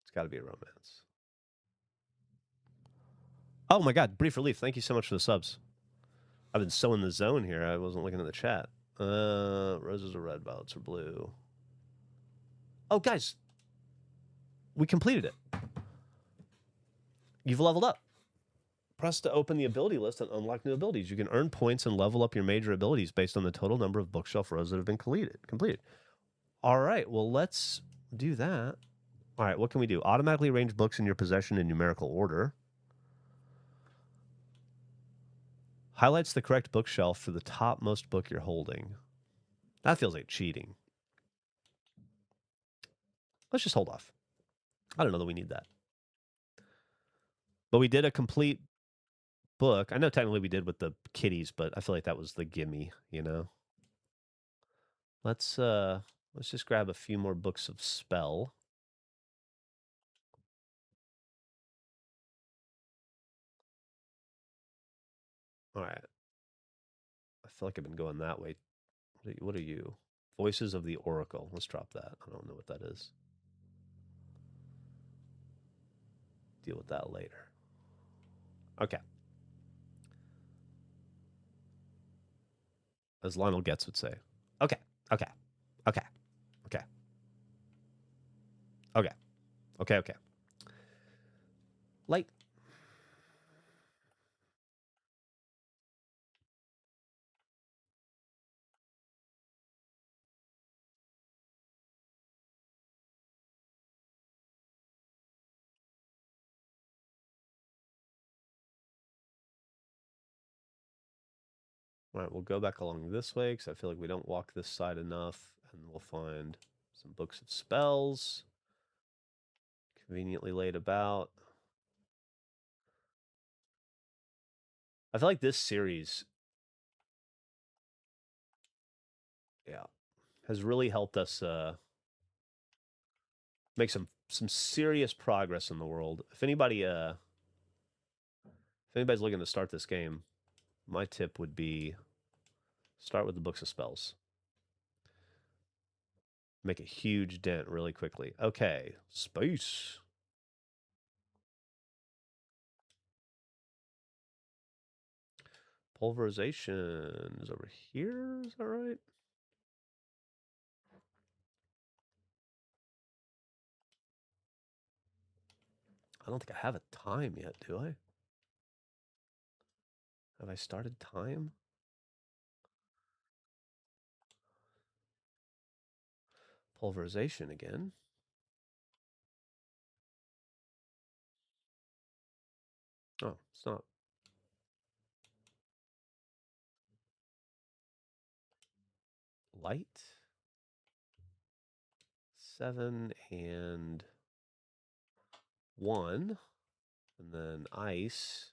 It's got to be a romance. Oh my God, Brief Relief, thank you so much for the subs. I've been so in the zone here, I wasn't looking at the chat. Roses are red, violets are blue. Oh, guys, we completed it. You've leveled up. Press to open the ability list and unlock new abilities. You can earn points and level up your major abilities based on the total number of bookshelf rows that have been completed. All right, well, let's do that. All right, what can we do? Automatically arrange books in your possession in numerical order. Highlights the correct bookshelf for the topmost book you're holding. That feels like cheating. Let's just hold off. I don't know that we need that. But we did a complete book. I know technically we did with the kitties, but I feel like that was the gimme, you know? Let's just grab a few more books of spell. All right. I feel like I've been going that way. What are you? Voices of the Oracle. Let's drop that. I don't know what that is. Deal with that later. Okay. As Lionel Getz would say. Okay. Okay. Okay. Okay. Okay. Okay. Okay. Light. All right, we'll go back along this way because I feel like we don't walk this side enough, and we'll find some books of spells conveniently laid about. I feel like this series, yeah, has really helped us make some serious progress in the world. If anybody's looking to start this game, my tip would be start with the books of spells. Make a huge dent really quickly. Okay, space. Pulverization is over here. Is that right? I don't think I have a time yet, do I? Have I started time? Pulverization again. Oh, it's not. Light. 7 and 1. And then ice.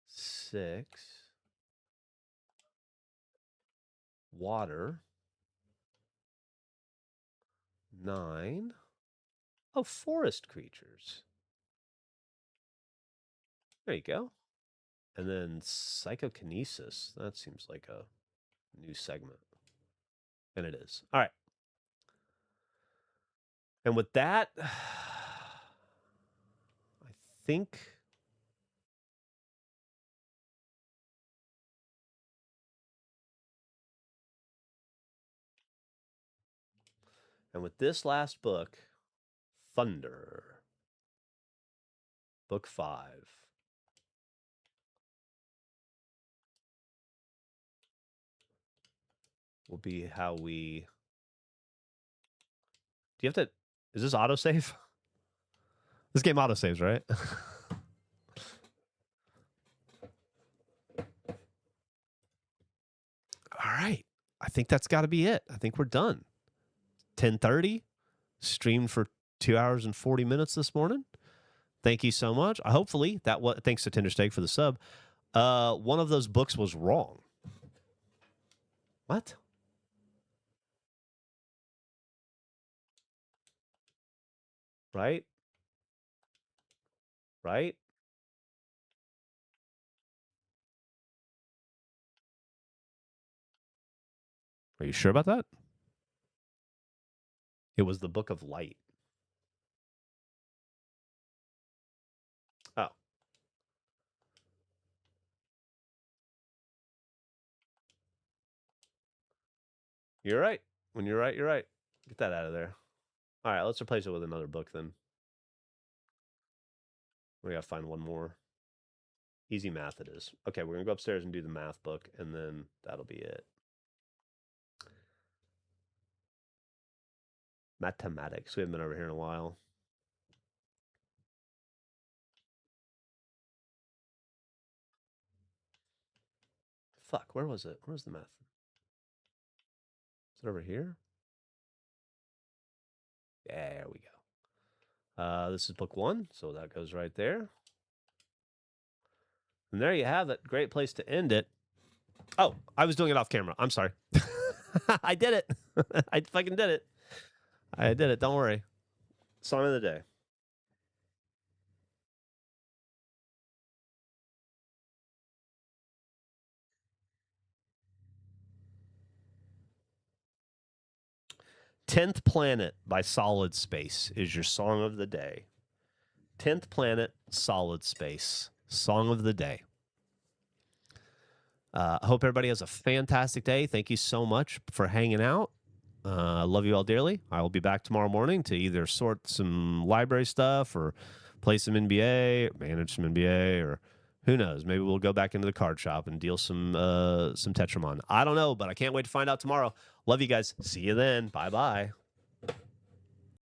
6. Water. 9. Oh, forest creatures. There you go. And then psychokinesis. That seems like a new segment. And it is. All right. And with that, I think and with this last book, Thunder, book 5. Will be how we. Do you have to? Is this autosave? This game autosaves, right? All right. I think that's got to be it. I think we're done. 10:30. Streamed for 2 hours and 40 minutes this morning. Thank you so much. Hopefully that was. Thanks to Tender Steak for the sub. One of those books was wrong. What? Right? Right? Are you sure about that? It was the Book of Light. Oh. You're right. When you're right, you're right. Get that out of there. All right, let's replace it with another book then. We got to find one more. Easy math it is. Okay, we're going to go upstairs and do the math book, and then that'll be it. Mathematics. We haven't been over here in a while. Fuck, where was it? Where's the math? Is it over here? There we go. This is book 1, so that goes right there. And there you have it. Great place to end it. Oh, I was doing it off camera. I'm sorry. I did it. I fucking did it. I did it. Don't worry. Song of the day. "10th Planet" by Solid Space is your song of the day. 10th Planet, Solid Space. Song of the day. I hope everybody has a fantastic day. Thank you so much for hanging out. I love you all dearly. I will be back tomorrow morning to either sort some library stuff or play some NBA, manage some NBA, or who knows? Maybe we'll go back into the card shop and deal some Tetramon. I don't know, but I can't wait to find out tomorrow. Love you guys. See you then. Bye-bye.